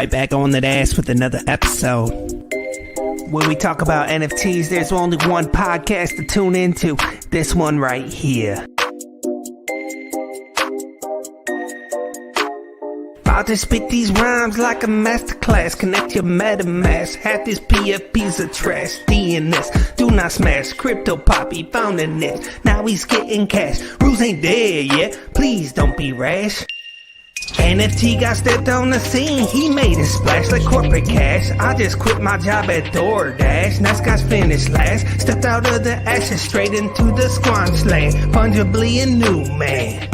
Right back on that ass with another episode. When we talk about NFTs, there's only one podcast to tune into. This one right here. About to spit these rhymes like a masterclass. Connect your MetaMask. Half this PFP's a trash. DNS, do not smash. Crypto Poppy found a niche. Now he's getting cash. Rules ain't there yet. Please don't be rash. NFT got stepped on the scene. He made a splash like corporate cash. I just quit my job at DoorDash. Next guy's finished last. Stepped out of the ashes straight into the squanch land. Fungibly a new man.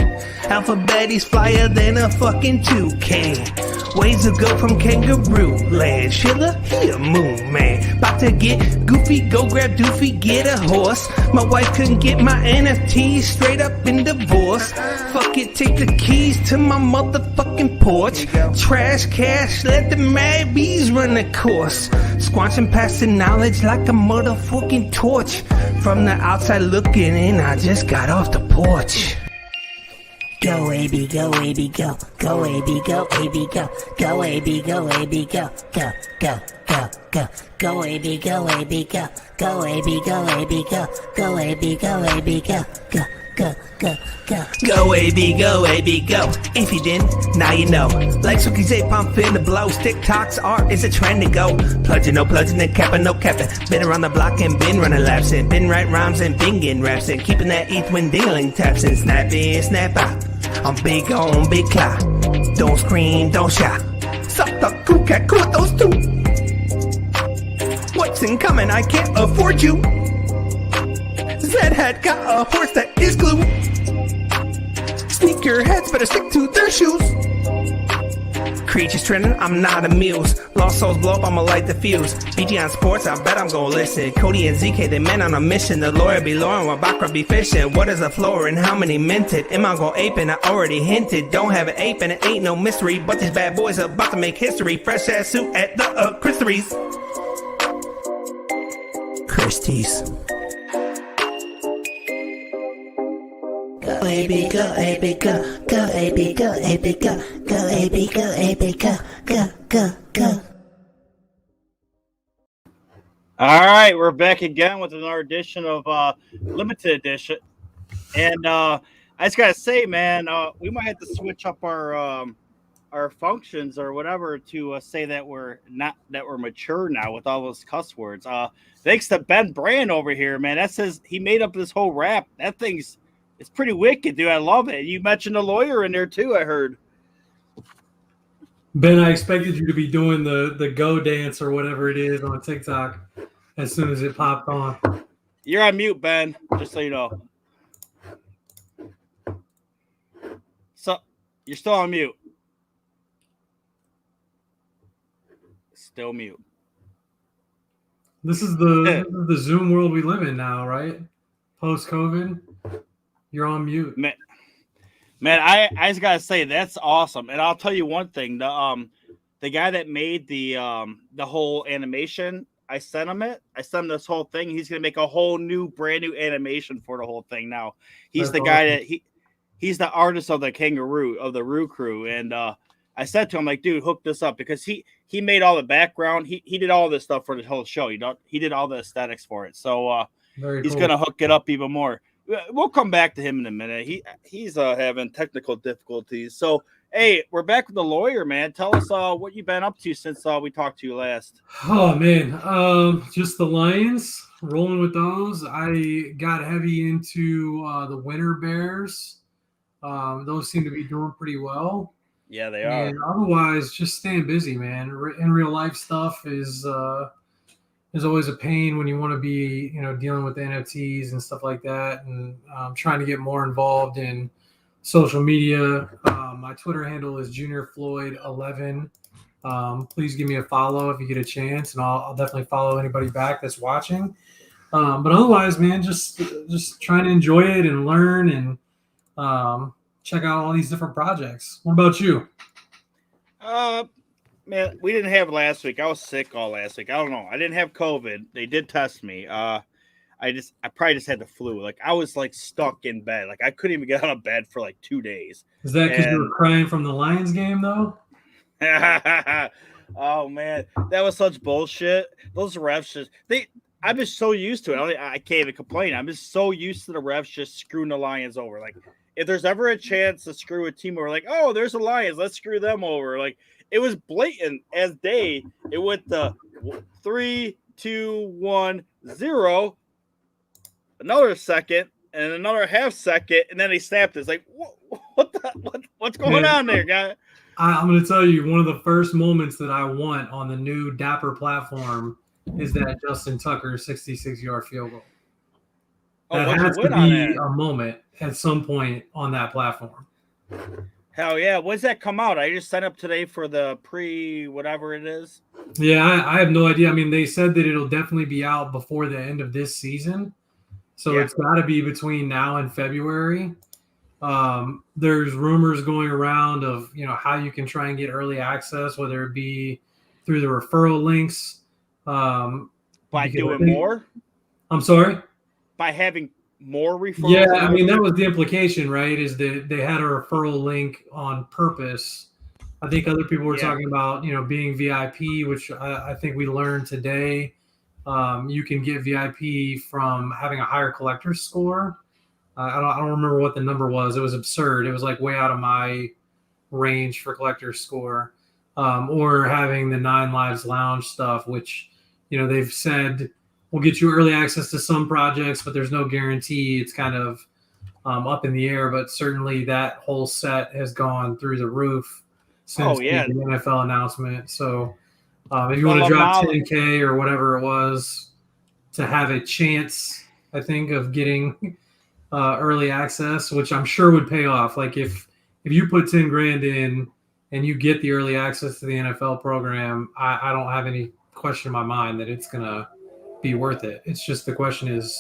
Alphabet, he's flyer than a fucking toucan. Ways to go from kangaroo land. Schiller, he a moon man. About to get goofy, go grab doofy, get a horse. My wife couldn't get my NFTs, straight up in divorce. Fuck it, take the keys to my motherfucking porch. Trash cash, let the mad bees run the course. Squanching past the knowledge like a motherfucking torch. From the outside looking in, I just got off the porch. Go AB, go AB, go. Go AB, go AB, go. Go AB, go AB, go. Go, go, go, go. Go AB, go AB, go. Go AB, go AB, go. Go AB, go AB, go. Go, go, go, go. Go AB, go AB, go. If you didn't, now you know. Like Suki's ape, I'm finna blow. TikTok's art is a trend to go. Plunging, no plunging, and capping, no capping. Been around the block and been running laps and been writing rhymes and been getting raps and keeping that ETH when dingling taps and snap in, snap out. I'm big on big clout. Don't scream, don't shout. Suck the cool cat, cool with those two. What's incoming? I can't afford you. Zed had got a horse that is glue. Sneakerheads better stick to their shoes. Creatures trending, I'm not a muse. Lost souls blow up, I'ma light the fuse. BG on sports, I bet I'm gonna listen. Cody and ZK, they men on a mission. The lawyer be lawyer while Bakra be fishing. What is the floor and how many minted? Am I gonna ape and I already hinted. Don't have an ape and it ain't no mystery. But these bad boys about to make history. Fresh ass suit at the Christie's. Go AB, go AB, go. Go AB, go AB, go. Go AB, go AB, go. Go, go, go. All right, we're back again with another edition of Limited Edition. And I just gotta say, man, we might have to switch up our functions or whatever to say that we're mature now with all those cuss words. Thanks to Ben Brand over here, man. That says he made up this whole rap. That it's pretty wicked, dude. I love it. You mentioned a lawyer in there too, I heard. Ben, I expected you to be doing the go dance or whatever it is on TikTok as soon as it popped on. You're on mute, Ben, just so you know. So you're still on mute. Still mute. This is the Zoom world we live in now, right? Post-COVID. You're on mute. Man, I just gotta say that's awesome. And I'll tell you one thing: the guy that made the whole animation, I sent him this whole thing. He's gonna make a whole brand new animation for the whole thing. Now he's the guy that he's the artist of the Roo crew. And I said to him, like, dude, hook this up because he made all the background. He did all this stuff for the whole show. He did all the aesthetics for it. So he's gonna hook it up even more. We'll come back to him in a minute. He's having technical difficulties. So, hey, we're back with the lawyer, man. Tell us what you've been up to since we talked to you last. Oh, man. Just the Lions, rolling with those. I got heavy into the winter bears. Those seem to be doing pretty well. Yeah, they are. And otherwise, just staying busy, man. In real life stuff is always a pain when you want to be, dealing with the NFTs and stuff like that. And trying to get more involved in social media. My Twitter handle is JuniorFloyd11. Please give me a follow if you get a chance, and I'll definitely follow anybody back that's watching. But otherwise, man, just trying to enjoy it and learn and check out all these different projects. What about you? Man, we didn't have last week. I was sick all last week. I don't know. I didn't have COVID. They did test me. I probably just had the flu. Like, I was like stuck in bed. Like, I couldn't even get out of bed for like 2 days. Is that because you were crying from the Lions game, though? Oh man, that was such bullshit. Those refs I'm just so used to it. I can't even complain. I'm just so used to the refs just screwing the Lions over. Like, if there's ever a chance to screw a team over, like, oh, there's the Lions, let's screw them over. Like, it was blatant as day. It went the 3, 2, 1, 0, another second, and another half second, and then they snapped it. It's like, what's going on there, guy? I'm going to tell you, one of the first moments that I want on the new Dapper platform is that Justin Tucker 66-yard field goal. That has to be a moment at some point on that platform. Hell yeah. When's that come out? I just signed up today for the whatever it is. Yeah, I have no idea. I mean, they said that it'll definitely be out before the end of this season. So It's got to be between now and February. There's rumors going around of, how you can try and get early access, whether it be through the referral links. By doing more? I'm sorry? By having more referrals? Yeah, I mean, that was the implication, right? Is that they had a referral link on purpose. I think other people were talking about, being VIP, which I think we learned today. You can get VIP from having a higher collector's score. I don't remember what the number was. It was absurd. It was like way out of my range for collector's score. Or having the 9 Lives Lounge stuff, which, they've said will get you early access to some projects, but there's no guarantee. It's kind of up in the air, but certainly that whole set has gone through the roof since the NFL announcement. So if you want to drop 10K or whatever it was to have a chance, I think, of getting early access, which I'm sure would pay off. Like if you put 10 grand in and you get the early access to the NFL program, I don't have any question in my mind that it's going to be worth it. It's just the question is,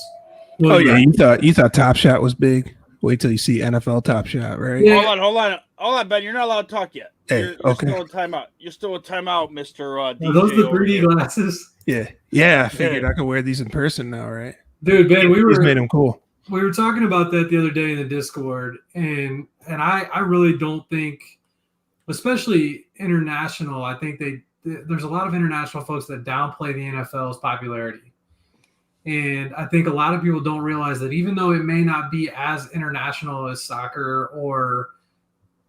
you thought Top Shot was big. Wait till you see NFL Top Shot, right? Yeah. Hold on, Ben. You're not allowed to talk yet. Hey, you're still in timeout. You're still in timeout, Mr. DJ. Are those the 3D glasses? Yeah. I figured I could wear these in person now, right? Dude, Ben, these made them cool. We were talking about that the other day in the Discord, and I really don't think, especially international, I think there's a lot of international folks that downplay the NFL's popularity. And I think a lot of people don't realize that even though it may not be as international as soccer, or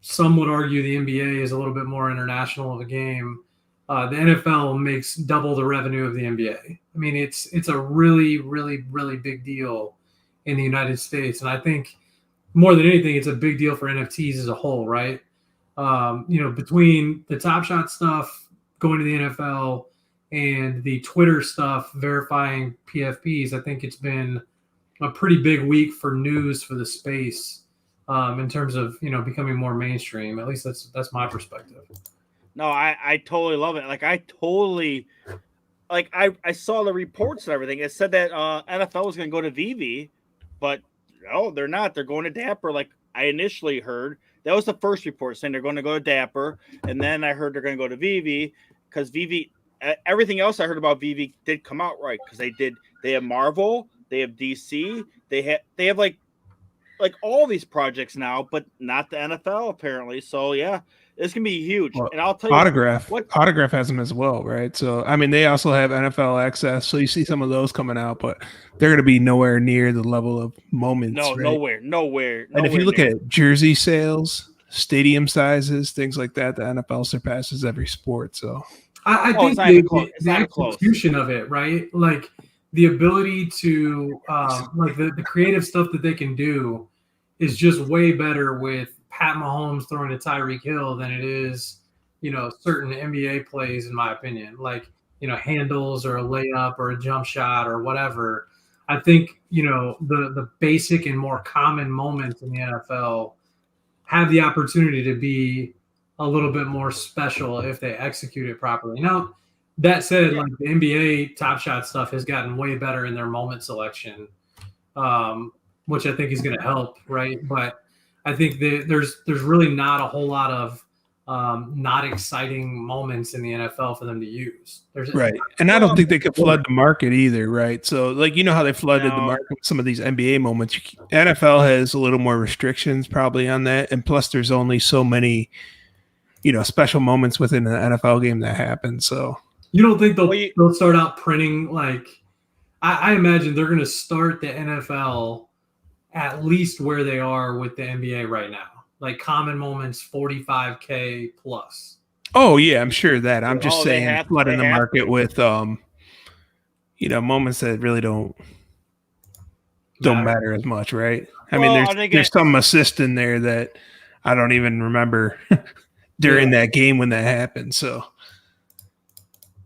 some would argue the NBA is a little bit more international of a game, the NFL makes double the revenue of the NBA. I mean, it's a really, really, really big deal in the United States. And I think more than anything, it's a big deal for NFTs as a whole, right? Between the Top Shot stuff going to the NFL and the Twitter stuff verifying PFPs, I think it's been a pretty big week for news for the space in terms of, becoming more mainstream. At least that's my perspective. No, I totally love it. Like, I saw the reports and everything. It said that NFL was going to go to VV, but no, they're not. They're going to Dapper. Like I initially heard, that was the first report saying they're going to go to Dapper, and then I heard they're going to go to VV because VV. Everything else I heard about VV did come out right because they have Marvel, they have DC, they have like all these projects now, but not the NFL apparently. So yeah, it's gonna be huge. Well, and I'll tell you, Autograph has them as well, right? So I mean, they also have NFL access, so you see some of those coming out, but they're gonna be nowhere near the level of moments. No, right? nowhere. And if you look at jersey sales, stadium sizes, things like that, the NFL surpasses every sport. So. I think the execution of it, right? Like the ability to, like the creative stuff that they can do is just way better with Pat Mahomes throwing to Tyreek Hill than it is, certain NBA plays, in my opinion, like, handles or a layup or a jump shot or whatever. I think, the basic and more common moments in the NFL have the opportunity to be a little bit more special if they execute it properly. Now, that said, like the NBA Top Shot stuff has gotten way better in their moment selection, which I think is going to help, right? But I think there's really not a whole lot of not exciting moments in the NFL for them to use. Right. And I don't think they could flood the market either, right? So, like, how they flooded the market with some of these NBA moments. NFL has a little more restrictions probably on that. And plus, there's only so many special moments within the NFL game that happen. So you don't think they'll start out printing like? I imagine they're going to start the NFL at least where they are with the NBA right now, like common moments, 45K plus. Oh yeah, I'm sure that. I'm just saying, flooding the market with moments that really don't matter as much, right? I mean, there's some assist in there that I don't even remember during that game when that happened. So,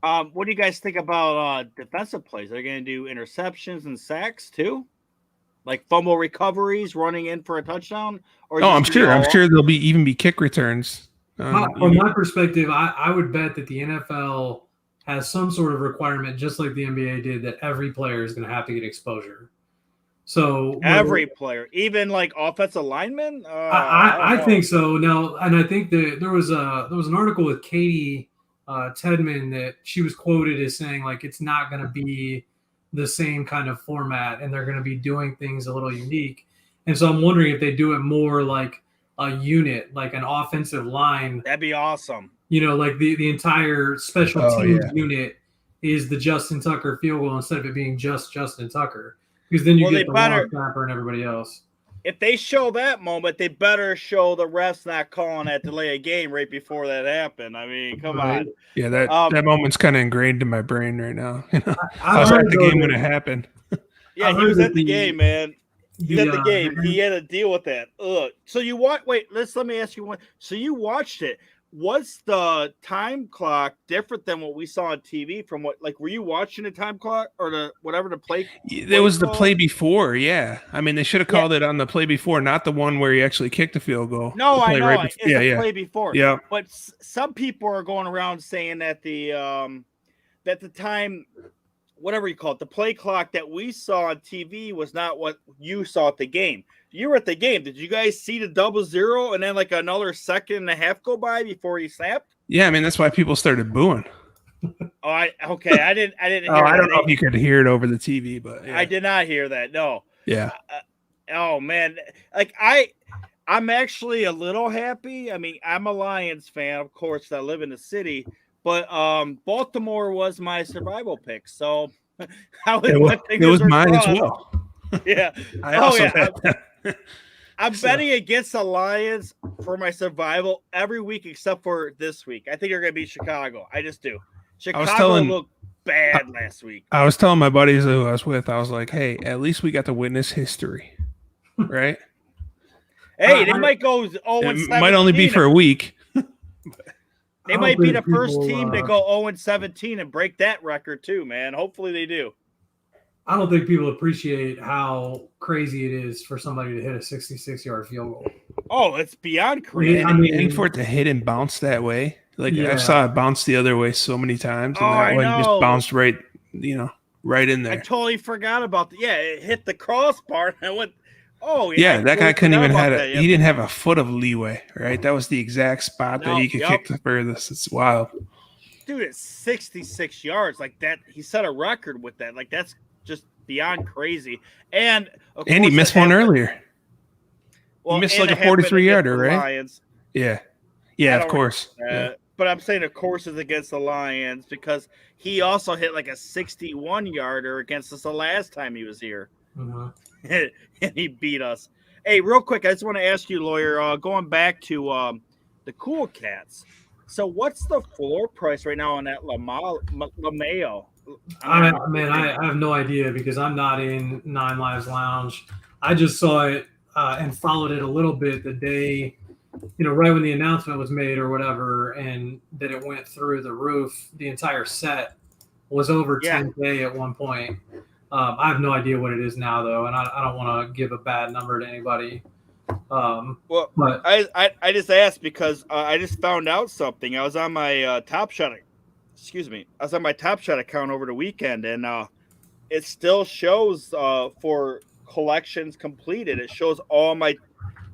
what do you guys think about defensive plays? Are they going to do interceptions and sacks too, like fumble recoveries, running in for a touchdown? Or I'm sure there'll be kick returns. From my perspective, I would bet that the NFL has some sort of requirement, just like the NBA did, that every player is going to have to get exposure. So every player, even like offensive linemen, I think so. Now, and I think that there was an article with Katie Tedman that she was quoted as saying like it's not going to be the same kind of format, and they're going to be doing things a little unique. And so I'm wondering if they do it more like a unit, like an offensive line. That'd be awesome. Like the entire special teams unit is the Justin Tucker field goal instead of it being just Justin Tucker. Because then you get the long snapper and everybody else. If they show that moment, they better show the refs not calling that delay a game right before that happened. I mean, come on. Yeah, that moment's kind of ingrained in my brain right now. I was at the game when it happened. Yeah, he was at the game, man. He was at the game. He had to deal with that. Ugh. So you watch? Wait, let me ask you one. So you watched it. Was the time clock different than what we saw on TV? From what, like, were you watching the time clock or the play? There was the play before, yeah. I mean, they should have called it on the play before, not the one where he actually kicked the field goal. No, I know. It's the play before. Yeah. But some people are going around saying that the time, whatever you call it, the play clock that we saw on TV was not what you saw at the game. You were at the game. Did you guys see the 0-0 and then like another second and a half go by before he snapped? Yeah, I mean that's why people started booing. Okay. I didn't hear I don't know if you could hear it over the TV, but I did not hear that. No. Yeah. Oh man, like I'm actually a little happy. I mean, I'm a Lions fan, of course. I live in the city, but Baltimore was my survival pick, so it was mine as well. Yeah. I'm betting against the Lions for my survival every week except for this week. I think they're going to beat Chicago. I just do. Chicago looked bad last week. I was telling my buddies who I was with, I was like, hey, at least we got to witness history, right? Hey, they might go 0-17. It might only be for a week. They might be the first team to go 0-17 and break that record too, man. Hopefully they do. I don't think people appreciate how crazy it is for somebody to hit a 66-yard field goal. Oh, it's beyond crazy. And for it to hit and bounce that way. Like I saw it bounce the other way so many times, and that one just bounced right in there. I totally forgot about that. Yeah, it hit the crossbar and I went, that guy couldn't even he didn't have a foot of leeway, right? That was the exact spot that he could kick the furthest. It's wild. Dude, it's 66 yards. Like that, he set a record with that. Like that's just beyond crazy. And he missed one earlier. Well, he missed like a 43-yarder, right? Lions. Yeah. Yeah, of course. But I'm saying, of course, it's against the Lions because he also hit like a 61-yarder against us the last time he was here. Mm-hmm. And he beat us. Hey, real quick, I just want to ask you, Lawyer, going back to the Cool Cats. So what's the floor price right now on that LaMelo? I have no idea because I'm not in Nine Lives Lounge. I just saw it and followed it a little bit the day, right when the announcement was made or whatever, and that it went through the roof. The entire set was over 10K at one point. I have no idea what it is now, though, and I don't want to give a bad number to anybody. But I just asked because I just found out something. I was on my Top Shot. Excuse me. I was on my Top Shot account over the weekend, and it still shows for collections completed. It shows all my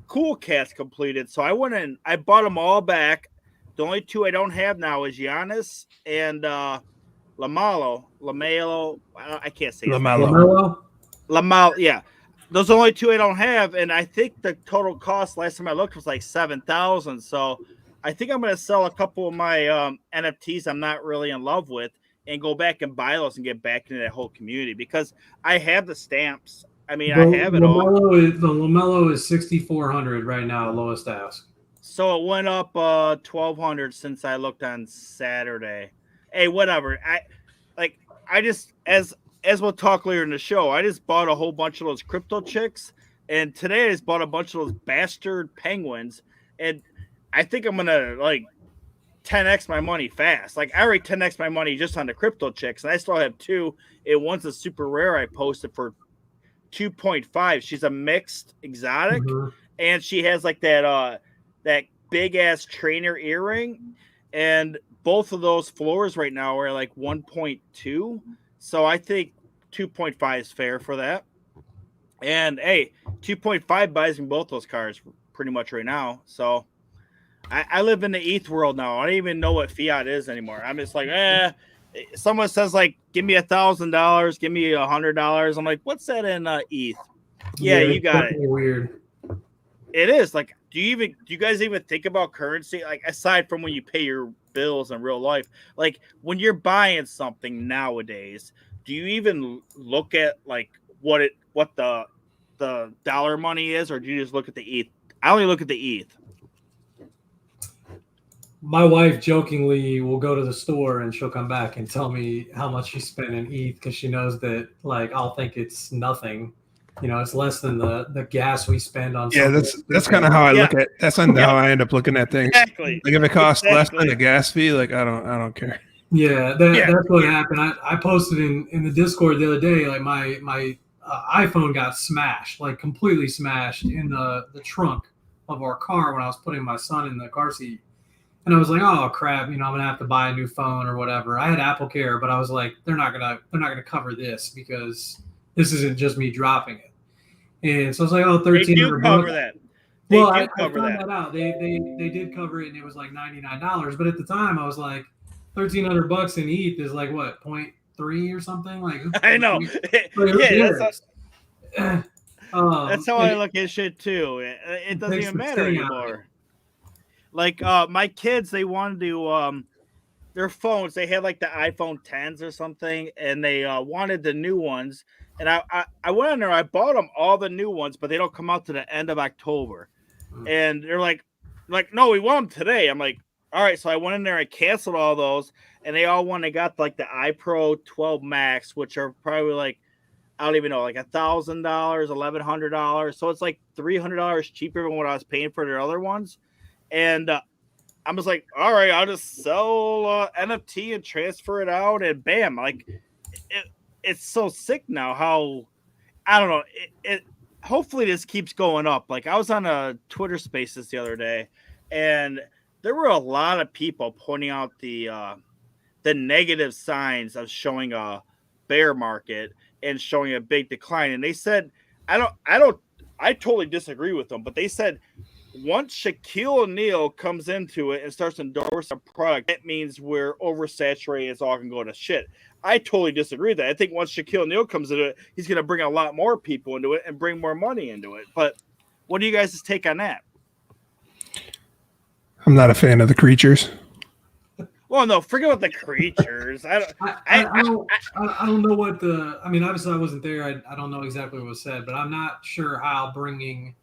Cool Cats completed. So I went in. I bought them all back. The only two I don't have now is Giannis and LaMelo. I can't say LaMelo. Yeah. Those are the only two I don't have, and I think the total cost last time I looked was like $7,000. So I think I'm gonna sell a couple of my NFTs I'm not really in love with, and go back and buy those and get back into that whole community because I have the stamps. I mean, I have it all. The Lamelo is 6,400 right now, lowest ask. So it went up 1,200 since I looked on Saturday. Hey, whatever. I just as we'll talk later in the show, I just bought a whole bunch of those crypto chicks, and today I just bought a bunch of those bastard penguins, and I think I'm gonna like 10x my money fast. Like I already 10x my money just on the crypto chicks, and I still have two. And one's a super rare I posted for 2.5. She's a mixed exotic, and she has like that big ass trainer earring, and both of those floors right now are like 1.2. So I think 2.5 is fair for that. And hey, 2.5 buys me both those cars pretty much right now. So I live in the ETH world now. I don't even know what fiat is anymore. I'm just like, someone says like, give me $1,000, give me $100. I'm like, what's that in ETH? Yeah, you got it. Weird. It is like, do you guys even think about currency? Like aside from when you pay your bills in real life, like when you're buying something nowadays, do you even look at like what the dollar money is, or do you just look at the ETH? I only look at the ETH. My wife jokingly will go to the store and she'll come back and tell me how much she spent in ETH because she knows that like I'll think it's nothing. You know, it's less than the gas we spend on. Yeah, that's kind of how I look at. That's how I end up looking at things. Exactly. Like if it costs less than the gas fee, like I don't care. Yeah, that's what happened. I posted in the Discord the other day. Like my iPhone got smashed, like completely smashed in the trunk of our car when I was putting my son in the car seat. And I was like, oh crap, you know, I'm gonna have to buy a new phone or whatever. I had Apple Care, but I was like, they're not gonna cover this because this isn't just me dropping it. And so I was like, oh, 1,300. They do cover that. Well, I found that out. They did cover it, and it was like $99. But at the time, I was like, $1,300 in ETH is like what, 0.3 or something? Like I know. That's how I look at shit too. It doesn't even matter anymore. Like my kids, they wanted to their phones. They had like the iPhone 10s or something, and they wanted the new ones. And I went on there. I bought them all the new ones, but they don't come out to the end of October. And they're like, no, we want them today. I'm like, all right. So I went in there and canceled all those, and they all won. They got like the iPro 12 Max, which are probably like, I don't even know, like $1,000, $1,100. So it's like $300 cheaper than what I was paying for their other ones. And I was like, all right, I'll just sell NFT and transfer it out, and bam, like it's so sick now. How I don't know. It hopefully this keeps going up. Like I was on a Twitter Spaces the other day, and there were a lot of people pointing out the negative signs of showing a bear market and showing a big decline. And they said, I totally disagree with them, but they said, once Shaquille O'Neal comes into it and starts endorsing a product, that means we're oversaturated. It's all going to go to shit. I totally disagree with that. I think once Shaquille O'Neal comes into it, he's going to bring a lot more people into it and bring more money into it. But what do you guys' take on that? I'm not a fan of the creatures. Well, no, forget about the creatures. I don't know what the. I mean, obviously, I wasn't there. I don't know exactly what was said, but I'm not sure how bringing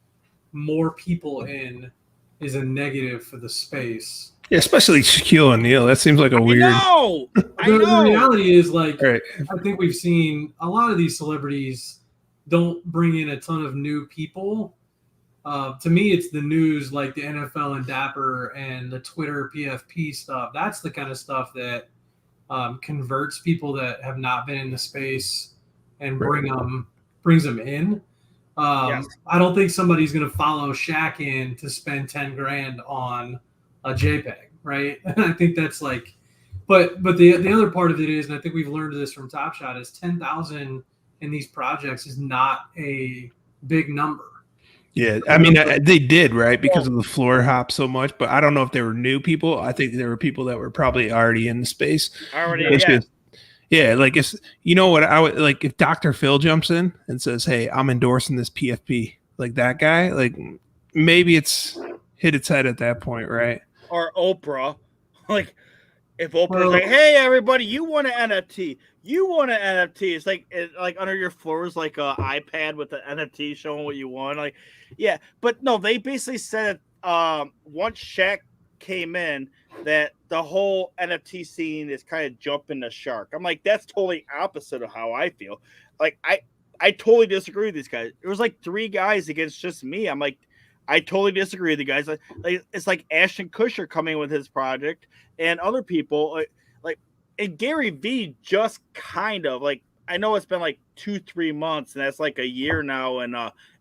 more people in is a negative for the space. Yeah, especially Shaquille O'Neal. That seems like a weird. I know. The reality is, like, right. I think we've seen a lot of these celebrities don't bring in a ton of new people. To me, it's the news, like the NFL and Dapper and the Twitter PFP stuff. That's the kind of stuff that converts people that have not been in the space and brings them in. Yes. I don't think somebody's going to follow Shaq in to spend 10 grand on a JPEG, right? I think that's like, but the other part of it is, and I think we've learned this from Top Shot, is 10,000 in these projects is not a big number. Yeah, I mean, they did, right, because of the floor hop so much, but I don't know if they were new people. I think there were people that were probably already in the space. Yeah, like if you know what I would like if Dr. Phil jumps in and says, "Hey, I'm endorsing this PFP," like that guy, like maybe it's hit its head at that point, right? or Oprah. Like if Oprah's Well, like, "Hey everybody, you want an NFT? You want an NFT?" It's like under your floor is like a iPad with the NFT showing what you want. Like, yeah, but no, they basically said once Shaq came in that the whole NFT scene is kind of jumping the shark. I'm like, that's totally opposite of how I feel. Like I totally disagree with these guys. It was like 3 guys against just me. I'm like, I totally disagree with the guys. Like it's like Ashton Kutcher coming with his project and other people like and Gary V just kind of like I know it's been like 2-3 months and that's like a year now in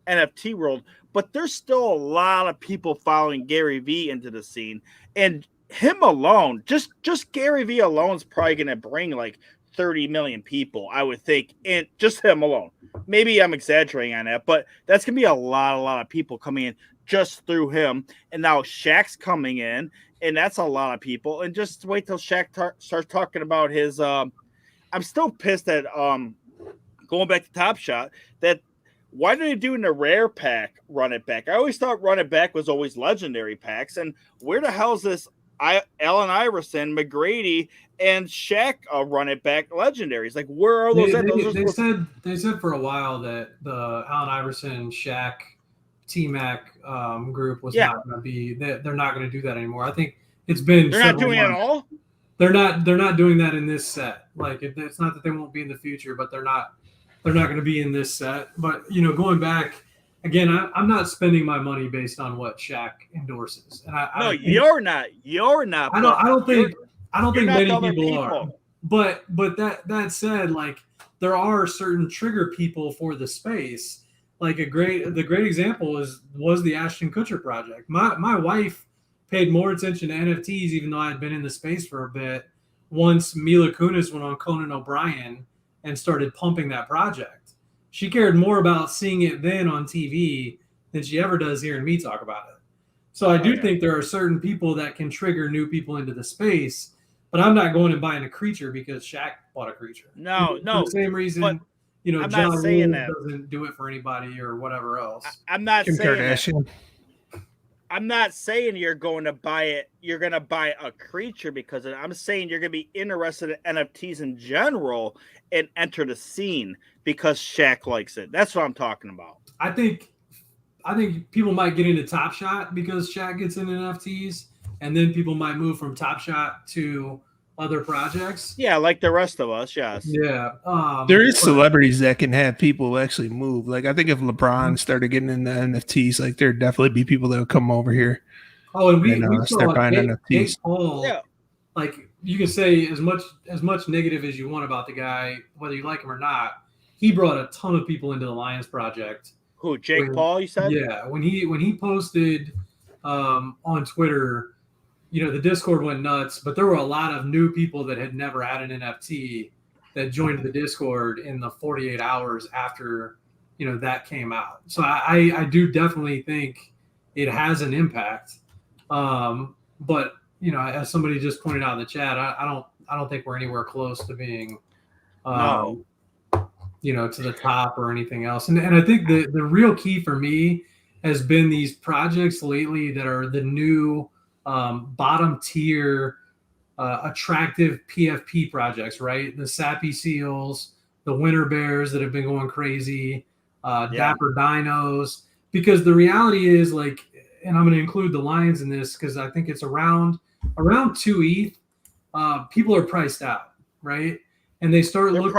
NFT world, but there's still a lot of people following Gary V into the scene, and him alone, just Gary V alone is probably going to bring like 30 million people, I would think, and just him alone. Maybe I'm exaggerating on that, but that's going to be a lot of people coming in just through him. And now Shaq's coming in, and that's a lot of people. And just wait till Shaq starts talking about his. I'm still pissed at going back to Top Shot that why are they doing the rare pack run it back? I always thought run it back was always legendary packs, and where the hell is this? Allen Iverson, McGrady, and Shaq run it back legendaries. Like where are those? They said for a while that the Allen Iverson, Shaq, T-Mac group was not going to be. They're not going to do that anymore. I think it's been. They're not doing it at all. They're not doing that in this set. Like it's not that they won't be in the future, but they're not going to be in this set. But going back again, I'm not spending my money based on what Shaq endorses. And you're not. I don't think many people are. But that said, like there are certain trigger people for the space. Like the great example was the Ashton Kutcher project. My wife paid more attention to NFTs, even though I had been in the space for a bit, once Mila Kunis went on Conan O'Brien and started pumping that project. She cared more about seeing it then on TV than she ever does hearing me talk about it. So I do think there are certain people that can trigger new people into the space, but I'm not going and buying a creature because Shaq bought a creature. No. For the same reason, I'm John not saying that doesn't do it for anybody or whatever else. I'm not Kim saying Kardashian. that. I'm not saying you're going to buy it. You're going to buy a creature because of it. I'm saying you're going to be interested in NFTs in general and enter the scene because Shaq likes it. That's what I'm talking about. I think people might get into Top Shot because Shaq gets into NFTs, and then people might move from Top Shot to other projects. Yeah, like the rest of us, yes. Yeah. There is celebrities that can have people actually move. Like I think if LeBron started getting into NFTs, like there'd definitely be people that would come over here. Oh, and we start buying NFTs. Paul, like you can say as much negative as you want about the guy, whether you like him or not. He brought a ton of people into the Lions Project. Who, Jake Paul, you said? Yeah, when he posted on Twitter, the Discord went nuts, but there were a lot of new people that had never had an NFT that joined the Discord in the 48 hours after, that came out. So I do definitely think it has an impact. But, as somebody just pointed out in the chat, I don't think we're anywhere close to being, to the top or anything else. And I think the real key for me has been these projects lately that are the new bottom tier attractive PFP projects, right? The Sappy Seals, the Winter Bears that have been going crazy, Dapper Dinos, because the reality is like, and I'm going to include the Lions in this because I think it's around 2 ETH. People are priced out, right? And they start looking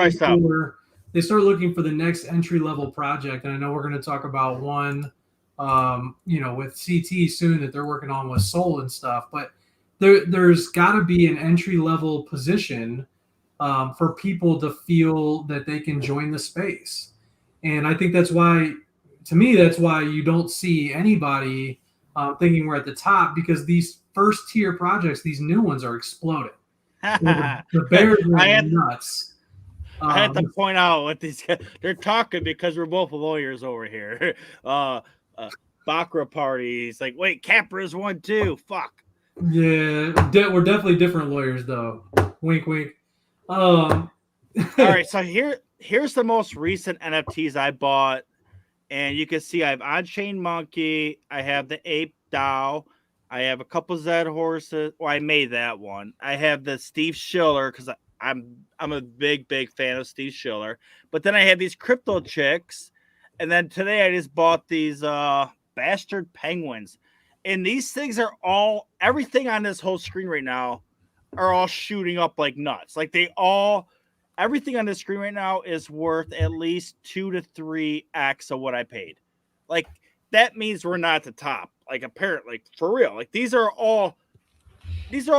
for the next entry level project. And I know we're going to talk about one with CT soon that they're working on with Soul and stuff, but there's got to be an entry level position for people to feel that they can join the space. And I think that's why you don't see anybody thinking we're at the top, because these first tier projects, these new ones are exploding. The Bears are nuts. I had to point out what these guys, they're talking because we're both lawyers over here. Baccarat parties, like, wait, Capra's one too. Fuck. Yeah, we're definitely different lawyers, though. Wink, wink. All right, so here's the most recent NFTs I bought, and you can see I have On-Chain Monkey, I have the Ape DAO, I have a couple Zed horses. Well, I made that one. I have the Steve Schiller because I'm a big fan of Steve Schiller. But then I have these crypto chicks, and then today I just bought these bastard penguins. And these things are all everything on this whole screen right now are all shooting up like nuts. Like everything on this screen right now is worth at least 2 to 3x of what I paid. Like that means we're not at the top. Like apparently, for real. Like these are all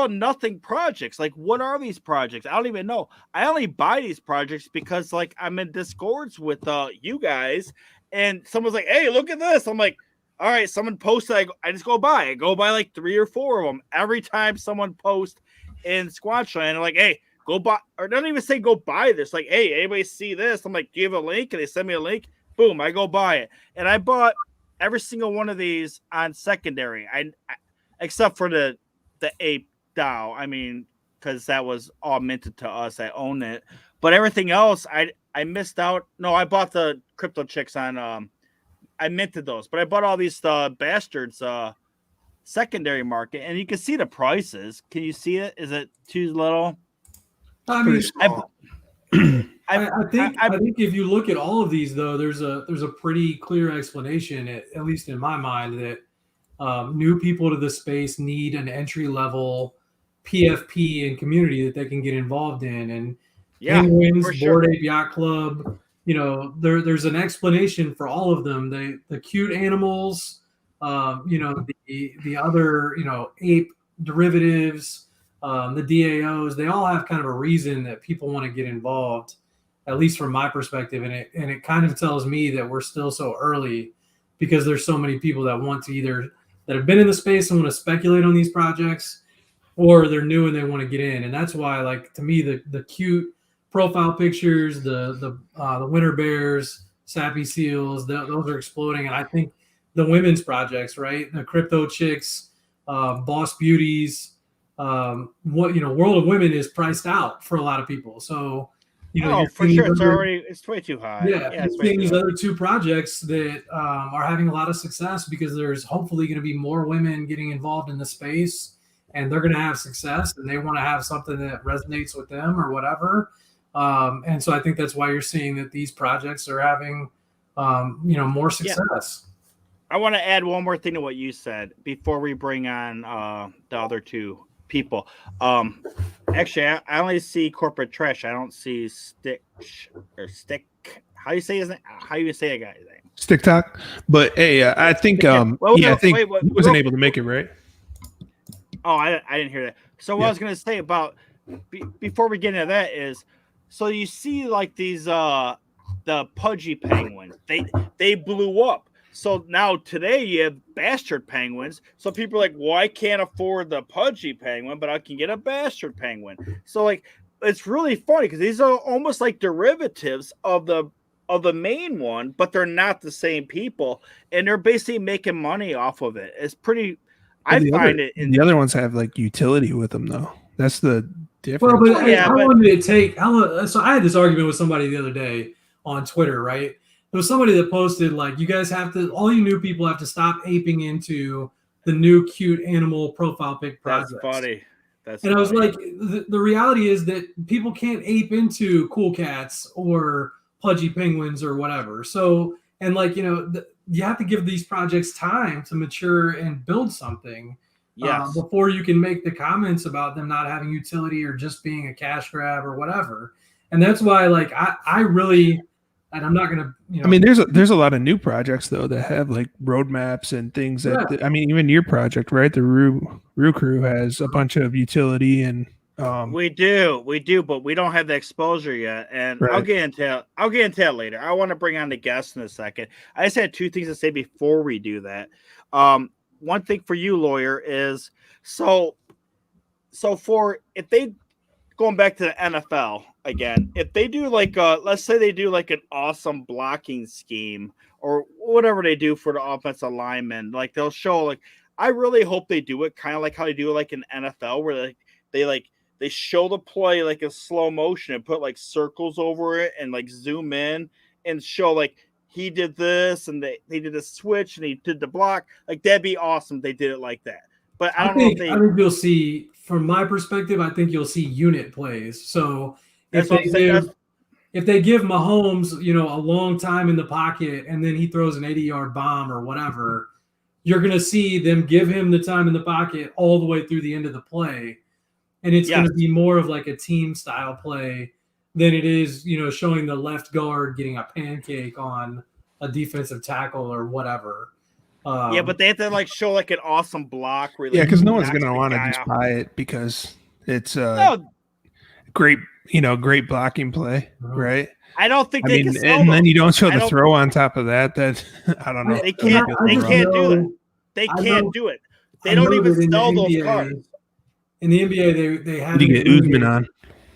nothing projects. Like what are these projects? I don't even know. I only buy these projects because like I'm in Discords with you guys, and someone's like, "Hey, look at this." I'm like, "All right." Someone posted. I just go buy. I go buy like 3 or 4 of them every time someone posts in Squatchland. They're like, "Hey, go buy," or don't even say go buy this. Like, "Hey, anybody see this?" I'm like, "Give a link," and they send me a link. Boom, I go buy it, and I bought every single one of these on secondary. I except for the ape DAO. I mean, because that was all minted to us. I own it, but everything else, I missed out. No, I bought the crypto chicks on. I minted those, but I bought all these bastards secondary market, and you can see the prices. Can you see it? Is it too little? I mean, I think if you look at all of these, though, there's a pretty clear explanation, at least in my mind, that new people to the space need an entry level PFP and community that they can get involved in. And Penguins, Bored Ape Yacht Club, there's an explanation for all of them. The cute animals, the other, ape derivatives, the DAOs, they all have kind of a reason that people want to get involved, at least from my perspective. And it kind of tells me that we're still so early because there's so many people that want to that have been in the space and want to speculate on these projects, or they're new and they want to get in. And that's why, like, to me, the cute profile pictures, the winter bears, sappy seals, those are exploding. And I think the women's projects, right? The crypto chicks, boss beauties, World of Women is priced out for a lot of people. So, for sure, it's way too high. Yeah, seeing these other 2 projects that are having a lot of success because there's hopefully going to be more women getting involved in the space, and they're going to have success, and they want to have something that resonates with them or whatever. And so I think that's why you're seeing that these projects are having, more success. Yeah. I want to add one more thing to what you said before we bring on the other 2 people. Actually, I only see corporate trash. I don't see stick. How do you say his name? How do you say a guy's name? TikTok. But hey, I think I think he wasn't able to make it, right? Oh, I didn't hear that. So what I was going to say about before we get into that is, so you see like these the pudgy penguins. They blew up. So now today you have bastard penguins. So people are like, well, I can't afford the pudgy penguin, but I can get a bastard penguin. So like, it's really funny because these are almost like derivatives of the main one, but they're not the same people, and they're basically making money off of it. It's pretty. The other ones have like utility with them, though. That's the difference. Well, but how long did it take? So I had this argument with somebody the other day on Twitter, right? There was somebody that posted, like, you guys all you new people have to stop aping into the new cute animal profile pic projects. That's funny. And I was like, the reality is that people can't ape into cool cats or pudgy penguins or whatever. So, and like, you have to give these projects time to mature and build something before you can make the comments about them not having utility or just being a cash grab or whatever. And that's why, like, I really... And I'm not going to, I mean, there's a lot of new projects, though, that have like roadmaps and things that, I mean, even your project, right? The Rue Crew has a bunch of utility and. We do, but we don't have the exposure yet. And right. I'll get into that later. I want to bring on the guests in a second. I just had 2 things to say before we do that. One thing for you, lawyer, is so for if they, going back to the NFL again, if they do like let's say they do like an awesome blocking scheme or whatever they do for the offensive linemen, like they'll show, like, I really hope they do it kind of like how they do it like in NFL, where they show the play like in slow motion and put like circles over it and like zoom in and show like he did this and they did a switch and he did the block. Like, that'd be awesome if they did it like that. But I don't know if I think you'll see, from my perspective, I think you'll see unit plays. So if they give Mahomes, you know, a long time in the pocket and then he throws an 80-yard bomb or whatever, you're going to see them give him the time in the pocket all the way through the end of the play. And it's going to be more of like a team style play than it is, you know, showing the left guard getting a pancake on a defensive tackle or whatever. Yeah, but they have to like show like an awesome block. Where, Yeah, like, because no one's knocks gonna the want to guy just off. buy it because it's No, great, great blocking play, right? I don't think I they mean, can sell and those. then you don't show I the don't- throw on top of that. That I don't know. They if that'd can't. be They wrong. can't do that. They I can't know- do it. They I don't know even that in the sell those NBA cards. In the NBA, they had You an get Usman agreement on.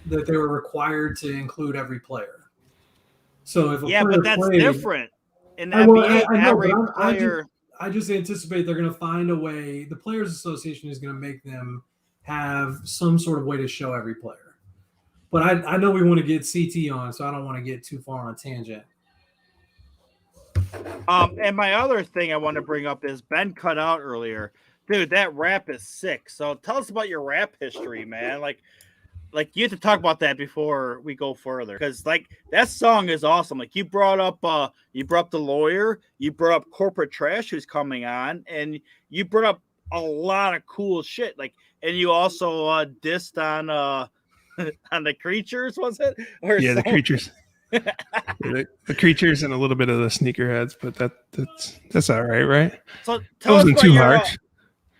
that they were required to include every player. So if a Yeah, player but that's played, different. In the I know, NBA, I know, every but player. I just anticipate they're going to find a way. The Players Association is going to make them have some sort of way to show every player. But I know we want to get CT on, so I don't want to get too far on a tangent. And my other thing I want to bring up is Ben cut out earlier. Dude, that rap is sick. So tell us about your rap history, man. Like you have to talk about that before we go further, because like that song is awesome. Like you brought up the lawyer, you brought up Corporate Trash who's coming on, and you brought up a lot of cool shit. Like, and you also dissed on on the Creatures, was it? Or Yeah, the something? Creatures. The Creatures and a little bit of the Sneakerheads, but that's all right? So It tell us wasn't about too your harsh.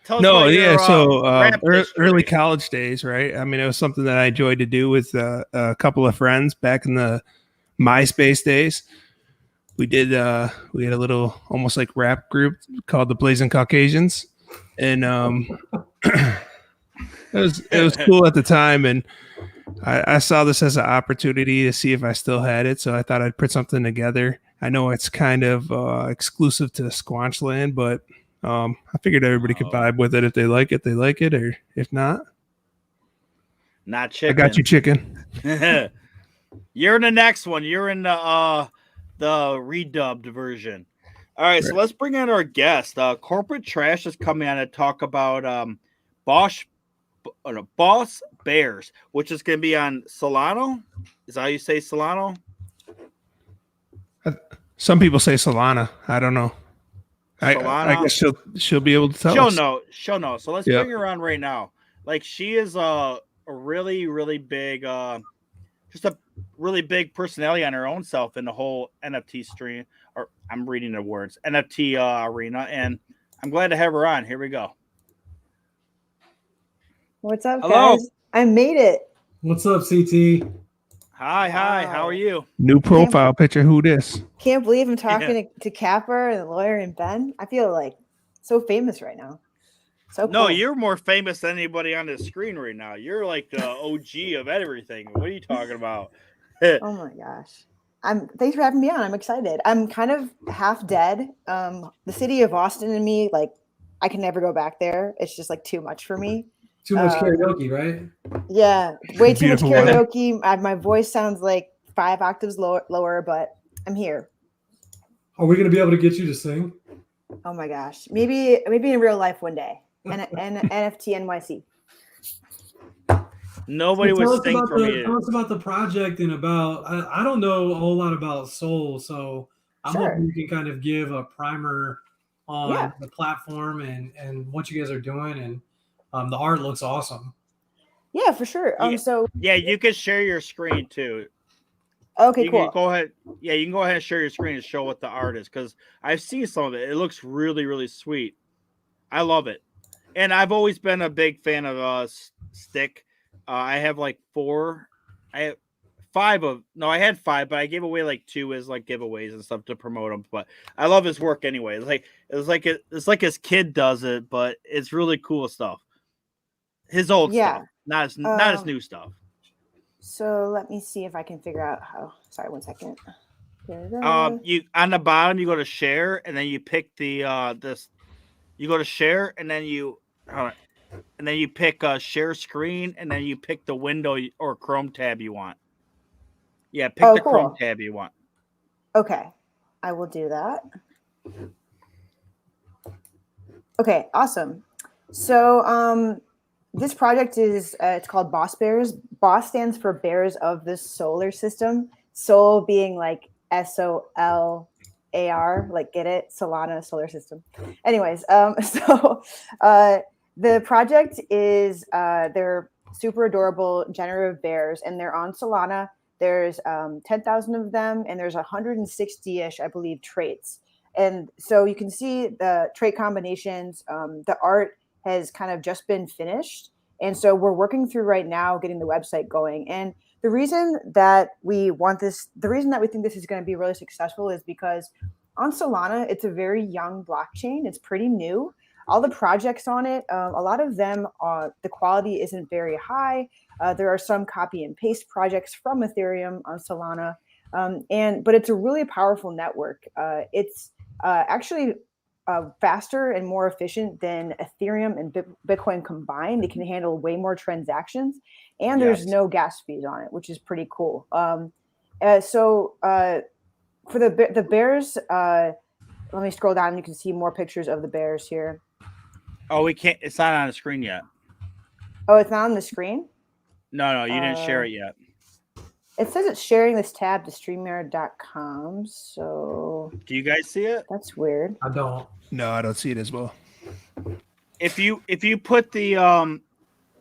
tell us No, about yeah. your, So rap history. early college days, right? I mean, it was something that I enjoyed to do with a couple of friends back in the MySpace days. We had a little almost like rap group called the Blazing Caucasians, and it was cool at the time, and I saw this as an opportunity to see if I still had it, so I thought I'd put something together. I know it's kind of exclusive to Squanchland, but I figured everybody could vibe with it. If they like it, they like it, or if not, Not chicken. I got you, chicken. You're in the next one. You're in the redubbed version. All right, so let's bring in our guest. Corporate Trash is coming on to talk about Boss Bears, which is going to be on Solano. Is that how you say Solano? Some people say Solana. I don't know. I Solana? guess she'll be able to tell us. She'll know. So let's bring her on right now. Like, she is a really, really big, just a really big personality on her own self in the whole NFT stream. Or I'm reading the words, NFT arena, and I'm glad to have her on. Here we go. What's up, Hello. guys? I made it. What's up, CT? Hi. How are you? New profile picture. Who this? Can't believe I'm talking to Capper and the lawyer and Ben. I feel like so famous right now. So No, cool. you're more famous than anybody on the screen right now. You're like the OG of everything. What are you talking about? Oh my gosh. Thanks for having me on. I'm excited. I'm kind of half dead. The city of Austin and me, like, I can never go back there. It's just like too much for me. Too much karaoke, right? Yeah, way too much Beautiful weather. karaoke. My voice sounds like 5 octaves lower, but I'm here. Are we going to be able to get you to sing? Oh my gosh. Maybe in real life one day. And NFT NYC. Nobody would sing for me. Tell us about the project and about. I don't know a whole lot about Soul, so I'm hoping you can kind of give a primer on the platform and what you guys are doing, and the art looks awesome. Yeah, for sure. So yeah, you can share your screen too. Okay, you cool. Can go ahead. Yeah, you can go ahead and share your screen and show what the art is, because I've seen some of it. It looks really, really sweet. I love it, and I've always been a big fan of Stick. I have like 4. I have 5 of. No, I had 5, but I gave away like 2 as like giveaways and stuff to promote them. But I love his work anyway. It's like his kid does it, but it's really cool stuff. His old stuff, not his new stuff. So let me see if I can figure out how. Sorry, 1 second. You on the bottom, you go to share, and then you pick the this. You go to share, and then you pick share screen, and then you pick the window or Chrome tab you want. Yeah, pick the Chrome tab you want. Okay, I will do that. Okay, awesome. So this project is it's called Boss Bears. Boss stands for Bears of the Solar System. Sol being like SOLAR, like get it? Solana solar system. Anyways, the project is they're super adorable generative bears, and they're on Solana. There's 10,000 of them, and there's 160-ish, I believe, traits. And so you can see the trait combinations. The art has kind of just been finished. And so we're working through right now getting the website going. And the reason that we want this, the reason that we think this is going to be really successful is because on Solana, it's a very young blockchain. It's pretty new. All the projects on it, a lot of them, the quality isn't very high. There are some copy and paste projects from Ethereum on Solana. But it's a really powerful network. It's actually faster and more efficient than Ethereum and Bitcoin combined. It can handle way more transactions, and there's no gas fees on it, which is pretty cool. For the bears, let me scroll down. You can see more pictures of the bears here. Oh, we can't. It's not on the screen yet. Oh, it's not on the screen? No, you didn't share it yet. It says it's sharing this tab to StreamYard.com. So do you guys see it? That's weird. I don't. No, I don't see it as well. If you put the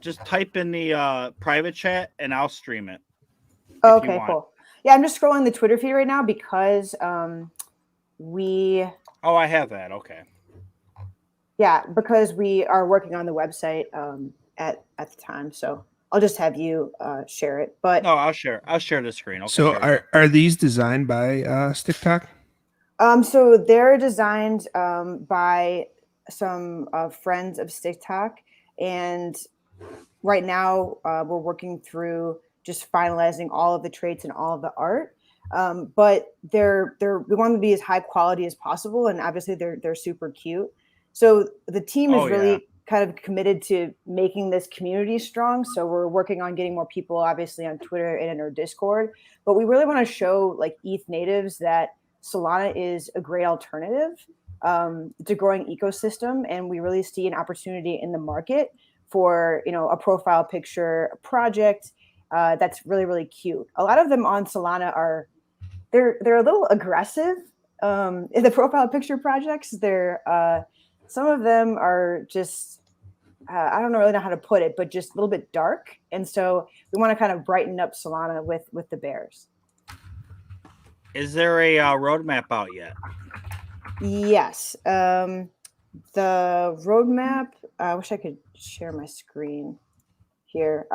just type in the private chat and I'll stream it. Oh, okay, cool. Yeah, I'm just scrolling the Twitter feed right now because we. Oh, I have that. Okay. Yeah, because we are working on the website at the time, so I'll just have you share it. But no, I'll share the screen. Okay, so are these designed by StixkBOSS? So they're designed by some friends of StixkBOSS, and right now we're working through just finalizing all of the traits and all of the art. But we want them to be as high quality as possible, and obviously they're super cute. So the team is really kind of committed to making this community strong. So we're working on getting more people, obviously, on Twitter and in our Discord. But we really want to show like ETH natives that Solana is a great alternative. It's a growing ecosystem, and we really see an opportunity in the market for a profile picture project that's really, really cute. A lot of them on Solana they're a little aggressive. In the profile picture projects, some of them are just, I don't really know how to put it, but just a little bit dark. And so we want to kind of brighten up Solana with the bears. Is there a roadmap out yet? Yes. The roadmap, I wish I could share my screen here.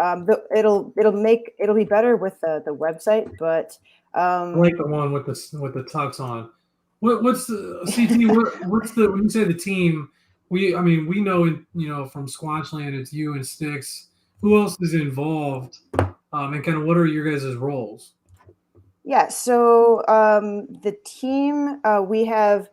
It'll be better with the website, but I like the one with the tux on. What's the CT? What's the when you say the team? We know from Squatchland, it's you and Stix. Who else is involved? And kind of what are your guys' roles? Yeah, so the team, we have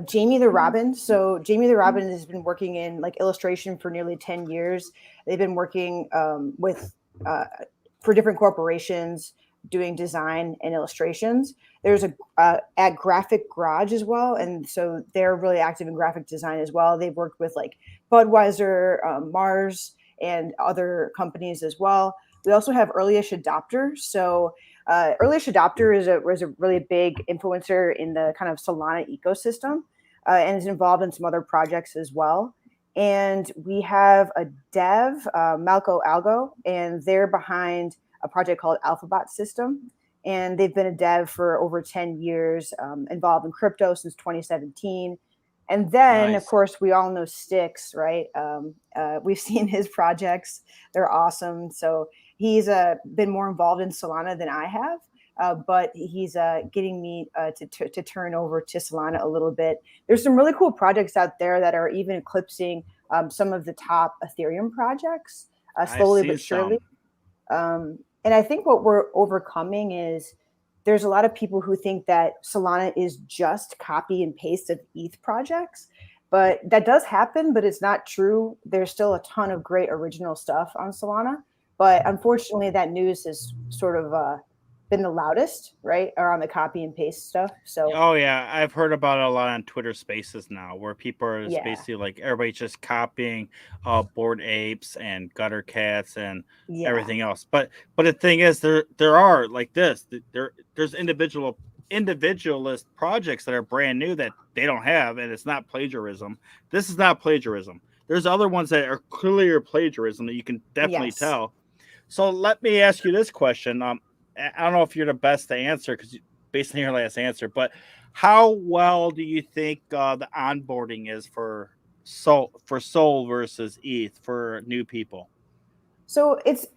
Jamie the Robin. So Jamie the Robin has been working in like illustration for nearly 10 years. They've been working for different corporations doing design and illustrations. There's at Graphic Garage as well, and so they're really active in graphic design as well. They've worked with like Budweiser, Mars, and other companies as well. We also have Early-ish Adopter. So Early-ish Adopter is a really big influencer in the kind of Solana ecosystem, and is involved in some other projects as well. And we have a dev, Malco Algo, and they're behind a project called Alphabot System. And they've been a dev for over 10 years, involved in crypto since 2017. And then, of course, we all know Stix, right? We've seen his projects. They're awesome. So he's been more involved in Solana than I have, but he's getting me to turn over to Solana a little bit. There's some really cool projects out there that are even eclipsing some of the top Ethereum projects, slowly but surely. And I think what we're overcoming is there's a lot of people who think that Solana is just copy and paste of ETH projects, but that does happen, but it's not true. There's still a ton of great original stuff on Solana, but unfortunately that news has sort of been the loudest, right, around the copy and paste stuff. So Oh yeah, I've heard about it a lot on Twitter Spaces now, where people are just yeah, basically like everybody's just copying Bored Apes and Gutter Cats and yeah, everything else. But the thing is, there are like this. There's individualist projects that are brand new that they don't have, and it's not plagiarism. This is not plagiarism. There's other ones that are clear plagiarism that you can definitely yes. tell. So let me ask you this question. I don't know if you're the best to answer because based on your last answer, but how well do you think the onboarding is for Soul versus ETH for new people? So it's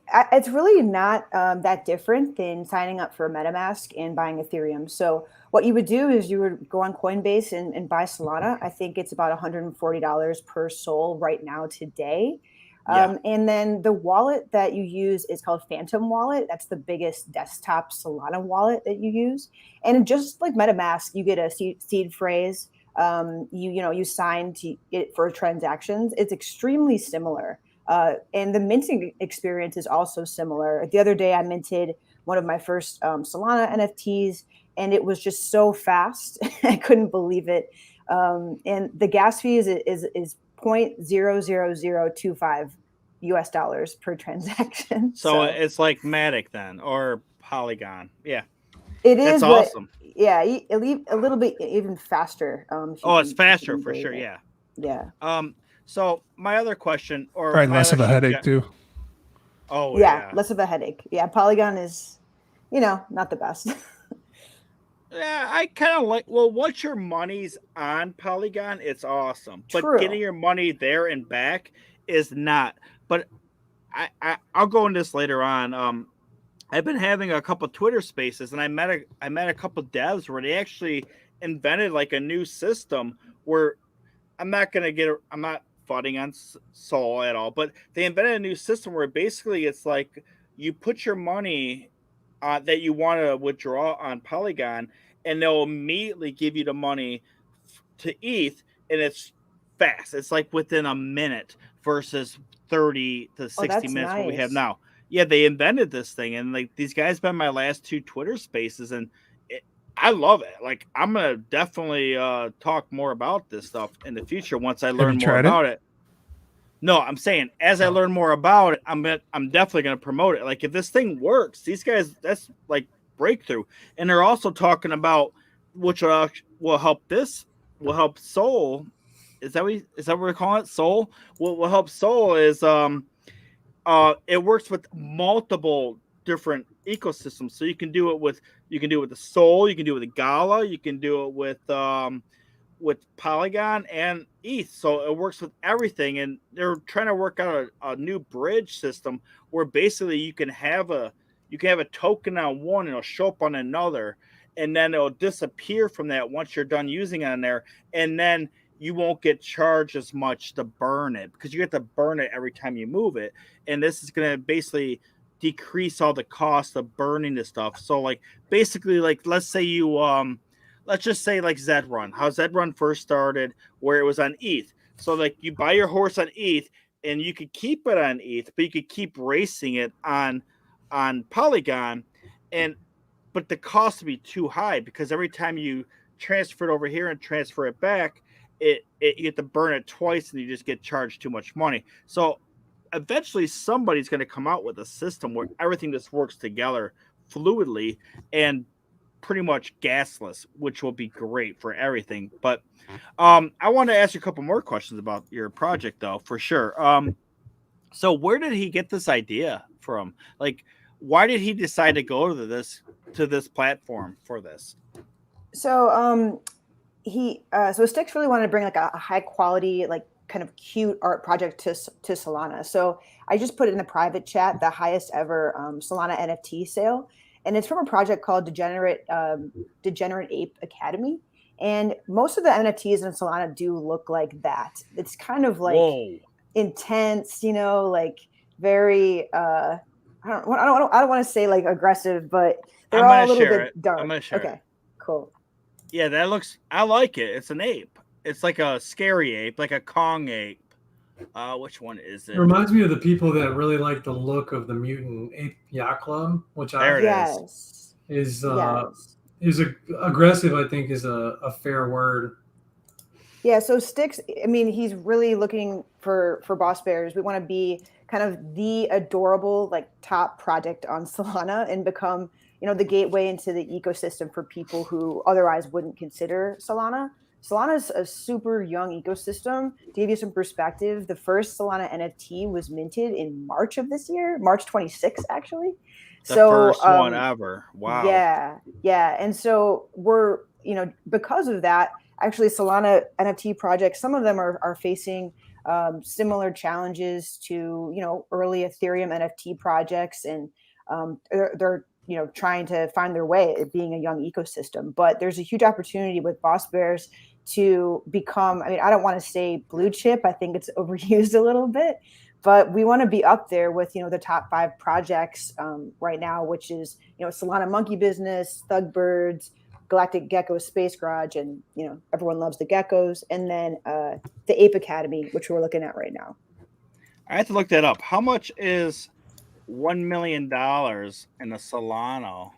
really not that different than signing up for MetaMask and buying Ethereum. So what you would do is you would go on Coinbase and buy Solana. I think it's about $140 per Sol right now today. Yeah. And then the wallet that you use is called Phantom Wallet. That's the biggest desktop Solana wallet that you use. And just like MetaMask, you get a seed phrase. You sign to it for transactions. It's extremely similar. And the minting experience is also similar. The other day, I minted one of my first Solana NFTs, and it was just so fast. I couldn't believe it. And the gas fee is 0.00025 US dollars per transaction. So it's like Matic then, or Polygon. Yeah, it that's is, awesome. but yeah, a little bit even faster. It's faster for sure. It. Yeah. Yeah. So my other question, or Probably my less of other a headache too. Oh yeah, less of a headache. Yeah, Polygon is, not the best. Yeah, I kind of like. Well, once your money's on Polygon, it's awesome. But True. getting your money there and back is not. But I'll go into this later on. I've been having a couple Twitter Spaces, and I met a couple devs where they actually invented like a new system where I'm not footing on Sol at all, but they invented a new system where basically it's like you put your money that you want to withdraw on Polygon, and they'll immediately give you the money to ETH, and it's fast. It's like within a minute versus 30 to 60 minutes what we have now. Yeah, they invented this thing, and like these guys been my last two Twitter Spaces, and I love it. Like I'm gonna definitely talk more about this stuff in the future once I learn more about it. No, I'm saying as I learn more about it, I'm definitely gonna promote it. Like if this thing works, these guys, that's like breakthrough. And they're also talking about which will help Sol. Is that what we're calling it? Sol? What will help Sol is it works with multiple different ecosystems. So you can do it with the Sol, you can do it with the Gala, you can do it with Polygon and ETH. So it works with everything, and they're trying to work out a new bridge system where basically you can have a token on one and it'll show up on another, and then it'll disappear from that once you're done using it on there, and then you won't get charged as much to burn it because you get to burn it every time you move it. And this is going to basically decrease all the cost of burning the stuff. So like basically, like let's say you let's just say like Zedrun, how Zedrun first started, where it was on ETH. So like you buy your horse on ETH and you could keep it on ETH, but you could keep racing it on Polygon, but the cost would be too high because every time you transfer it over here and transfer it back, you get to burn it twice and you just get charged too much money. So eventually somebody's going to come out with a system where everything just works together fluidly and pretty much gasless, which will be great for everything. But I want to ask you a couple more questions about your project though, for sure. So where did he get this idea from? Like, why did he decide to go to this platform for this? So so Stix really wanted to bring like a high quality, like kind of cute art project to Solana. So I just put in the private chat the highest ever Solana NFT sale, and it's from a project called Degenerate Ape Academy. And most of the NFTs in Solana do look like that. It's kind of like intense, like very. I don't want to say like aggressive, but they're all a little bit dark. I'm gonna share it. Cool. Yeah, I like it. It's an ape. It's like a scary ape, like a Kong ape. Which one is it? It reminds me of the people that really like the look of the mutant ape yacht club, which there it is. is Yes. aggressive. I think is a fair word. Yeah, so Sticks, I mean, he's really looking for Boss Bears. We want to be kind of the adorable, like top project on Solana and become, the gateway into the ecosystem for people who otherwise wouldn't consider Solana. Solana is a super young ecosystem. To give you some perspective, the first Solana NFT was minted in March of this year, March 26th, actually. The So, first one ever. Wow. yeah. And so we're, because of that, actually Solana NFT projects, some of them are facing similar challenges to early Ethereum NFT projects, and they're trying to find their way at being a young ecosystem. But there's a huge opportunity with Boss Bears to become, I mean, I don't want to say blue chip, I think it's overused a little bit, but we want to be up there with the top 5 projects right now, which is Solana Monkey Business, Thugbirds, Galactic Gecko Space Garage, and everyone loves the geckos, and then the Ape Academy, which we're looking at right now. I have to look that up. How much is $1 million in a Solana?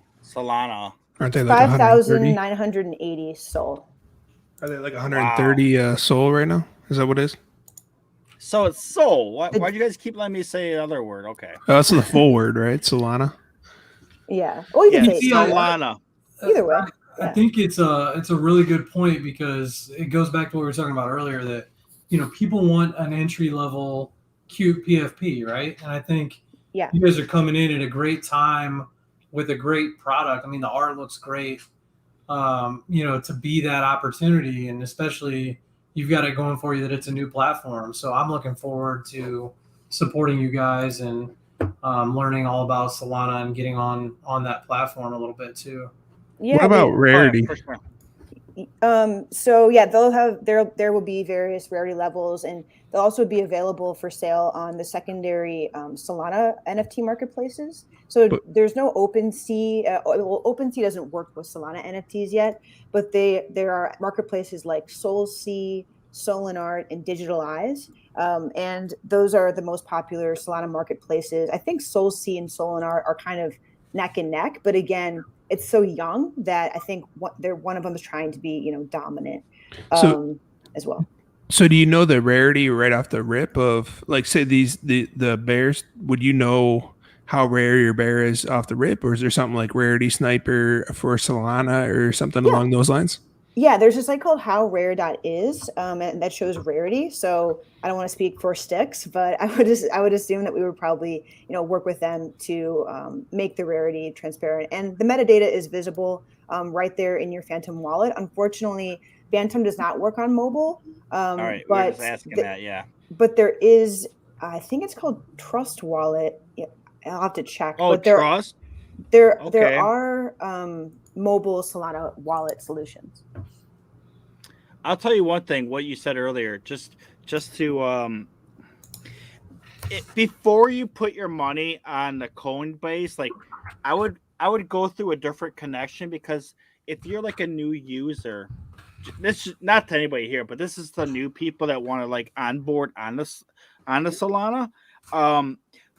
Aren't they like 130? 5,980 SOL. Are they like 130 SOL right now? Is that what it is? So it's SOL. Why do you guys keep letting me say another word? Okay. That's the full word, right? Solana. Yeah. Well, you can say Solana. Either way. I think it's a really good point, because it goes back to what we were talking about earlier, that people want an entry level cute PFP, right? And I think you guys are coming in at a great time with a great product. I mean, the art looks great. To be that opportunity, and especially you've got it going for you that it's a new platform. So I'm looking forward to supporting you guys and learning all about Solana and getting on that platform a little bit too. Yeah, what about rarity? So yeah, they'll have there will be various rarity levels, and they'll also be available for sale on the secondary Solana NFT marketplaces. So there's no OpenSea. OpenSea doesn't work with Solana NFTs yet, but there are marketplaces like SoulSea, Solanart, and Digital Eyes, and those are the most popular Solana marketplaces. I think SoulSea and Solanart are kind of neck and neck, but again, it's so young that I think one of them is trying to be, dominant as well. So do you know the rarity right off the rip of, like, say the bears? Would you know how rare your bear is off the rip, or is there something like Rarity Sniper for Solana or something along those lines? Yeah, there's a site called howrare.is, and that shows rarity. So I don't want to speak for Stix, but I would assume that we would probably work with them to make the rarity transparent, and the metadata is visible right there in your Phantom wallet. Unfortunately, Phantom does not work on mobile. All right, but we're just asking that, yeah. But there is, I think it's called Trust Wallet. Yeah, I'll have to check. Oh, but Trust. There are mobile Solana wallet solutions. I'll tell you one thing, what you said earlier, just to before you put your money on the Coinbase, like I would go through a different connection, because if you're like a new user, this is not to anybody here, but this is the new people that want to like onboard on the Solana.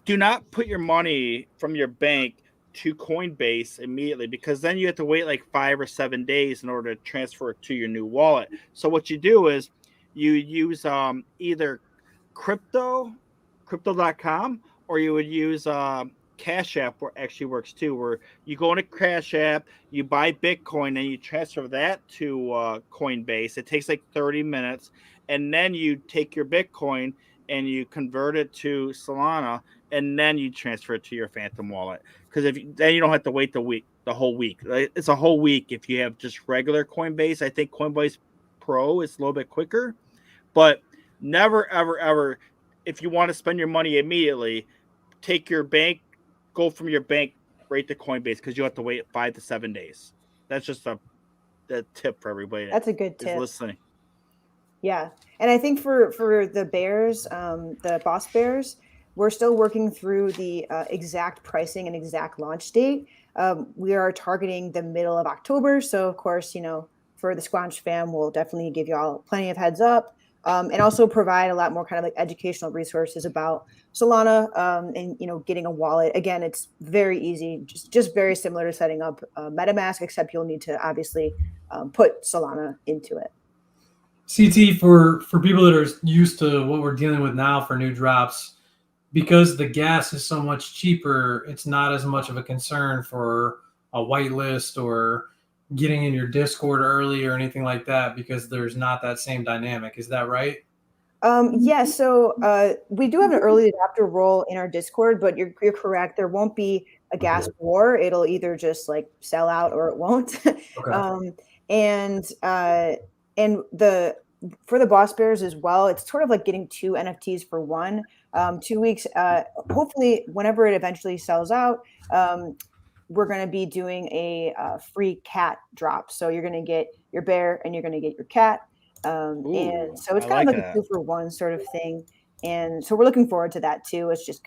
Do not put your money from your bank to Coinbase immediately, because then you have to wait like 5 or 7 days in order to transfer it to your new wallet. So what you do is you use either crypto.com, or you would use Cash App, where actually works too, where you go into Cash App, you buy Bitcoin, and you transfer that to Coinbase. It takes like 30 minutes, and then you take your Bitcoin and you convert it to Solana, and then you transfer it to your Phantom wallet. Because then you don't have to wait the whole week. It's a whole week if you have just regular Coinbase. I think Coinbase Pro is a little bit quicker, but never, ever, ever, if you want to spend your money immediately, go from your bank right to Coinbase, because you have to wait 5 to 7 days. That's just a tip for everybody. That's a good tip. Listening. Yeah, and I think for the bears, the Boss Bears, we're still working through the exact pricing and exact launch date. We are targeting the middle of October, so of course, for the Squanch fam, we'll definitely give you all plenty of heads up. and also provide a lot more kind of like educational resources about Solana, and getting a wallet. Again, it's very easy, just very similar to setting up MetaMask, except you'll need to obviously put Solana into it. CT, for people that are used to what we're dealing with now for new drops, because the gas is so much cheaper, it's not as much of a concern for a whitelist or getting in your Discord early or anything like that, because there's not that same dynamic. Is that right? Yeah, so we do have an early adopter role in our Discord, but you're correct. There won't be a gas war. It'll either just like sell out or it won't. Okay. And for the boss bears as well, it's sort of like getting 2 NFTs for one. 2 weeks. Hopefully, whenever it eventually sells out, we're going to be doing a free cat drop. So you're going to get your bear and you're going to get your cat. And so it's kind of like a 2-for-1 sort of thing. And so we're looking forward to that too. It's just,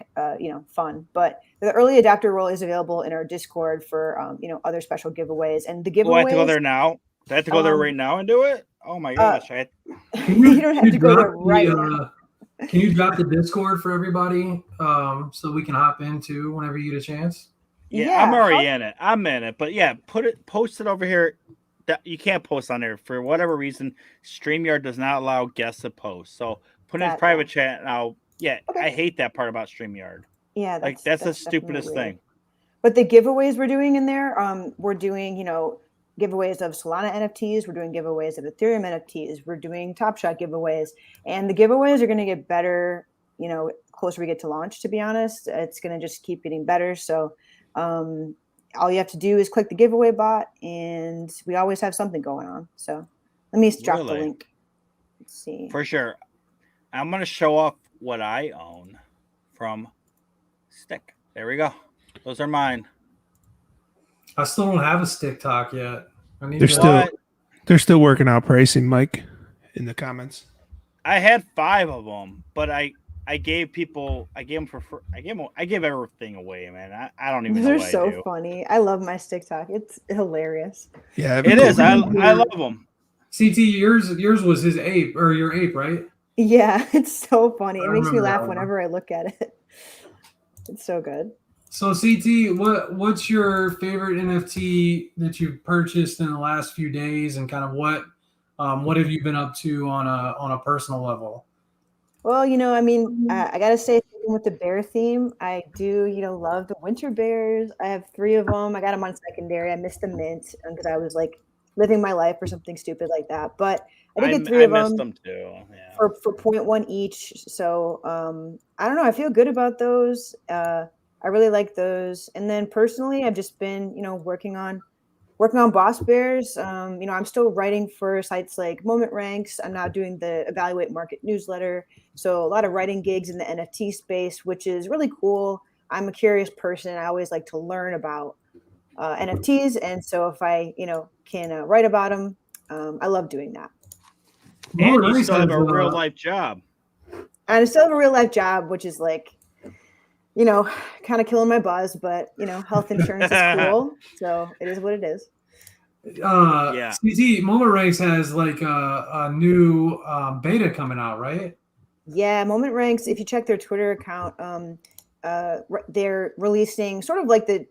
fun. But the early adopter role is available in our Discord for, other special giveaways. And the giveaways. Do I have to go there now? Do I have to go there right now and do it? Oh my gosh! You don't have to go there right now. Can you drop the Discord for everybody so we can hop into whenever you get a chance? Yeah, I'm already in it. I'm in it. But yeah, post it over here. You can't post on there for whatever reason. StreamYard does not allow guests to post. So put in private chat now. Yeah, okay. I hate that part about StreamYard. Yeah, that's the stupidest thing. But the giveaways we're doing in there, we're doing, giveaways of Solana NFTs. We're doing giveaways of Ethereum NFTs. We're doing Top Shot giveaways. And the giveaways are going to get better, closer we get to launch, to be honest. It's going to just keep getting better. So all you have to do is click the giveaway bot, and we always have something going on. So let me drop the link. Let's see. For sure. I'm going to show off what I own from Stick. There we go. Those are mine. I still don't have a Stick Talk yet. They're still working out pricing, Mike, in the comments. I had 5 of them, but I gave everything away, man. I don't even know what I do. They're so funny. I love my Stick Talk. It's hilarious. Yeah, it is. I love them. CT, yours was his ape, or your ape, right? Yeah, it's so funny. It makes me laugh whenever I look at it. It's so good. So CT, what's your favorite NFT that you've purchased in the last few days, and kind of what have you been up to on a personal level? Well, I gotta say, with the bear theme, I do, love the winter bears. I have 3 of them. I got them on secondary. I missed the mint because I was like living my life or something stupid like that. But I did get 3 of them. I missed them too. Yeah. For 0.1 each. So I don't know. I feel good about those. I really like those. And then personally, I've just been, working on boss bears. I'm still writing for sites like Moment Ranks. I'm now doing the Evaluate Market newsletter. So a lot of writing gigs in the NFT space, which is really cool. I'm a curious person. I always like to learn about NFTs. And so if I, can write about them, I love doing that. And you still have a real life job. And I still have a real life job, which is like, kind of killing my buzz, but health insurance is cool, so it is what it is. Yeah. CT, Moment Ranks has like a new beta coming out, right? Yeah, Moment Ranks. If you check their Twitter account, they're releasing sort of like the.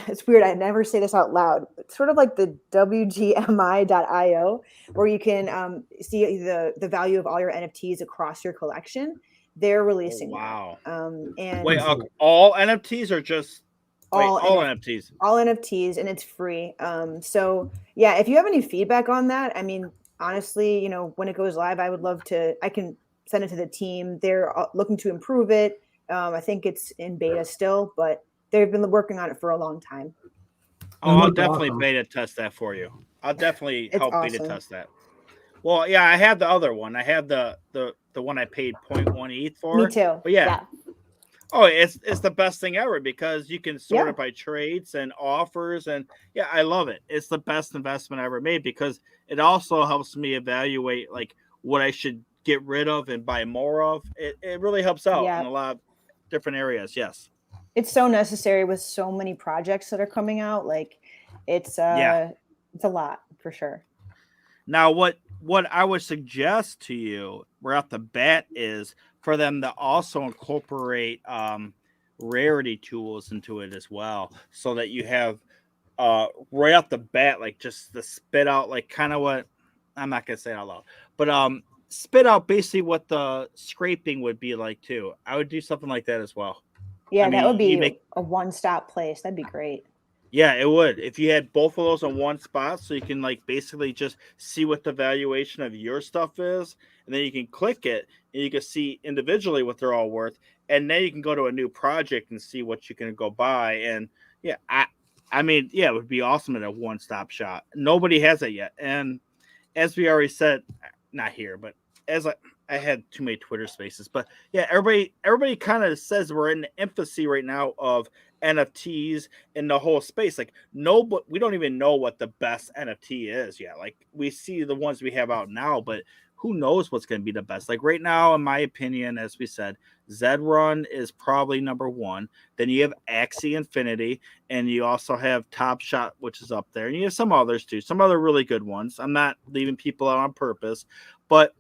It's weird. I never say this out loud. It's sort of like the WGMI.io, where you can see the value of all your NFTs across your collection. They're releasing. Wow. And wait, all NFTs or just all NFTs? All NFTs, and it's free. So yeah, if you have any feedback on that, I mean, honestly, when it goes live, I would love to. I can send it to the team. They're looking to improve it. I think it's in beta still, but they've been working on it for a long time. Oh, I'll definitely beta test that for you. I'll definitely help beta test that. Well, yeah, I have the other one. I have the one I paid 0.1 ETH for. Me too. But yeah. Oh, it's the best thing ever because you can sort it by trades and offers, and yeah, I love it. It's the best investment I ever made because it also helps me evaluate like what I should get rid of and buy more of. It really helps out in a lot of different areas. Yes. It's so necessary with so many projects that are coming out. Like it's a lot for sure. Now, what what I would suggest to you right off the bat is for them to also incorporate rarity tools into it as well, so that you have right off the bat, like just the spit out, like kind of what I'm not gonna say it out loud, but spit out basically what the scraping would be like too. I would do something like that as well. Yeah, I that would mean, you be make a one-stop place. That'd be great. yeah, it would. If you had both of those in one spot, so you can like basically just see what the valuation of your stuff is, and then you can click it and you can see individually what they're all worth, and then you can go to a new project and see what you can go buy. And yeah, I mean, yeah, it would be awesome in a one-stop shop. Nobody has it yet, and as we already said, not here, but as I had too many Twitter spaces, but yeah, everybody kind of says we're in the infancy right now of NFTs in the whole space. Like but we don't even know what the best NFT is yet. Like we see the ones we have out now, but who knows what's going to be the best? Like right now, in my opinion, as we said, Zed Run is probably number one. Then you have Axie Infinity, and you also have Top Shot, which is up there, and you have some others too, some other really good ones. I'm not leaving people out on purpose, but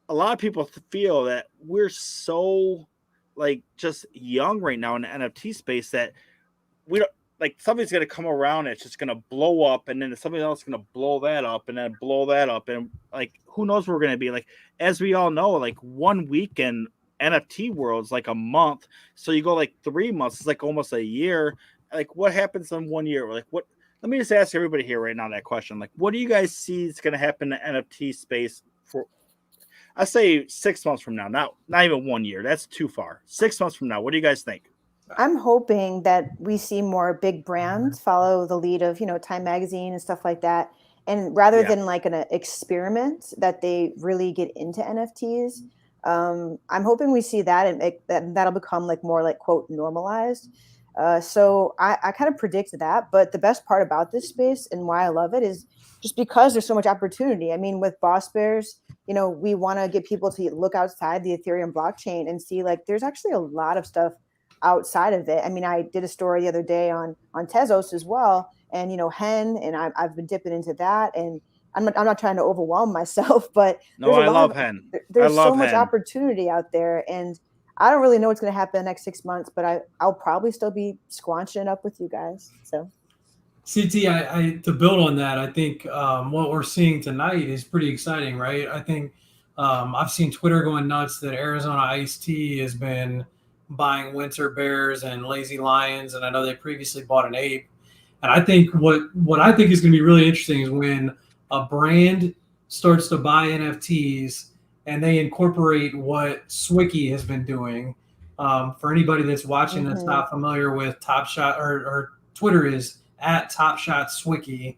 a lot of people feel that we're so like just young right now in the NFT space that we don't like something's going to come around. It's just going to blow up, and then somebody else is going to blow that up, and then blow that up, and like who knows where we're going to be. Like as we all know, like 1 week in NFT world is like a month, so you go like 3 months, it's like almost a year. Like what happens in 1 year? Like what? Let me just ask everybody here right now that question. Like, what do you guys see is going to happen in the NFT space for? I say 6 months from now, not even 1 year. That's too far. 6 months from now, what do you guys think? I'm hoping that we see more big brands follow the lead of, Time Magazine and stuff like that. And rather than like an experiment, that they really get into NFTs. I'm hoping we see that and that'll become like more like quote normalized. So I kind of predict that. But the best part about this space and why I love it is just because there's so much opportunity. I mean, with Boss Bears, we want to get people to look outside the Ethereum blockchain and see like there's actually a lot of stuff outside of it. I mean, I did a story the other day on Tezos as well, and Hen, and I've been dipping into that, and I'm not trying to overwhelm myself, but no, I love Hen. There's so much opportunity out there, and I don't really know what's going to happen in the next 6 months, but I'll probably still be squanching up with you guys. So. CT, I to build on that, I think what we're seeing tonight is pretty exciting, right? I think I've seen Twitter going nuts that Arizona Iced Tea has been buying winter bears and lazy lions, and I know they previously bought an ape. And I think what I think is going to be really interesting is when a brand starts to buy NFTs and they incorporate what Swicky has been doing. For anybody that's watching that's not familiar with Top Shot or Twitter is at Top Shot Swicky.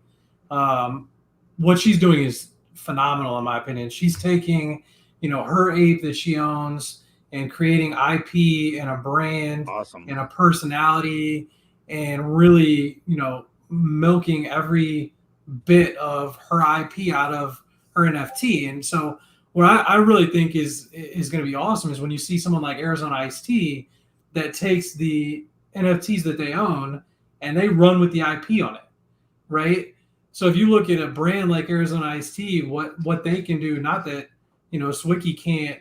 What she's doing is phenomenal in my opinion. She's taking, her ape that she owns and creating IP and a brand and a personality and really, milking every bit of her IP out of her NFT. And so what I really think is going to be awesome is when you see someone like Arizona Iced Tea that takes the NFTs that they own and they run with the IP on it, right? So if you look at a brand like Arizona Iced Tea, what they can do, not that, Swicky can't,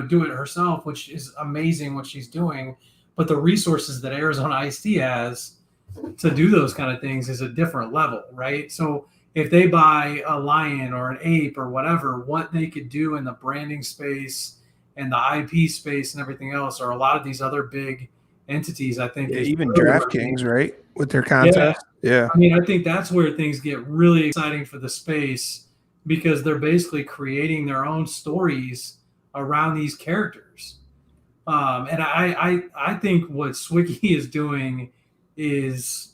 do it herself, which is amazing what she's doing, but the resources that Arizona Iced Tea has to do those kind of things is a different level, right? So if they buy a lion or an ape or whatever, what they could do in the branding space and the IP space and everything else, or a lot of these other big entities, I think. Even DraftKings, right? With their contest. Yeah. I mean, I think that's where things get really exciting for the space because they're basically creating their own stories around these characters. And I think what Swicky is doing is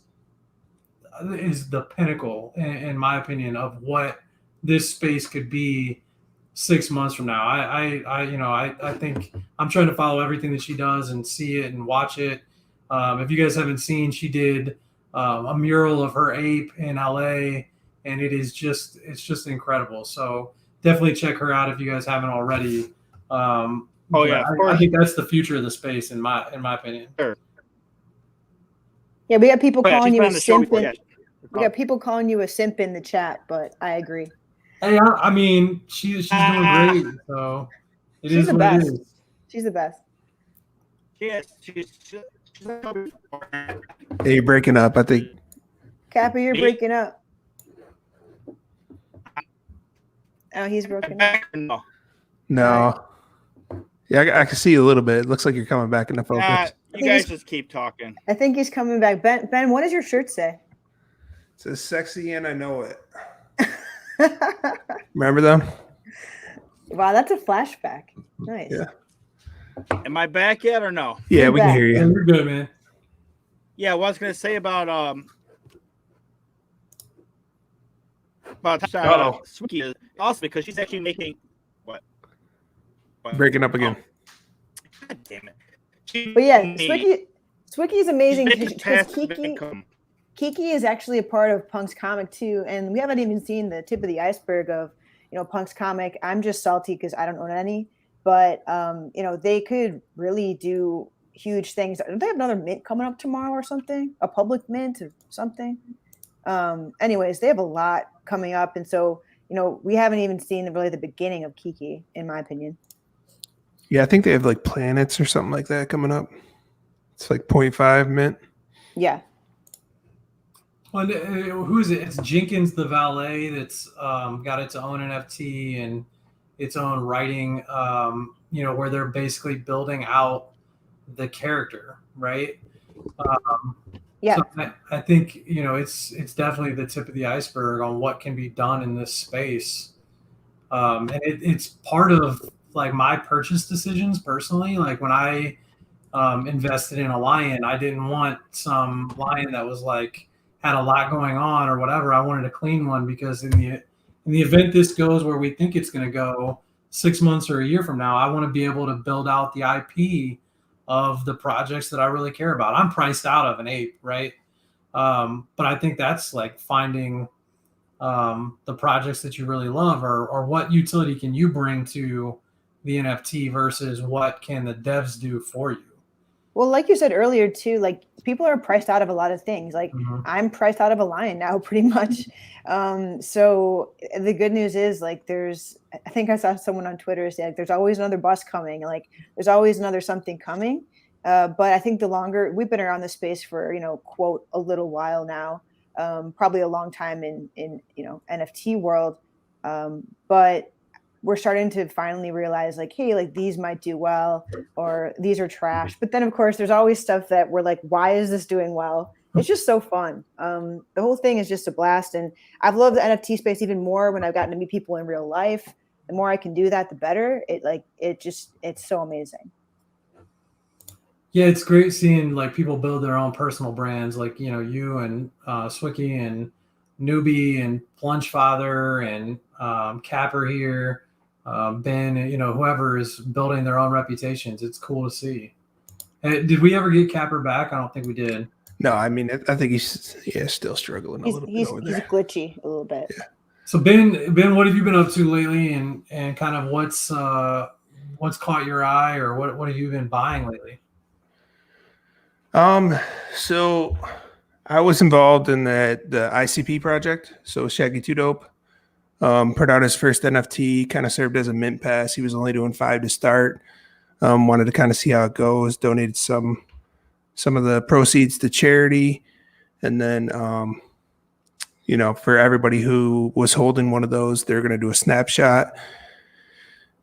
the pinnacle, in my opinion, of what this space could be 6 months from now. I think I'm trying to follow everything that she does and see it and watch it. If you guys haven't seen, she did a mural of her ape in LA, and it's just incredible. So definitely check her out if you guys haven't already. I think that's the future of the space in my opinion. Sure. Yeah, we got people calling you a simp. We got people calling you a simp in the chat, but I agree. Hey, I mean, she's doing great, so it She's is the what it best. is. She's the best. Yes, she's Hey, you're breaking up. I think. Cappy, you're Me? breaking up. Oh, he's broken up. No. No. Yeah, I can see you a little bit. It looks like you're coming back into focus. You guys just keep talking. I think he's coming back. Ben, what does your shirt say? It says sexy and I know it. Remember them? Wow, that's a flashback. Nice. Yeah. Am I back yet or no? Yeah, You're we can back. hear Yeah, you. you're good, man. Yeah, what I was gonna say about Swiki is also because she's actually making what? Breaking up again. God damn it. But yeah, Swiki is amazing She's making because passive income. Kiki is actually a part of Punk's comic too, and we haven't even seen the tip of the iceberg of Punk's comic. I'm just salty because I don't own any, but they could really do huge things. Don't they have another mint coming up tomorrow or something? A public mint or something? Anyways, they have a lot coming up, and so we haven't even seen really the beginning of Kiki, in my opinion. Yeah, I think they have like planets or something like that coming up. It's like 0.5 mint. Yeah. Well, who is it? It's Jenkins the Valet that's got its own NFT and its own writing, where they're basically building out the character, right? Yeah. So I think, it's definitely the tip of the iceberg on what can be done in this space. And it's part of like my purchase decisions personally. Like when I invested in a lion, I didn't want some lion that was like, had a lot going on or whatever. I wanted a clean one because in the event this goes where we think it's going to go 6 months or a year from now, I want to be able to build out the IP of the projects that I really care about. I'm priced out of an ape, right? But I think that's like finding the projects that you really love or what utility can you bring to the NFT versus what can the devs do for you. Well, like you said earlier too, like people are priced out of a lot of things. Like I'm priced out of a lion now, pretty much. So the good news is like I think I saw someone on Twitter say like there's always another bus coming, like there's always another something coming. But I think the longer we've been around this space for quote a little while now, probably a long time in NFT world, but we're starting to finally realize like, hey, like these might do well or these are trash. But then of course there's always stuff that we're like, why is this doing well? It's just so fun. The whole thing is just a blast. And I've loved the NFT space even more when I've gotten to meet people in real life. The more I can do that, the better. It's so amazing. Yeah, it's great seeing like people build their own personal brands, like you and Swiki and Newbie and Plunge Father and Capper here, Ben, whoever is building their own reputations. It's cool to see. Did we ever get Capper back? I don't think we did. No, I mean I think he's still struggling a little bit over there. He's glitchy a little bit. Yeah. So Ben, what have you been up to lately, and kind of what's caught your eye, or what have you been buying lately? So I was involved in the ICP project. So Shaggy 2 Dope put out his first NFT, kind of served as a mint pass. He was only doing 5 to start. Wanted to kind of see how it goes. Donated some of the proceeds to charity, and then for everybody who was holding one of those, they're going to do a snapshot,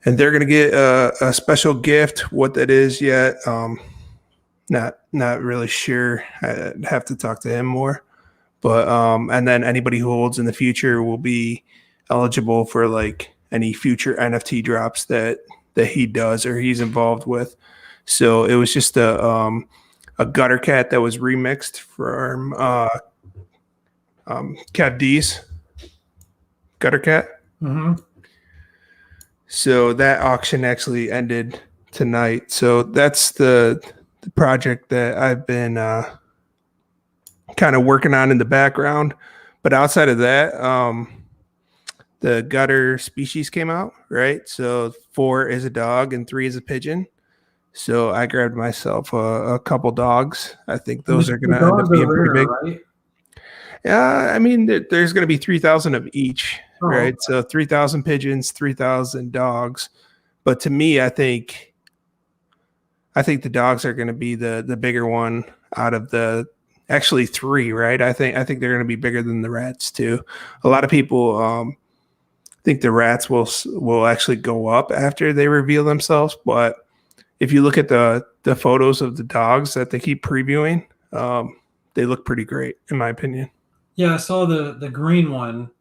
and they're going to get a special gift. What that is yet? Not really sure. I'd have to talk to him more. But and then anybody who holds in the future will be eligible for like any future NFT drops that he does or he's involved with. So it was just a gutter cat that was remixed from Cat D's gutter cat. Mm-hmm. So that auction actually ended tonight. So that's the project that I've been kind of working on in the background. But outside of that, the gutter species came out, right? So 4 is a dog and 3 is a pigeon. So I grabbed myself a couple dogs. I think those are going to end up being pretty big. Right? I mean, there's going to be 3,000 of each, Oh, right? So 3,000 pigeons, 3,000 dogs. But to me, I think the dogs are going to be the bigger one out of the actually three, right? I think they're going to be bigger than the rats too. A lot of people think the rats will actually go up after they reveal themselves, but if you look at the photos of the dogs that they keep previewing, they look pretty great in my opinion. Yeah, I saw the green one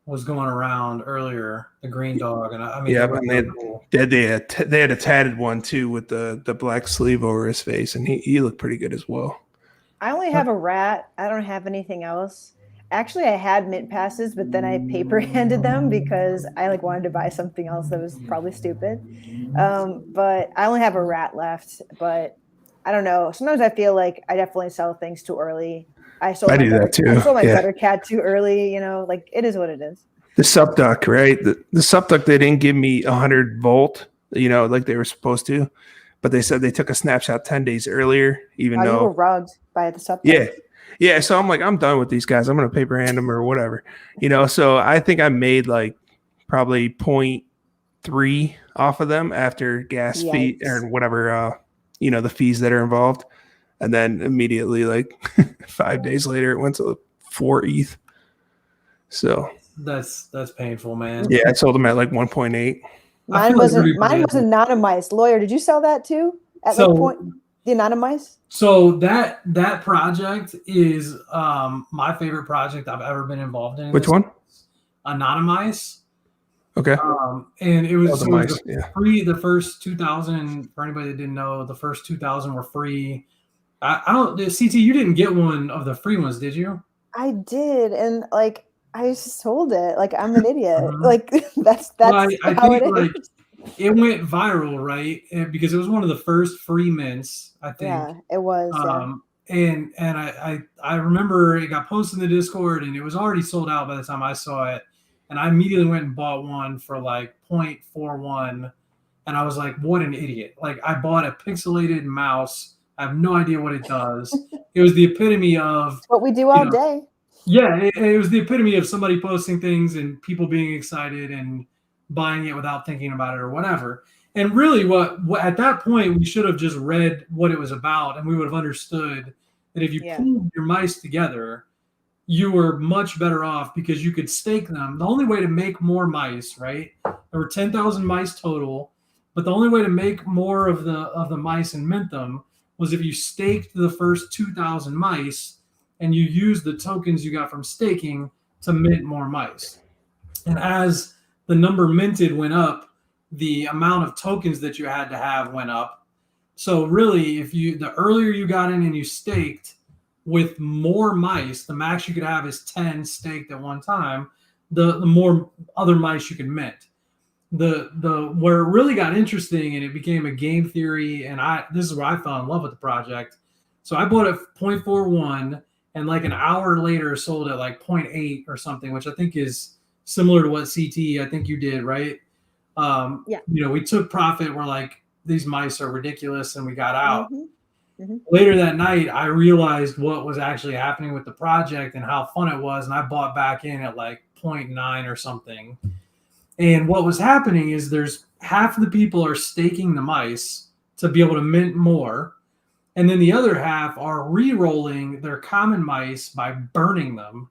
was going around earlier, the green dog, and I mean, Yeah, they but look cool. they had a tatted one too with the black sleeve over his face, and he looked pretty good as well. I only have a rat. I don't have anything else. Actually, I had mint passes, but then I paper handed them because I like wanted to buy something else that was probably stupid. But I only have a rat left. But I don't know. Sometimes I feel like I definitely sell things too early. I do that too. I sold my Yeah. gutter cat too early. You know, like it is what it is. The subduct, right? The subduct, they didn't give me 100 volt, like they were supposed to, but they said they took a snapshot 10 days earlier, even You though were rugged by the sub. yeah. So I'm like, I'm done with these guys. I'm gonna paper hand them or whatever, So I think I made like probably 0.3 off of them after gas fee or whatever, the fees that are involved, and then immediately like 5 days later it went to 4 ETH. So That's painful, man. yeah, I sold them at like 1.8. Mine was anonymized. Lawyer, did you sell that too? At So- like point the anonymized? So that project is my favorite project I've ever been involved in. Which one? Anonymize. Okay. And it was, free. The first 2,000, for anybody that didn't know, the first 2,000 were free. I don't, CT, you didn't get one of the free ones, did you? I did, and like I just sold it. Like I'm an idiot. Like that's well, I how think, it is. like, it went viral, right? And because it was one of the first free mints, I think. Yeah, it was. And I remember it got posted in the Discord, and it was already sold out by the time I saw it. And I immediately went and bought one for like 0.41, and I was like, "What an idiot!" Like I bought a pixelated mouse. I have no idea what it does. It was the epitome of what we do all day. Yeah, it was the epitome of somebody posting things and people being excited and buying it without thinking about it or whatever. And really, what at that point we should have just read what it was about, and we would have understood that if you pulled your mice together, you were much better off because you could stake them. The only way to make more mice, right? There were 10,000 mice total, but the only way to make more of the mice and mint them was if you staked the first 2,000 mice and you used the tokens you got from staking to mint more mice. And as the number minted went up, the amount of tokens that you had to have went up. So really, the earlier you got in and you staked with more mice, the max you could have is 10 staked at one time, the more other mice you can mint. The where it really got interesting and it became a game theory, and this is where I fell in love with the project. So I bought it 0.41, and like an hour later sold at like 0.8 or something, which I think is similar to what CT I think you did, right? We took profit. We're like, these mice are ridiculous, and we got out. Later that night, I realized what was actually happening with the project and how fun it was, and I bought back in at like 0.9 or something. And what was happening is there's half of the people are staking the mice to be able to mint more, and then the other half are re-rolling their common mice by burning them,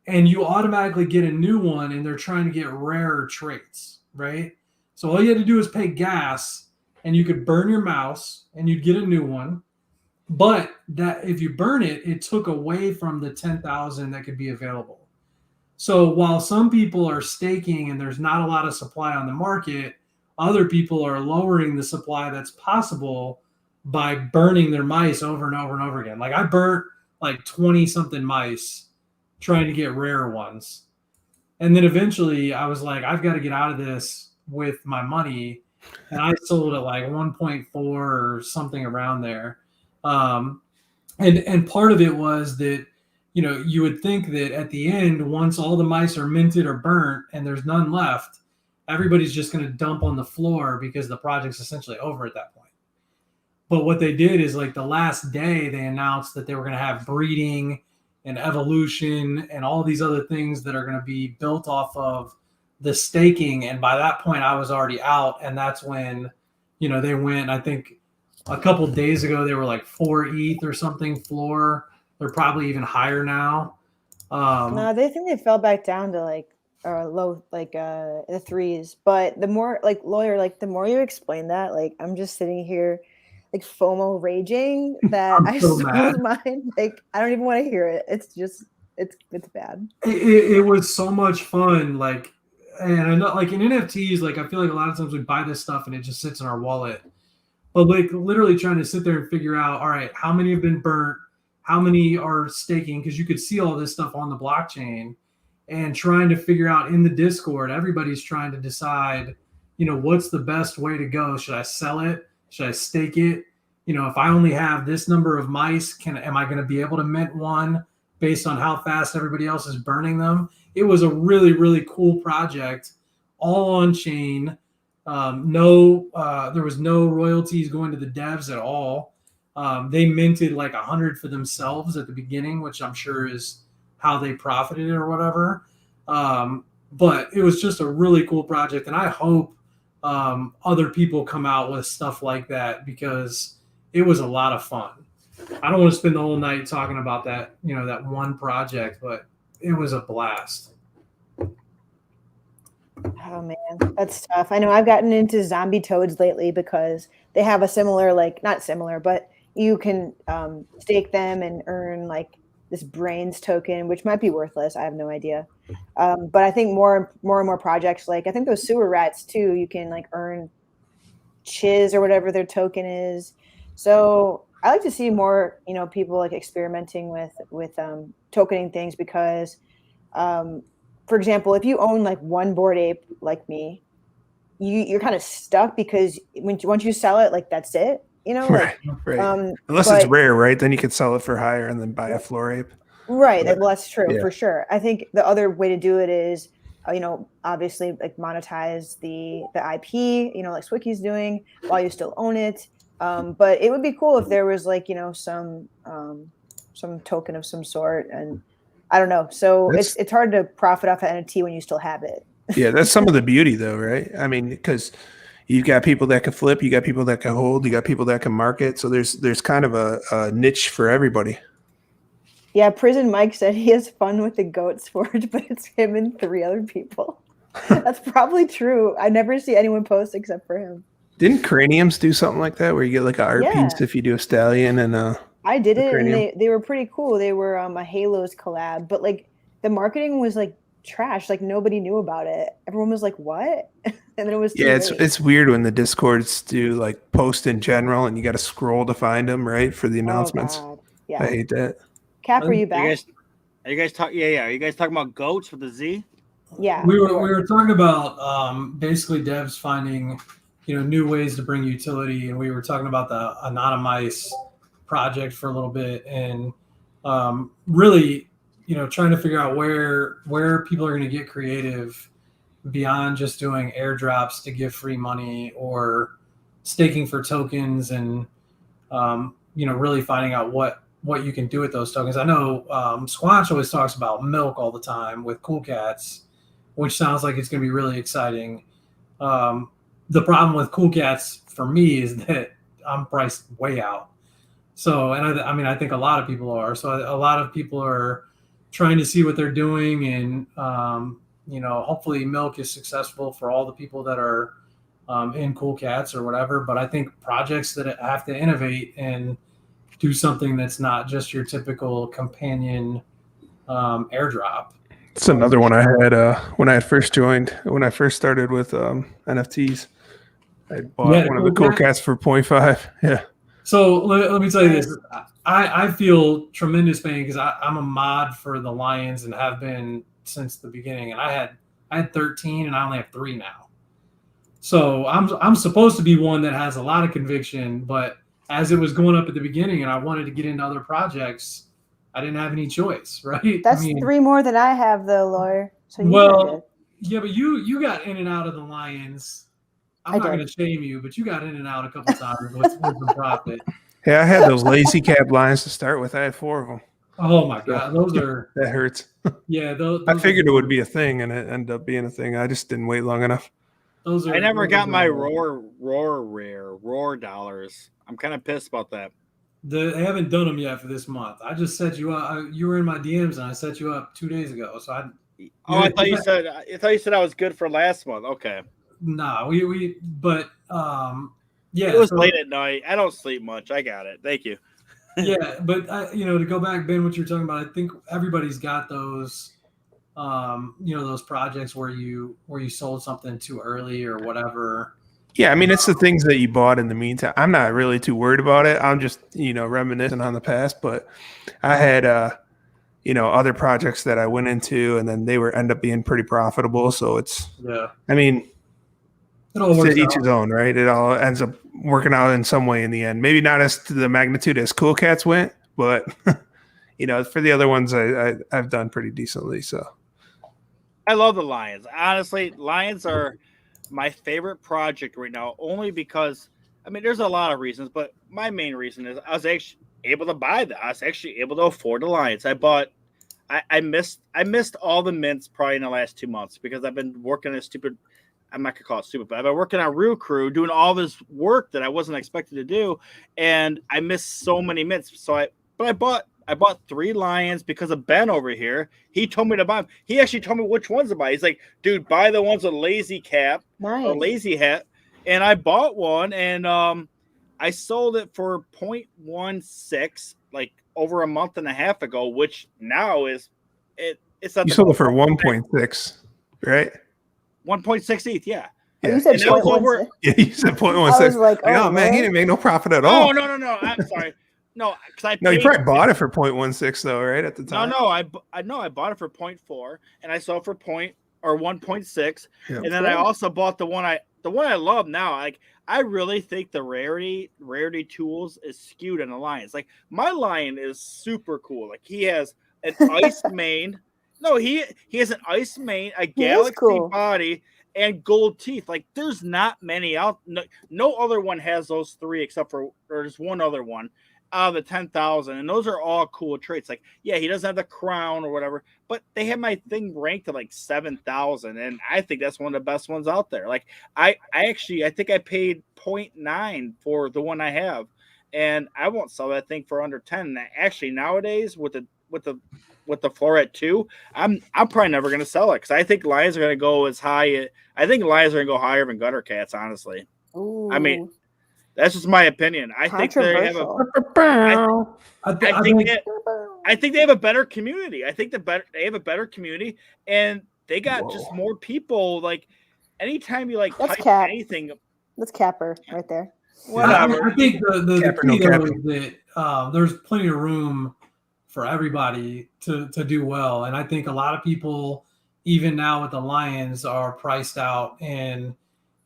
and you automatically get a new one, and they're trying to get rarer traits, right? So all you had to do is pay gas, and you could burn your mouse, and you'd get a new one. But that if you burn it, it took away from the 10,000 that could be available. So while some people are staking and there's not a lot of supply on the market, other people are lowering the supply that's possible by burning their mice over and over and over again. Like I burnt like 20 something mice trying to get rare ones. And then eventually I was like, I've got to get out of this with my money. And I sold at like 1.4 or something around there. And part of it was that, you would think that at the end, once all the mice are minted or burnt and there's none left, everybody's just going to dump on the floor because the project's essentially over at that point. But what they did is like the last day they announced that they were going to have breeding and evolution and all these other things that are going to be built off of the staking. And by that point, I was already out, and that's when, they went. I think a couple of days ago they were like 4 ETH or something floor. They're probably even higher now. No, they think they fell back down to like low, like the threes. But the more like lawyer, like the more you explain that, like I'm just sitting here like FOMO raging that I so sold mine. Like I don't even want to hear it. It's just it's bad. It was so much fun. Like, and I know, like in NFTs, like I feel like a lot of times we buy this stuff and it just sits in our wallet. But like literally trying to sit there and figure out, all right, how many have been burnt, how many are staking, because you could see all this stuff on the blockchain, and trying to figure out in the Discord, everybody's trying to decide, what's the best way to go. Should I sell it? Should I stake it? If I only have this number of mice, am I going to be able to mint one based on how fast everybody else is burning them? It was a really, really cool project, all on chain. There was no royalties going to the devs at all. They minted like 100 for themselves at the beginning, which I'm sure is how they profited or whatever. But it was just a really cool project, and I hope other people come out with stuff like that, because it was a lot of fun. I don't want to spend the whole night talking about that, that one project, but it was a blast. Oh man, that's tough. I know I've gotten into zombie toads lately because they have a similar, like not similar, but you can stake them and earn like this brains token, which might be worthless. I have no idea. But I think more and more projects, like I think those sewer rats too, you can like earn chiz or whatever their token is. So I like to see more, people like experimenting with tokening things, because for example, if you own like one Bored Ape like me, you're kind of stuck, because once you sell it, like that's it, Right. Unless it's rare, right? Then you could sell it for higher and then buy a floor ape. Right. Well, that's true for sure. I think the other way to do it is, obviously like monetize the IP, like Swicky's doing while you still own it. But it would be cool if there was like, some token of some sort, and I don't know. So it's hard to profit off an NFT when you still have it. Yeah, that's some of the beauty though, right? I mean, because you've got people that can flip, you got people that can hold, you got people that can market. So there's kind of a niche for everybody. Yeah, Prison Mike said he has fun with the goat sport, but it's him and 3 other people. That's probably true. I never see anyone post except for him. Didn't Craniums do something like that, where you get like an art piece if you do a stallion and I did it, and they were pretty cool. They were a Halos collab, but like the marketing was like trash. Like nobody knew about it. Everyone was like, "What?" And then it was it's weird when the Discords do like post in general, and you got to scroll to find them, right, for the announcements. Oh, yeah, I hate that. Cap, are you back? Are you guys talking? Yeah. Are you guys talking about goats with the Z? Yeah, we were talking about basically devs finding new ways to bring utility, and we were talking about the Anonymice project for a little bit, and really trying to figure out where people are going to get creative beyond just doing airdrops to give free money or staking for tokens, and really finding out what you can do with those tokens. I know Squanch always talks about milk all the time with Cool Cats, which sounds like it's going to be really exciting. The problem with Cool Cats for me is that I'm priced way out. So, and I think a lot of people are. So a lot of people are trying to see what they're doing, and hopefully milk is successful for all the people that are in Cool Cats or whatever. But I think projects that have to innovate and do something that's not just your typical companion airdrop. It's another one I had when I first started with NFTs. I bought one of the Cool Cats for 0.5. Yeah. So let me tell you this. I feel tremendous pain because I'm a mod for the Lions and have been since the beginning. And I had 13 and I only have 3 now. So I'm supposed to be one that has a lot of conviction, but as it was going up at the beginning and I wanted to get into other projects, I didn't have any choice, right? That's 3 more than I have though, lawyer. So yeah, but you got in and out of the Lions. I'm not going to shame you, but you got in and out a couple times with some profit. Yeah, I had those lazy cap lines to start with. I had 4 of them. Oh my God, those are That hurts. yeah. Those I figured it would be a thing, and it ended up being a thing. I just didn't wait long enough. Those are. I never got my rare. roar dollars. I'm kind of pissed about that. They haven't done them yet for this month. I just set you up. You were in my DMs, and I set you up 2 days ago. So I thought you said I was good for last month. Okay. Nah, but yeah, It was late at night. I don't sleep much. I got it. Thank you. Yeah, but to go back, Ben, what you're talking about, I think everybody's got those, those projects where you sold something too early or whatever. Yeah, I mean, it's the things that you bought in the meantime. I'm not really too worried about it. I'm just, reminiscing on the past. But I had, other projects that I went into, and then they end up being pretty profitable. So I mean, it all works to each out. his own, right? It all ends up working out in some way in the end. Maybe not as to the magnitude as Cool Cats went, but for the other ones, I've done pretty decently. So I love the Lions. Honestly, Lions are my favorite project right now, only because there's a lot of reasons, but my main reason is I was actually able to buy that. I was actually able to afford the Lions. I missed all the mints probably in the last 2 months because I've been working a stupid. I'm not gonna call it stupid, but I've been working on Real Crew, doing all this work that I wasn't expected to do, and I missed so many mints. So I bought 3 Lions because of Ben over here. He told me to buy them. He actually told me which ones to buy. He's like, dude, buy the ones with lazy cap or lazy hat. And I bought one, and I sold it for 0.16 like over a month and a half ago, which now is it's you sold it for 1.6, right? 1.6 ETH, yeah. Oh, you said And that was over. Yeah, you said 0.16. I was like, oh man, he didn't make no profit at all. Oh no! I'm sorry. No, because No, you probably bought it for 0.16 though, right? At the time. No, I bought it for 0.4, and I sold for 1.6, Yeah. and then I also bought the one I love now. Like I really think the rarity tools is skewed in the Lions. Like my Lion is super cool. Like he has an ice mane. No, he has an ice mane, a galaxy body, and gold teeth. Like there's not many out. No other one has those 3 except for there's one other one out of the 10,000, and those are all cool traits. Like yeah, he doesn't have the crown or whatever, but they have my thing ranked at like 7,000, and I think that's one of the best ones out there. Like I think I paid 0.9 for the one I have, and I won't sell that thing for under 10. And actually nowadays with the floor at 2, I'm probably never going to sell it because I think Lions are going to go as high. I think Lions are going to go higher than Gutter Cats, honestly. Ooh. I mean, that's just my opinion. I think they have I think they have a better community. I think they have a better community, and they got just more people. Like anytime you type anything, that's Capper right there. Whatever. I think the key though is that there's plenty of room for everybody to do well. And I think a lot of people, even now with the Lions, are priced out, and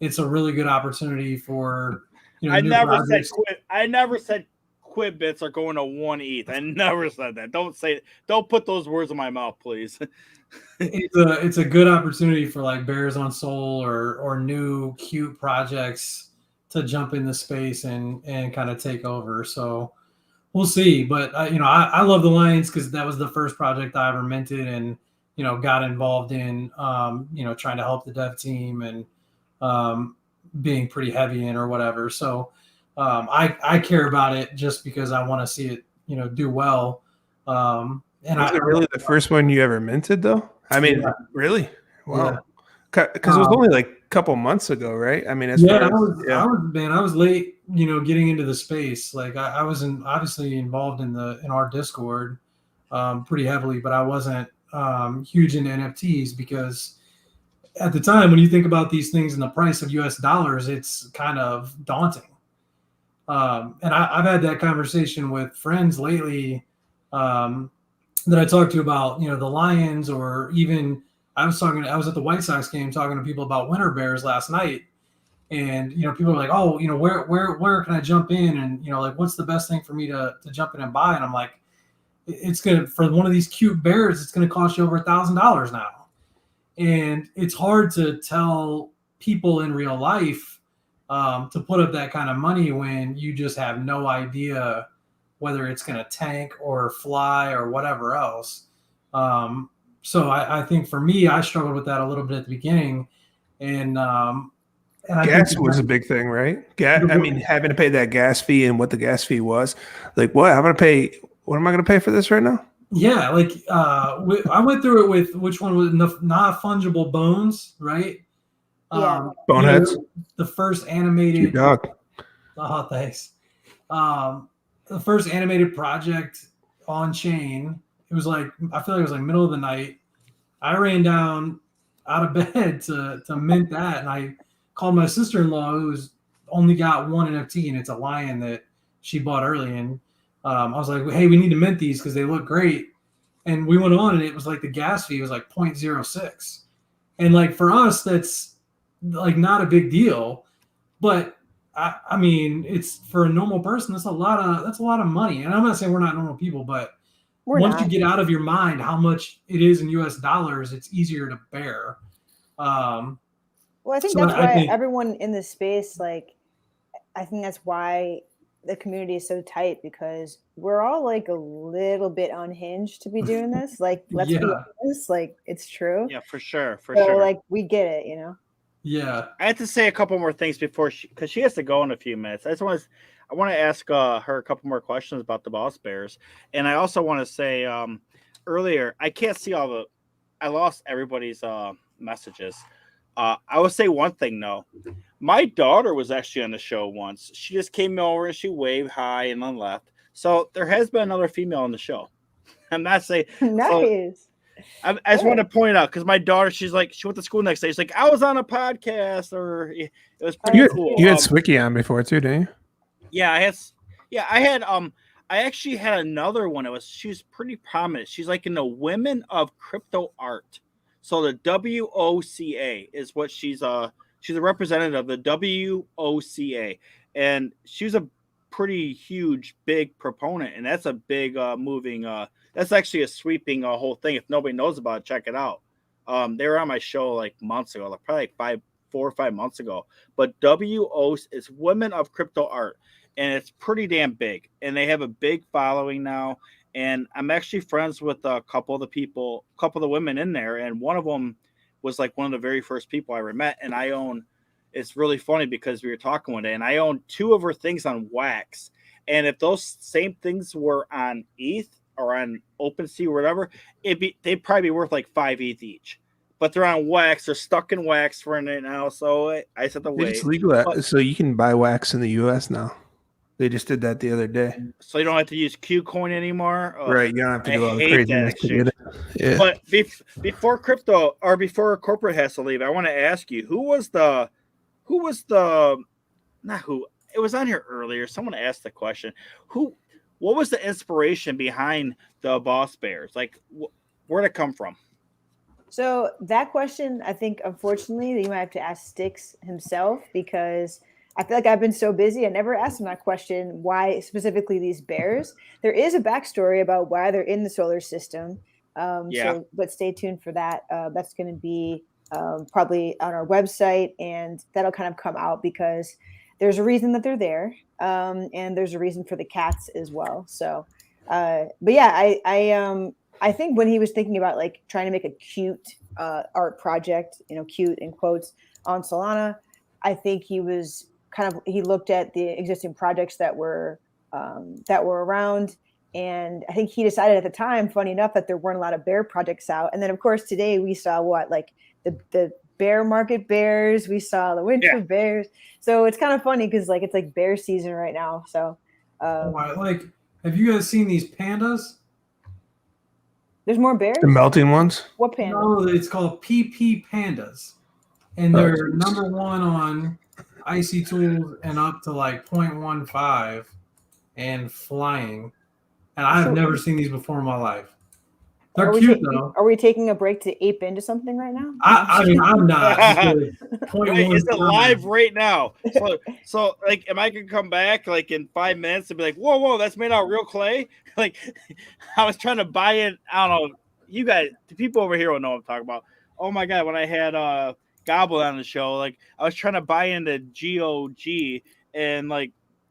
it's a really good opportunity for I never said Quid bits are going to 1 ETH. I never said that. Don't put those words in my mouth, please. It's a good opportunity for like Bears on Soul or new cute projects to jump in the space and kind of take over. So we'll see. But I love the Lions because that was the first project I ever minted and got involved in trying to help the dev team and being pretty heavy in or whatever. So I care about it just because I want to see it do well. And was it really the first one you ever minted though? I mean, really? Wow. Because it was only like a couple months ago, right? I mean, I was late, getting into the space. Like I was obviously involved in our Discord pretty heavily, but I wasn't huge into NFTs because at the time when you think about these things and the price of US dollars, it's kind of daunting. And I've had that conversation with friends lately that I talked to about, the Lions, or even I was at the White Sox game talking to people about winter bears last night. And, people are like, oh, where can I jump in? And, like, what's the best thing for me to jump in and buy? And I'm like, it's going to, for one of these cute bears, it's going to cost you over $1,000 now. And it's hard to tell people in real life to put up that kind of money when you just have no idea whether it's going to tank or fly or whatever else. So I think for me, I struggled with that a little bit at the beginning, and I gas think was a big thing, right? I mean, having to pay that gas fee and what the gas fee was, like, what? I'm gonna pay. What am I gonna pay for this right now? Yeah, like I went through it with which one was not fungible bones, right? Yeah. Boneheads. The first Cute animated. dog. Oh, thanks. The first animated project on chain. It was like I feel like it was like middle of the night. I ran down out of bed to mint that, and I called my sister-in-law, who's only got one NFT, and it's a lion that she bought early. And I was like, "Hey, we need to mint these because they look great." And we went on, and it was like the gas fee was like 0.06, and like for us, that's like not a big deal, but I mean, it's for a normal person, that's a lot of money. And I'm not saying we're not normal people, but once you get out of your mind how much it is in US dollars, it's easier to bear. Well, I think So that's I why think- everyone in this space, like, I think that's why the community is so tight, because we're all like a little bit unhinged to be doing this. Like, let's be Yeah. honest, like, it's true. Yeah, for sure, for So, sure. like, we get it, you know? Yeah. I have to say a couple more things before because she has to go in a few minutes. I want to ask her a couple more questions about the Boss Bears, and I also want to say earlier I can't see I lost everybody's messages. I will say one thing though. My daughter was actually on the show once. She just came over and she waved hi and then left. So there has been another female on the show. I'm not saying Nice. I just want to point out because my daughter, she went to school next day. She's like, I was on a podcast, or it was pretty cool. You had Swicky on before too, didn't you? Yeah, I actually had another one. She's pretty prominent. She's like in the Women of Crypto Art. So the WOCA is what she's a representative of the WOCA, and she's a pretty huge, big proponent, and that's a big moving. That's actually a sweeping whole thing. If nobody knows about it, check it out. They were on my show like months ago, probably like 4 or 5 months ago. But WO is Women of Crypto Art, and it's pretty damn big, and they have a big following now. And I'm actually friends with a couple of the women in there, and one of them was like one of the very first people I ever met. And I own. It's really funny because we were talking one day, and I own 2 of her things on Wax. And if those same things were on ETH or on OpenSea or whatever, they'd probably be worth like 5 ETH each. But they're on Wax. They're stuck in Wax for right now. So I said the wait. It's legal, so you can buy Wax in the U.S. now. They just did that the other day. So you don't have to use Qcoin anymore. Right, you don't have to do all the hate craziness to get it. Yeah. But before corporate has to leave, I want to ask you, it was on here earlier. Someone asked the question, what was the inspiration behind the Boss Bears? Like, where'd it come from? So that question, I think, unfortunately, you might have to ask Stix himself, because I feel like I've been so busy. I never asked him that question. Why specifically these bears? There is a backstory about why they're in the solar system. So, but stay tuned for that. That's going to be probably on our website, and that'll kind of come out because there's a reason that they're there, and there's a reason for the cats as well. So, but yeah, I think when he was thinking about like trying to make a cute art project, cute in quotes, on Solana, I think he looked at the existing projects that were around. And I think he decided at the time, funny enough, that there weren't a lot of bear projects out. And then, of course, today we saw the bear market bears. We saw the winter bears. So it's kind of funny because it's like bear season right now. So, have you guys seen these pandas? There's more bears? The melting ones? What panda? No, it's called PP pandas. And they're number 1 on Icy Tools and up to like 0.15 and flying. And I've never seen these before in my life. They're cute though. Are we taking a break to ape into something right now? I mean, I'm not. Wait, is it live right now? So like, am I gonna come back like in 5 minutes and be like, whoa, that's made out of real clay? Like, I was trying to buy it. I don't know. You guys, the people over here will know what I'm talking about. Oh my god, when I had Gobble on the show, like I was trying to buy into GOG, and like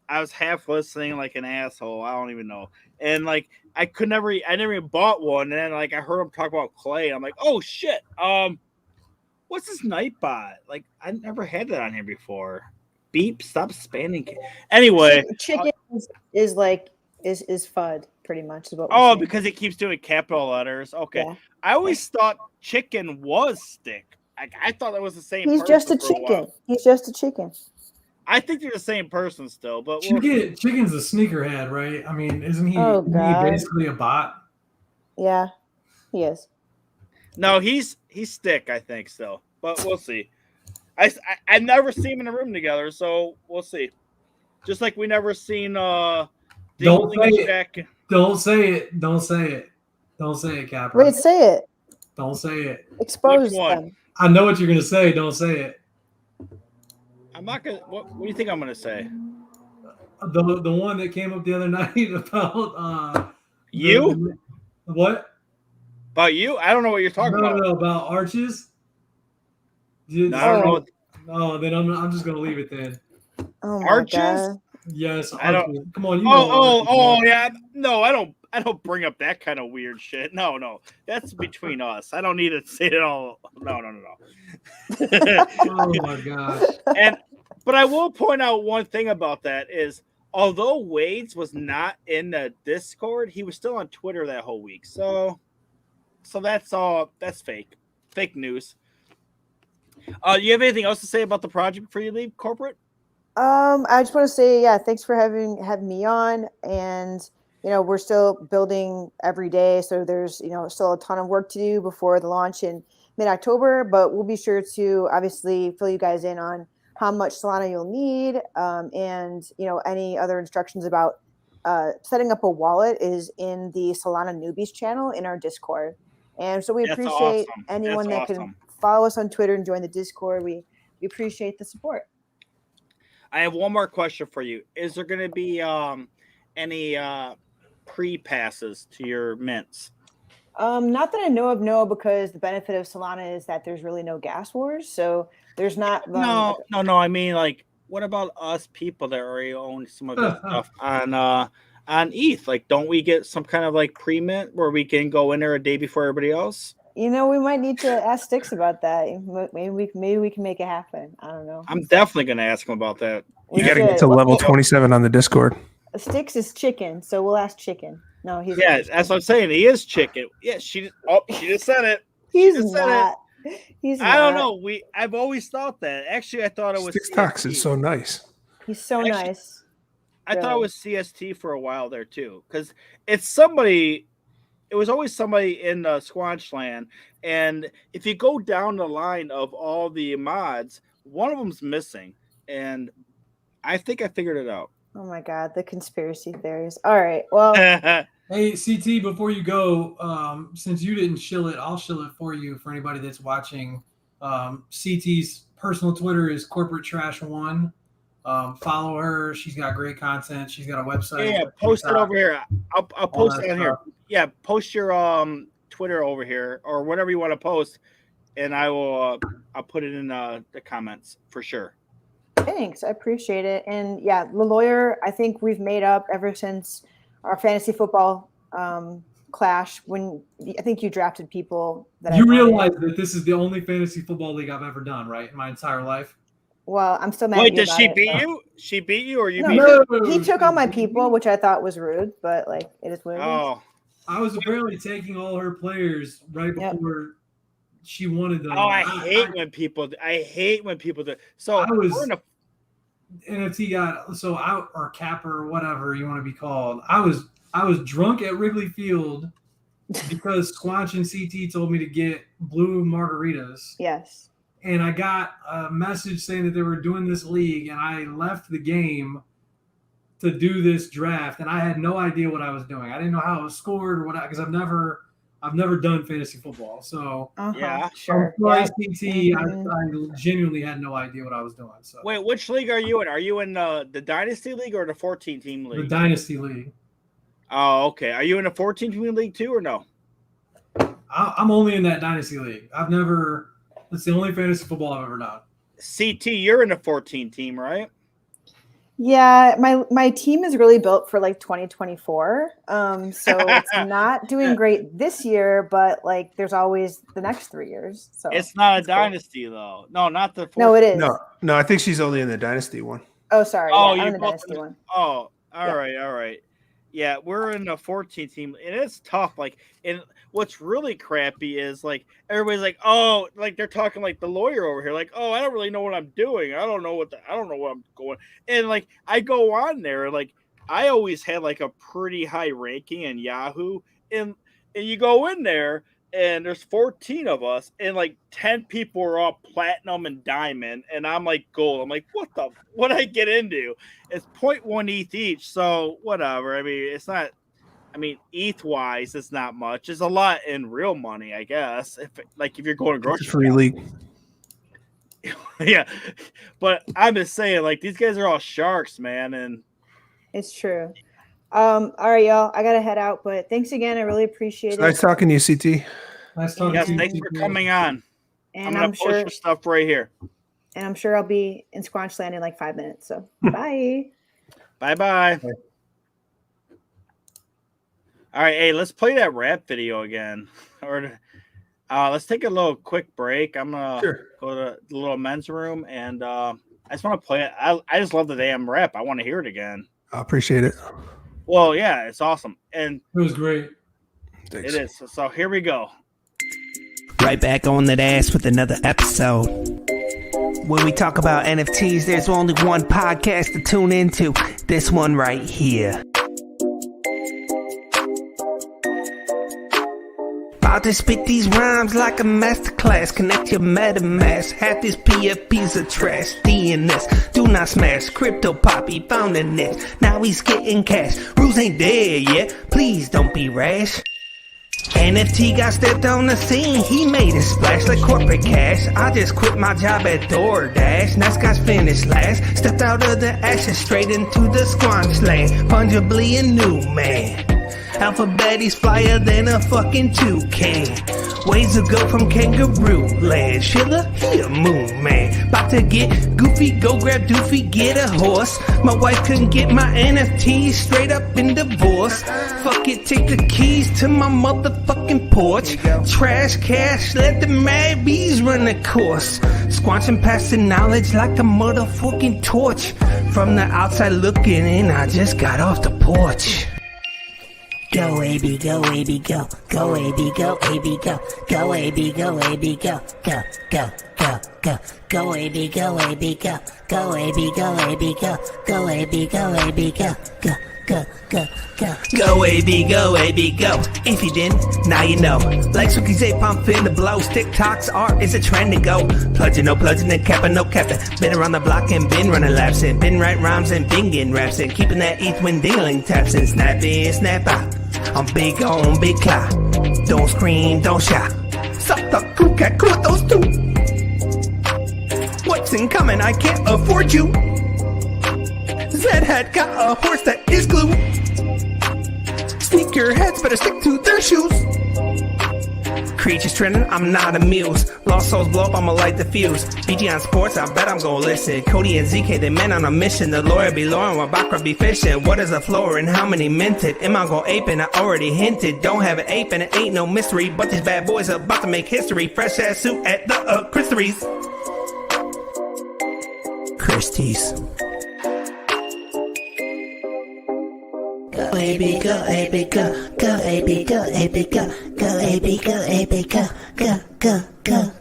I was half listening like an asshole. I don't even know. And like I never even bought one. And then like I heard him talk about clay. I'm like, oh shit. What's this Nightbot? Like I never had that on here before. Beep, stop spamming. Anyway, Chicken is FUD pretty much is what we're oh, saying. because it keeps doing capital letters. Okay. Yeah. I always thought chicken was stick. I thought that was the same He's person just a for while. chicken. He's just a chicken. I think they're the same person still, but Chicken's a sneakerhead, right? I mean, isn't he, Oh, isn't God. he basically a bot? Yeah, he is. no, he's stick, I think still. But we'll see. I never seen them in a room together, so we'll see. Just like we never seen Don't say it. Jack. Don't say it. Don't say it. Don't say it, Capra. Wait, say it. Don't say it. Expose Which one? them. I know what you're gonna say. Don't say it. I'm not gonna. What do you think I'm gonna say? The one that came up the other night about You? What? About you? I don't know what you're talking about. No, about arches. I don't know. Oh, then I'm just gonna leave it then. Oh my Arches? God. Yes, I don't- arches. Come on, you know. Oh, yeah. No, I don't bring up that kind of weird shit. No. That's between us. I don't need to say it all. No. Oh my gosh. But I will point out one thing about that is although Wade's was not in the Discord, he was still on Twitter that whole week. So that's fake. Fake news. You have anything else to say about the project before you leave corporate? I just want to say, yeah, thanks for having me on. And we're still building every day, so there's still a ton of work to do before the launch in mid-October. But we'll be sure to obviously fill you guys in on how much Solana you'll need, and any other instructions about setting up a wallet is in the Solana newbies channel in our Discord. And so we That's appreciate awesome. anyone That's that awesome. can follow us on Twitter and join the Discord. We appreciate the support. I have one more question for you. Is there going to be any pre-passes to your mints? Not that I know of, no, because the benefit of Solana is that there's really no gas wars. So there's not. No. I mean, like, what about us people that already own some of this stuff on ETH? Like, don't we get some kind of like pre-mint where we can go in there a day before everybody else? We might need to ask Stix about that. Maybe we can make it happen. I don't know. I'm definitely going to ask him about that. You got to get to level 27 on the Discord. Stix is chicken, so we'll ask chicken. No, he's that's what I'm saying. He is chicken. Yeah, she just said it. He's not. He's not. I don't know. I've always thought that. Actually, I thought it was Stix Talks is so nice. He's so nice. I thought it was CST for a while there too, because it's somebody. It was always somebody in Squanch land, and if you go down the line of all the mods, one of them's missing, and I think I figured it out. Oh my God, the conspiracy theories. All right, well. Hey, CT, before you go, since you didn't shill it, I'll shill it for you for anybody that's watching. CT's personal Twitter is corporate trash 1. Follow her. She's got great content. She's got a website. Yeah, post it over here. I'll post it on here. Yeah, post your Twitter over here or whatever you want to post, and I'll put it in the comments for sure. Thanks, I appreciate it. And yeah, the lawyer, I think we've made up ever since our fantasy football clash when I think you drafted people that you realize that this is the only fantasy football league I've ever done, right? In my entire life. Well, I'm still mad. Wait, did she beat you? She beat you, or you beat her? No. He took all my people, which I thought was rude, but like it is what it is. I was apparently taking all her players right before she wanted them. Oh, I hate when people do. So I was NFT got or Capper or whatever you want to be called. I was drunk at Wrigley Field because Squanch and CT told me to get blue margaritas. Yes. And I got a message saying that they were doing this league, and I left the game to do this draft, and I had no idea what I was doing. I didn't know how it was scored or what, because I've never done fantasy football. So yeah, sure. I genuinely had no idea what I was doing. So wait, which league are you in? Are you in the Dynasty League or the 14-team league? The Dynasty League. Oh, okay. Are you in a 14-team league too, or no? I'm only in that Dynasty League. That's the only fantasy football I've ever done. CT, you're in a 14-team, right? Yeah, my team is really built for like 2024. So it's not doing great this year, but like there's always the next 3 years. So It's not a cool. dynasty though. No, not the fourth. No, it is. No, I think she's only in the dynasty one. Oh, sorry. Oh, Yeah, I'm you in the both dynasty one. Oh, all Yeah. right, all right. Yeah, we're in a 14 team, and it's tough. Like, and what's really crappy is like everybody's like, oh, like they're talking like the lawyer over here, like, oh, I don't really know what I'm doing. I don't know what I'm going. And like I go on there, like I always had like a pretty high ranking in Yahoo, and you go in there. And there's 14 of us, and like 10 people are all platinum and diamond, and I'm like gold. I'm like, what I get into? It's 0.1 ETH each, so whatever. I mean, it's not. I mean, ETH wise, it's not much. It's a lot in real money, I guess. If you're going to grocery Free league. Yeah, but I'm just saying, like these guys are all sharks, man, and It's true. All right, y'all. I gotta head out, but thanks again. I really appreciate it. Nice talking to you, CT. Nice talking yes, to you. thanks for coming on. And I'm gonna post your stuff right here. And I'm sure I'll be in Squanchland in like 5 minutes. So bye. Bye. All right, hey, let's play that rap video again, or let's take a little quick break. I'm gonna go to the little men's room, and I just want to play it. I just love the damn rap. I want to hear it again. I appreciate it. Well, yeah, it's awesome, and It was great. Thanks. it is. So here we go. Right back on that ass with another episode. When we talk about NFTs, there's only one podcast to tune into. This one right here. About to spit these rhymes like a masterclass. Connect your MetaMask. Half this PFP's a trash. DNS. Do not smash. Crypto Poppy found a niche. Now he's getting cash. Rules ain't there yet. Please don't be rash. NFT got stepped on the scene. He made a splash like corporate cash. I just quit my job at DoorDash. Nice guys finished last. Stepped out of the ashes straight into the squanch land. Fungibly a new man. Alphabet, he's flyer than a fucking toucan. Ways to go from kangaroo land. Schiller, he a moon man. About to get goofy, go grab doofy, get a horse. My wife couldn't get my NFTs straight up in divorce. Fuck it, take the keys to my motherfucking porch. Trash cash, let the mad bees run the course. Squanching past the knowledge like a motherfucking torch. From the outside looking in, I just got off the porch. Go AB, go AB, go. Go AB, go AB, go. Go AB, go AB, go. Go, go, go, go. Go AB, go AB, go. Go AB, go AB, go. Go AB, go AB, go. Go, go, go, go. Go AB, go AB, go. If you didn't, now you know. Like Suki say, pump in the blow. TikTok's art is a trend to go. Plunging, no plunging, and capping, no capping. Been around the block and been running laps and been writing rhymes and been getting raps and keeping that ETH when dingling taps and snap in, snap out. I'm big on big cloud. Don't scream, don't shout. Suck the cool cat, cool with those two. What's incoming? I can't afford you. Zed had got a horse that is glue. Sneakerheads better stick to their shoes. Creatures trending, I'm not amused. Lost souls blow up, I'ma light the fuse. BG on sports, I bet I'm gonna listen. Cody and ZK, they men on a mission. The lawyer be lawyer while Bakra be fishing. What is a floor and how many minted? Am I gonna ape and I already hinted. Don't have an ape and it ain't no mystery. But these bad boys are about to make history. Fresh ass suit at the Christie's. Christie's. Go AB, go AB, go. Go AB, go AB, go. Go AB, go AB, go. Go, go, go.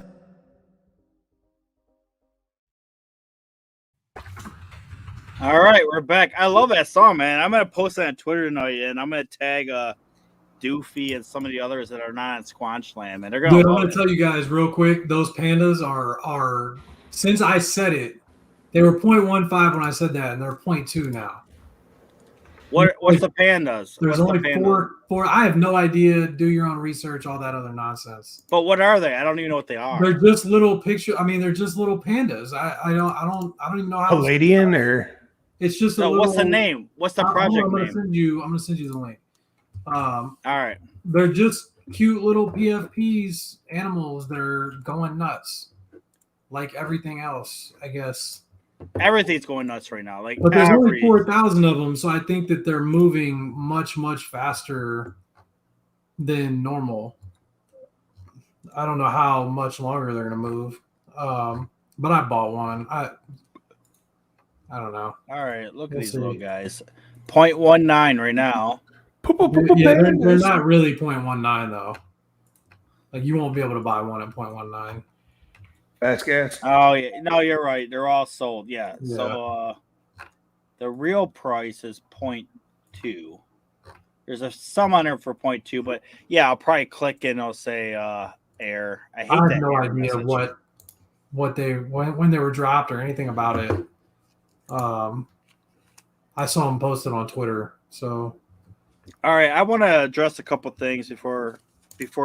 All right, we're back. I love that song, man. I'm gonna post that on Twitter tonight, and I'm gonna tag Doofy and some of the others that are not in Squanchland, man. They're gonna. Dude, I'm gonna tell you guys real quick. Those pandas are since I said it, they were 0.15 when I said that, and they're 0.2 now. What's the pandas? There's What's only the pandas? four. I have no idea. Do your own research, all that other nonsense. But what are they? I don't even know what they are. They're just little picture. I mean, they're just little pandas. I don't even know how. Palladian or It's just a So little. what's the name? What's the project I'm gonna name? send you. I'm gonna send you the link. All right. They're just cute little PFPs, animals. They're going nuts, like everything else, I guess. Everything's going nuts right now. Like, but there's only 4,000 of them, so I think that they're moving much faster than normal. I don't know how much longer they're going to move, but I bought one. I don't know. All right, look at these little guys. 0.19 right now. Yeah, they're not really 0.19 though. Like you won't be able to buy one at 0.19. Fast gas. Oh yeah, no, you're right. They're all sold. Yeah. So the real price is 0.2. There's some on there for 0.2, but yeah, I'll probably click and it'll say error. I have no idea what they when they were dropped or anything about it. I saw them posted on Twitter. So, all right, I want to address a couple things before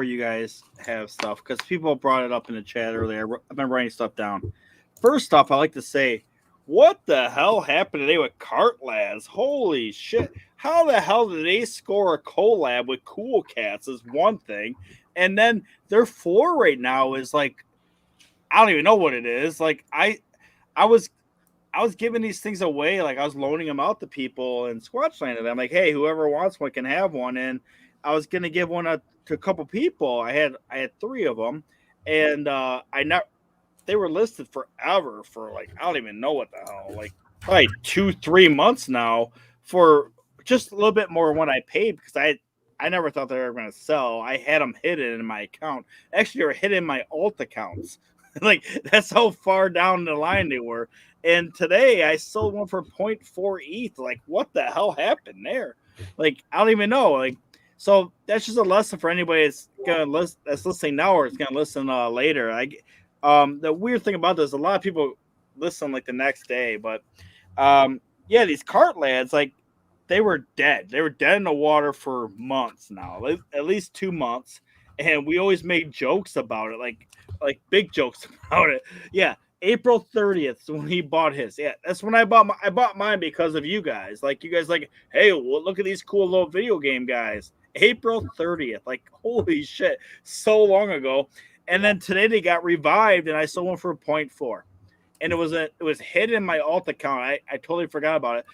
you guys have stuff because people brought it up in the chat earlier. I've been writing stuff down. First off, I like to say, what the hell happened today with Cart Lads? Holy shit! How the hell did they score a collab with Cool Cats? Is one thing, and then their floor right now is like, I don't even know what it is. Like I was giving these things away, like I was loaning them out to people and Squatchland. I'm like, hey, whoever wants one can have one, and I was gonna give one to a couple people. I had 3 of them, and they were listed forever for like I don't even know what the hell, like probably 2-3 months now for just a little bit more than what I paid because I never thought they were going to sell. I had them hidden in my account. Actually, they were hidden in my alt accounts. Like that's how far down the line they were. And today I sold one for 0.4 ETH. Like what the hell happened there? Like I don't even know. Like so that's just a lesson for anybody that's listening now or is gonna listen later. The weird thing about this, a lot of people listen like the next day, but yeah, these Cart Lads, like they were dead. They were dead in the water for months now, at least 2 months. And we always made jokes about it, like big jokes about it. Yeah, April 30th when he bought his. Yeah, that's when I bought mine because of you guys. Like you guys, like, hey, well, look at these cool little video game guys. April 30th, like holy shit, so long ago. And then today they got revived, and I sold one for 0.4. And it was hidden in my alt account. I totally forgot about it.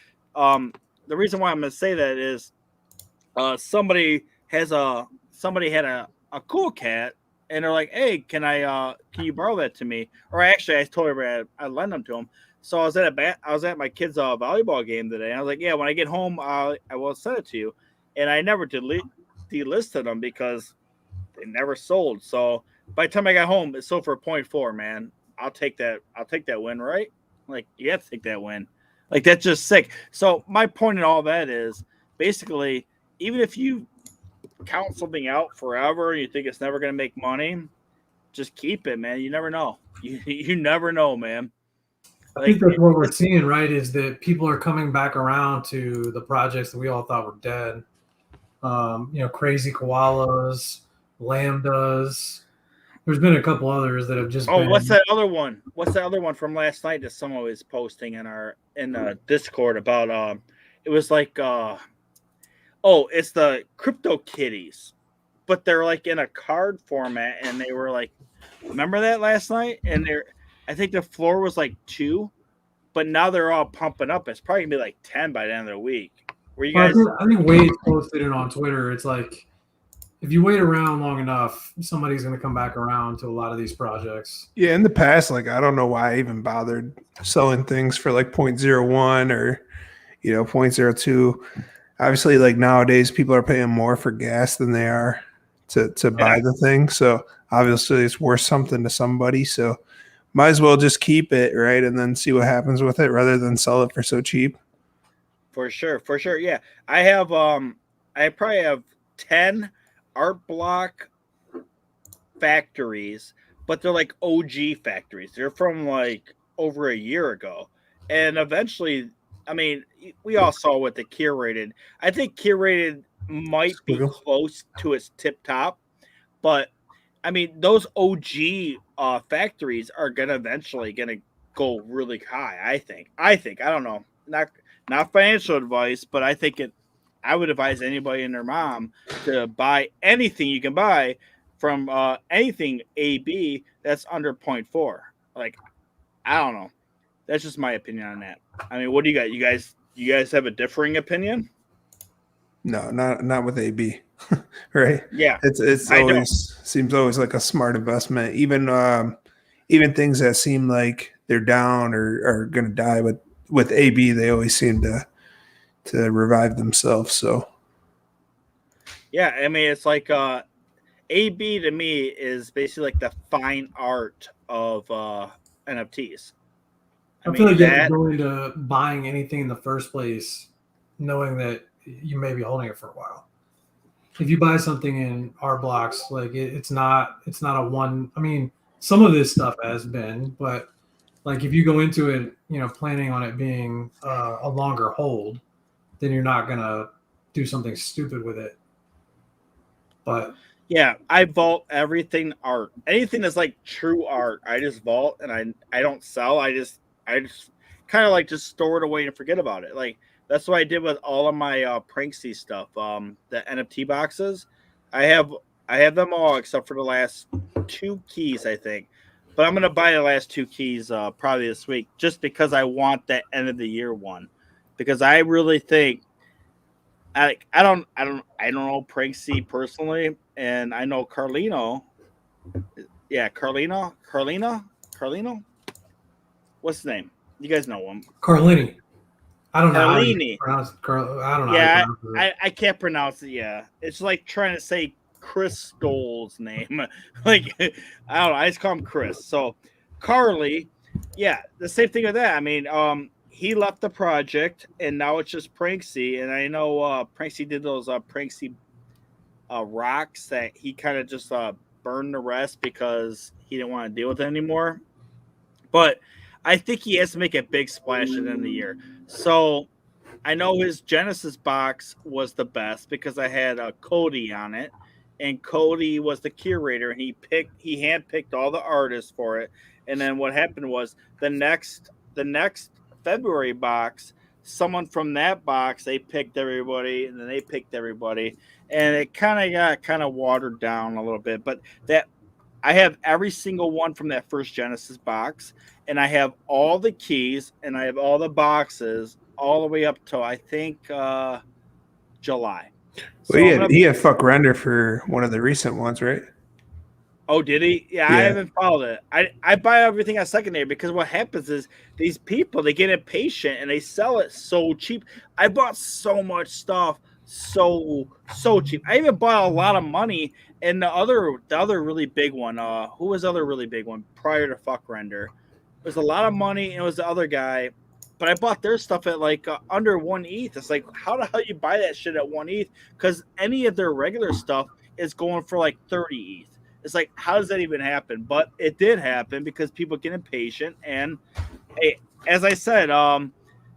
The reason why I'm going to say that is somebody had a cool cat, and they're like, hey, can you borrow that to me? Or actually, I told her I'd lend them to him. So I was at my kid's volleyball game today. And I was like, yeah, when I get home, I will send it to you. And I never delisted them because they never sold. So by the time I got home, it sold for 0.4, man. I'll take that win, right? Like you have to take that win. Like that's just sick. So my point in all that is basically, even if you count something out forever and you think it's never going to make money, just keep it, man. You never know. You never know, man. I think that's what we're seeing, right? Is that people are coming back around to the projects that we all thought were dead. Crazy koalas, lambdas. There's been a couple others that have just. Oh, what's that other one? What's that other one from last night that someone was posting in Discord about? It was like, it's the crypto kitties, but they're like in a card format, and they were like, remember that last night? And I think the floor was like 2, but now they're all pumping up. It's probably gonna be like 10 by the end of the week. Were you guys? I think Wade posted it on Twitter. It's like, if you wait around long enough, somebody's going to come back around to a lot of these projects. Yeah, in the past, like I don't know why I even bothered selling things for like 0.01 or 0.02. Obviously, like nowadays, people are paying more for gas than they are to buy the thing. So obviously, it's worth something to somebody. So might as well just keep it, right, and then see what happens with it rather than sell it for so cheap. For sure. Yeah, I probably have 10 art block factories, but they're like OG factories. They're from like over a year ago. And eventually, I mean, we all saw what the curated. I think curated might be close to its tip top, but I mean, those OG factories are eventually gonna go really high. I think. I don't know. Not financial advice, but I think I would advise anybody and their mom to buy anything you can buy from anything AB that's under 0.4. Like, I don't know. That's just my opinion on that. I mean, what do you got? You guys have a differing opinion? No, not with AB, right? Yeah, It's I know. always seems always like a smart investment. Even things that seem like they're down or are going to die with AB, they always seem to revive themselves. So Yeah, I mean, it's like AB to me is basically like the fine art of NFTs. I feel mean like you have to that. go into buying anything in the first place, knowing that you may be holding it for a while. If you buy something in our blocks, like it's not a one. I mean, some of this stuff has been, but like if you go into it, planning on it being a longer hold, then you're not gonna do something stupid with it. But Yeah, I vault everything art. Anything that's like true art, I just vault and I don't sell. I just kind of like just store it away and forget about it. Like that's what I did with all of my Pranksy stuff. The NFT boxes, I have I have them all except for the last 2 keys, I think. But I'm gonna buy the last 2 keys probably this week just because I want that end of the year one. Because I really think I don't know Pranksy personally, and I know Carlino. Yeah, Carlino. What's his name? You guys know him. Carlini, I don't know how you Carlini. pronounce it. I don't know how you Yeah, pronounce it. I can't pronounce it. Yeah, it's like trying to say Crystal's name. Like I don't know. I just call him Chris. So Carly, yeah, the same thing with that. I mean, he left the project and now it's just Pranksy. And I know Pranksy did those Pranksy rocks that he kind of just burned the rest because he didn't want to deal with it anymore. But I think he has to make a big splash at the end of the year. So I know his Genesis box was the best because I had Cody on it, and Cody was the curator, and he handpicked all the artists for it. And then what happened was the next February box, someone from that box they picked everybody, and then they picked everybody, and it kind of watered down a little bit. But that I have every single one from that first Genesis box, and I have all the keys, and I have all the boxes all the way up till I think July. well, So I'm gonna. he had fuck render for one of the recent ones, right? Oh, did he? Yeah, I Yeah. haven't followed it. I buy everything on secondary because what happens is these people they get impatient and they sell it so cheap. I bought so much stuff so cheap. I even bought a lot of money. And the other really big one. Who was the other really big one prior to fuck render? It was a lot of money. And it was the other guy. But I bought their stuff at like under 1 ETH. It's like, how the hell you buy that shit at 1 ETH? Because any of their regular stuff is going for like 30 ETH. It's like, how does that even happen? But it did happen because people get impatient. And hey, as I said,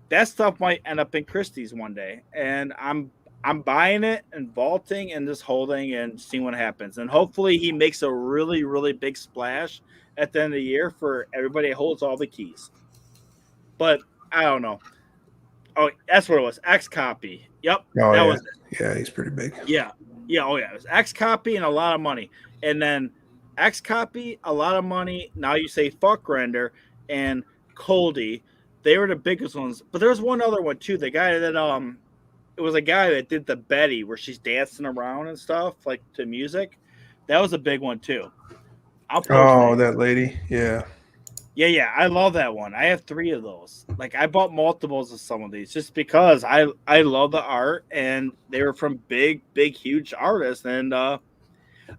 that stuff might end up in Christie's one day. And I'm buying it and vaulting and just holding and seeing what happens. And hopefully he makes a really, really big splash at the end of the year for everybody that holds all the keys. But I don't know. Oh, that's what it was. X copy. Yep. Oh that yeah, was it. yeah, he's pretty big. Yeah. Yeah. Oh yeah. It was X copy and a lot of money. And then X copy, a lot of money. Now you say fuck render and Coldy. They were the biggest ones. But there was one other one too. The guy that it was a guy that did the Betty where she's dancing around and stuff like to music. That was a big one too. I'll post Oh, that. that lady. Yeah. Yeah, I love that one. I have 3 of those. Like I bought multiples of some of these just because I love the art and they were from big, huge artists. And I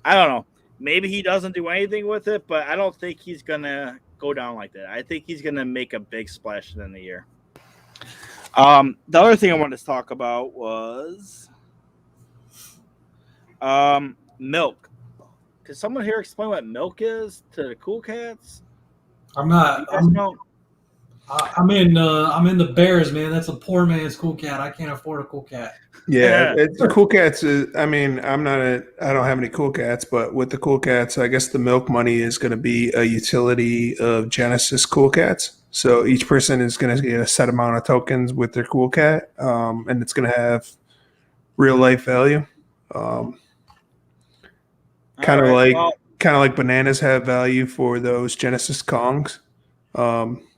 don't know. Maybe he doesn't do anything with it, but I don't think he's gonna go down like that. I think he's gonna make a big splash in the year. The other thing I wanted to talk about was milk. Can someone here explain what milk is to the cool cats? I'm not. You guys know? I'm in the Bears, man. That's a poor man's cool cat. I can't afford a cool cat. Yeah, it's the cool cats. I mean, I don't have any cool cats, but with the cool cats, I guess the milk money is going to be a utility of Genesis cool cats. So each person is going to get a set amount of tokens with their cool cat, and it's going to have real life value. Kind of All right, like well, bananas have value for those Genesis Kongs.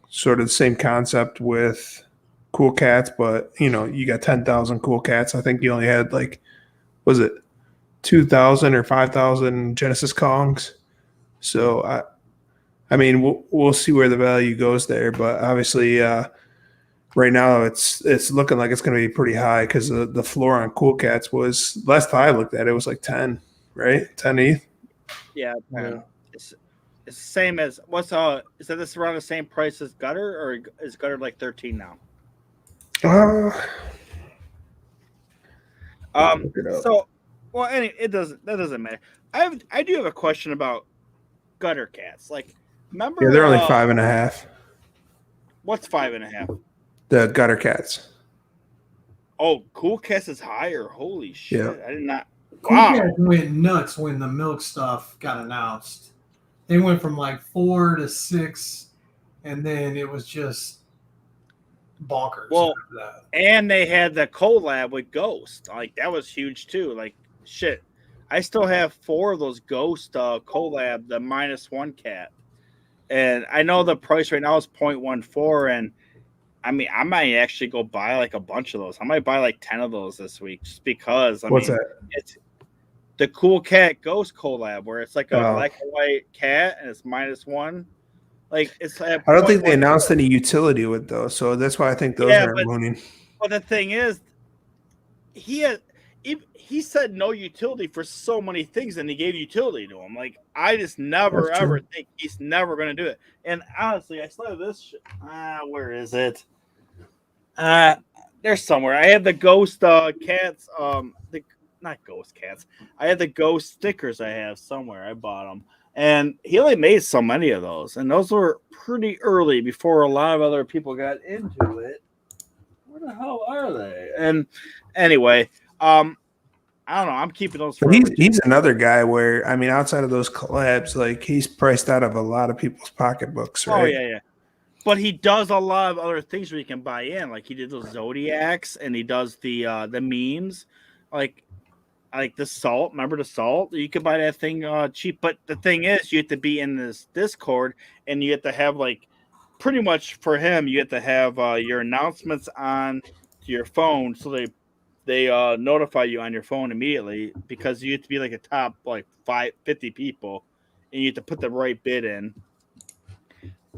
sort of the same concept with Cool Cats, but you got 10,000 Cool Cats. I think you only had was it 2,000 or 5,000 Genesis Kongs? So I mean, we'll see where the value goes there, but obviously, right now it's looking like it's going to be pretty high because the floor on Cool Cats was, last time I looked at it, was like 10, right? 10 ETH. Yeah, Yeah. It's the same as is that this around the same price as Gutter, or is Gutter like 13 now? Look it up. So, well, that doesn't matter. I do have a question about Gutter Cats. Like, remember? Yeah, they're only 5.5. What's 5.5? The Gutter Cats. Oh, Cool Cats is higher. Holy shit! Yeah. I did not. Cool Wow. Cats went nuts when the milk stuff got announced. They went from like 4 to 6, and then it was just bonkers. Well, after that. and they had the collab with Ghost. Like, that was huge too. Like, shit. I still have 4 of those Ghost collab, the -1 cat. And I know the price right now is 0.14. And I mean, I might actually go buy like a bunch of those. I might buy like 10 of those this week just because. What's that? It's the Cool Cat Ghost collab where it's like a black and white cat and it's -1. Like, it's. I don't think they announced any utility with those, so that's why I think those aren't mooning. But the thing is, he said no utility for so many things, and he gave utility to him. Like, I just never ever think he's never going to do it. And honestly, I still have this shit. Where is it? There's somewhere. I had the Ghost cats. Not Ghost cats. I had the Ghost stickers. I have somewhere. I bought them, and he only made so many of those, and those were pretty early before a lot of other people got into it. Where the hell are they? And anyway, I don't know. I'm keeping those. He's another guy where, I mean, outside of those collabs, like, he's priced out of a lot of people's pocketbooks, right? Oh yeah. But he does a lot of other things where you can buy in. Like, he did those Zodiacs, and he does the memes, like the salt. Remember the salt? You could buy that thing cheap. But the thing is, you have to be in this Discord, and you have to have, like, pretty much for him, you have to have your announcements on to your phone, so they notify you on your phone immediately, because you have to be like a top like 50 people, and you have to put the right bid in.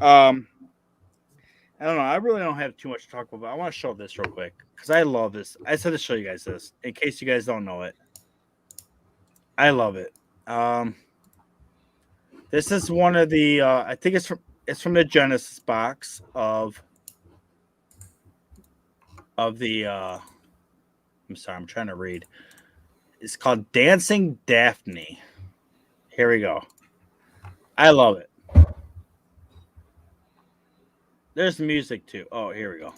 I don't know. I really don't have too much to talk about. I want to show this real quick because I love this. I said to show you guys this in case you guys don't know it. I love it. This is one of the. I think it's from the Genesis box of the. I'm sorry. I'm trying to read. It's called Dancing Daphne. Here we go. I love it. There's music too. Oh, here we go.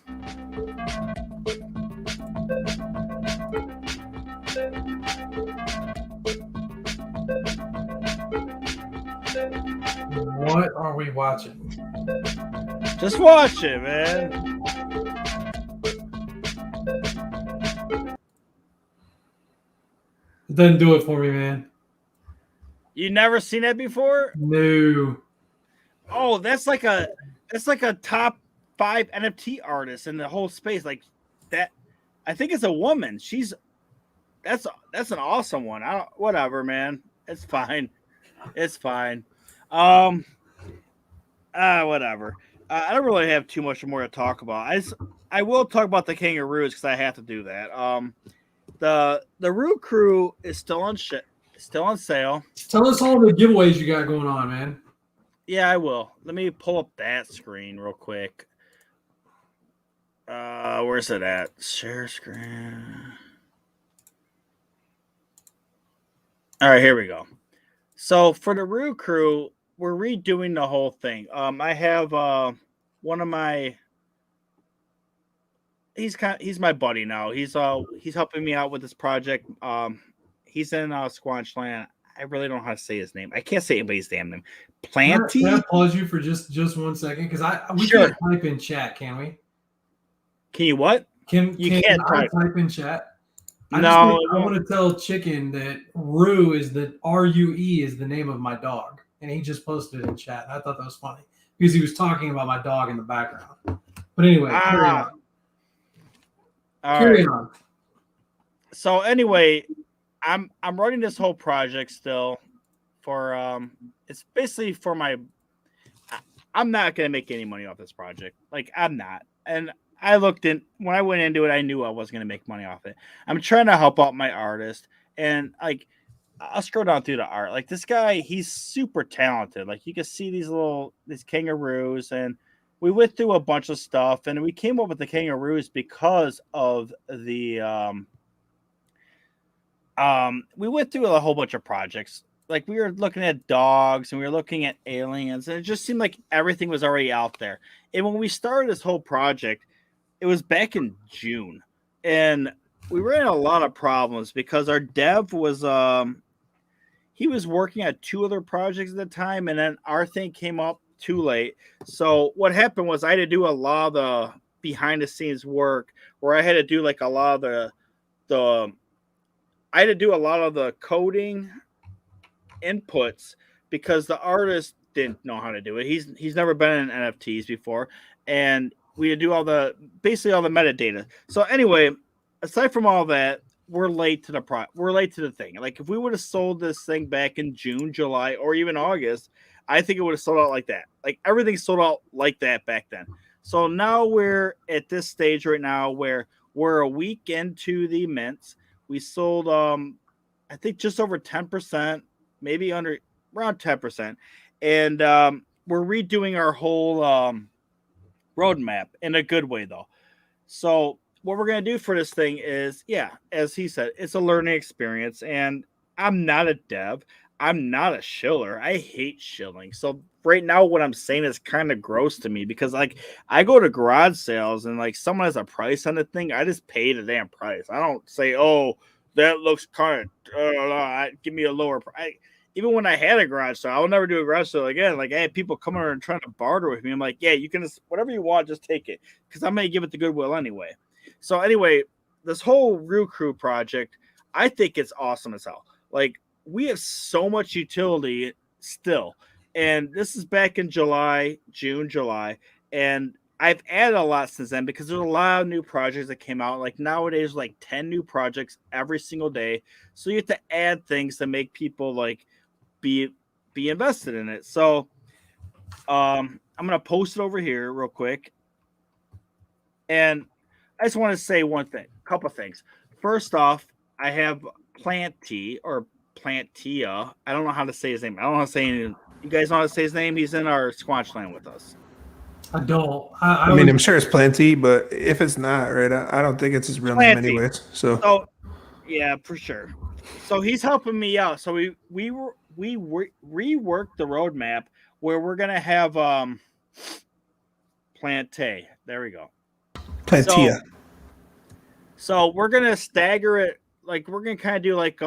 What are we watching? Just watch it, man. It doesn't do it for me, man. You never seen that before? No. Oh, that's like a top 5 NFT artist in the whole space. Like that, I think it's a woman. That's an awesome one. Whatever, man. It's fine. It's fine. Whatever. I don't really have too much more to talk about. I will talk about the kangaroos because I have to do that. The Root Crew is still on sale. Tell us all the giveaways you got going on, man. Yeah, I will. Let me pull up that screen real quick. Where's it at? Share screen. All right, here we go. So for the Root Crew, we're redoing the whole thing. I have one of my. He's my buddy now. He's helping me out with this project. He's in Squanch Land. I really don't know how to say his name. I can't say anybody's damn name. Planty. Can I pause you for just 1 second? Because we Sure. can't type in chat, can we? Can you what? Can I type in chat? I want to tell Chicken that Rue is the RUE is the name of my dog, and he just posted it in chat. I thought that was funny. because he was talking about my dog in the background. But anyway, carry on. Carry on. So anyway, I'm running this whole project still for it's basically for my. I'm not gonna make any money off this project. Like I'm not, and I looked in when I went into it. I knew I wasn't gonna make money off it. I'm trying to help out my artist, and like I'll scroll down through the art. Like this guy, he's super talented. Like you can see these kangaroos, and we went through a bunch of stuff, and we came up with the kangaroos because of the we went through a whole bunch of projects. Like we were looking at dogs and we were looking at aliens, and it just seemed like everything was already out there. And when we started this whole project, it was back in June, and we ran a lot of problems because our dev was he was working at 2 other projects at the time, and then our thing came up too late. So what happened was I had to do a lot of the behind the scenes work where I had to do like a lot of I had to do a lot of the coding inputs because the artist didn't know how to do it. He's never been in NFTs before, and we had to do basically all the metadata. So anyway, aside from all that, we're late to the thing. Like if we would have sold this thing back in June, July, or even August, I think it would have sold out like that. Like everything sold out like that back then. So now we're at this stage right now where we're a week into the mints. We sold I think just over 10%, maybe around 10%. And we're redoing our whole roadmap in a good way though. So what we're going to do for this thing is, yeah, as he said, it's a learning experience. And I'm not a dev. I'm not a shiller. I hate shilling. So right now what I'm saying is kind of gross to me because like I go to garage sales and like someone has a price on the thing. I just pay the damn price. I don't say, oh, that looks kind of, give me a lower price. Even when I had a garage sale, I'll never do a garage sale again. Like I had people coming over and trying to barter with me. I'm like, yeah, you can just, whatever you want, just take it. Because I'm going to give it to Goodwill anyway. So anyway, this whole Rue Crew project, I think it's awesome as hell. Like we have so much utility still. And this is back in June, July. And I've added a lot since then because there's a lot of new projects that came out. Like nowadays, like 10 new projects every single day. So you have to add things to make people like be invested in it. So I'm gonna post it over here real quick. And I just want to say a couple things. First off, I have Planty or Plantia. I don't know how to say his name. I don't know how to say anything. You guys know how to say his name? He's in our Squanch land with us. I don't. I mean, I'm sure it's plenty, but if it's not, right, I don't think it's his real name anyways. So yeah, for sure. So he's helping me out. So we reworked the roadmap where we're gonna have Plante. There we go. Plantia. So we're gonna stagger it. Like we're gonna kind of do like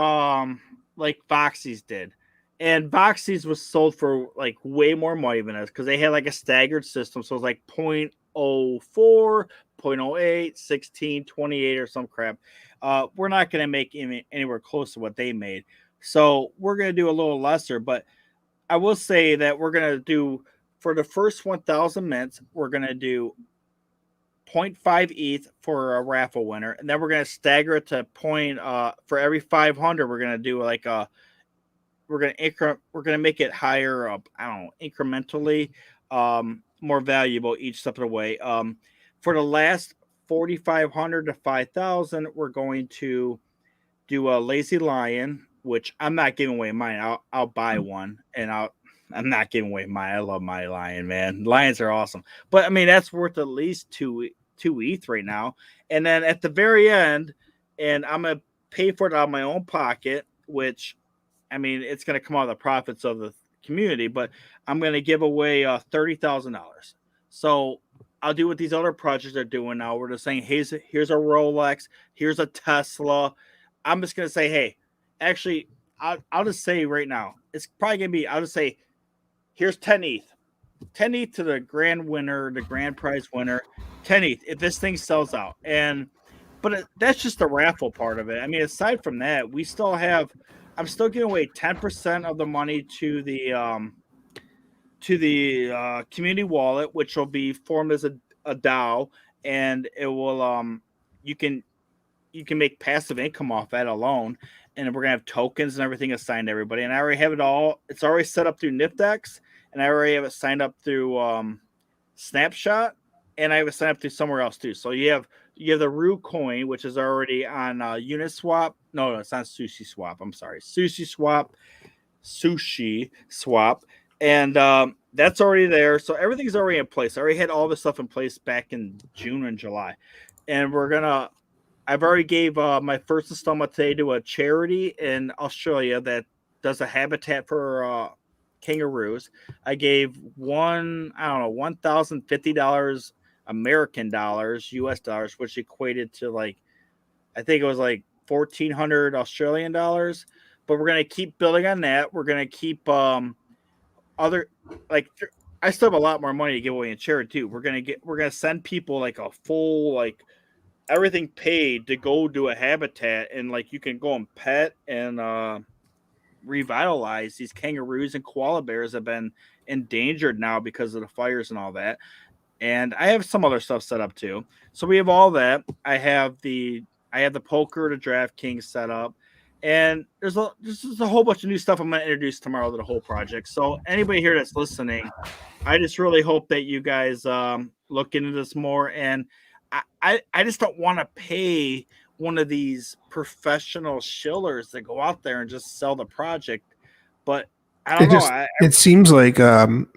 Boxy's did. And Boxy's was sold for like way more money than us because they had like a staggered system. So it was like 0.04, 0.08, 16, 28 or some crap. We're not going to make anywhere close to what they made. So we're going to do a little lesser. But I will say that we're going to do, for the first 1,000 mints, we're going to do 0.5 ETH for a raffle winner. And then we're going to stagger it to for every 500, we're going to do like a, we're gonna make it higher up. I don't know, incrementally, more valuable each step of the way. For the last 4,500 to 5,000, we're going to do a Lazy Lion, which I'm not giving away mine. I'll buy one, and I'm not giving away mine. I love my lion, man. Lions are awesome, but I mean that's worth at least two ETH right now. And then at the very end, and I'm gonna pay for it out of my own pocket, which, I mean, it's going to come out of the profits of the community, but I'm going to give away $30,000. So I'll do what these other projects are doing now. We're just saying, here's a Rolex, here's a Tesla. I'm just going to say, hey, actually, I'll just say right now, it's probably going to be, I'll just say, here's 10 ETH. 10 ETH to the grand winner, the grand prize winner. 10 ETH if this thing sells out. But that's just the raffle part of it. I mean, aside from that, we still have, I'm still giving away 10% of the money to to the community wallet, which will be formed as a DAO, and it will you can make passive income off that alone. And we're gonna have tokens and everything assigned to everybody. And I already have it all. It's already set up through NFTs, and I already have it signed up through Snapshot, and I have it signed up through somewhere else too. So you have the Rue coin, which is already on Uniswap. No, it's not Sushi Swap. I'm sorry, Sushi Swap, and that's already there. So everything's already in place. I already had all this stuff in place back in June and July, and I've already gave my first installment today to a charity in Australia that does a habitat for kangaroos. I gave $1,050 American dollars, US dollars, which equated to I think it was 1,400 Australian dollars. But we're gonna keep building on that. We're gonna keep I still have a lot more money to give away in charity too. We're gonna send people a full everything paid to go do a habitat, and you can go and pet and revitalize these kangaroos and koala bears have been endangered now because of the fires and all that. And I have some other stuff set up too. So we have all that. I have the poker to DraftKings set up, and there's a whole bunch of new stuff I'm going to introduce tomorrow to the whole project. So anybody here that's listening, I just really hope that you guys look into this more. And I just don't want to pay one of these professional shillers that go out there and just sell the project. But I don't know. It seems like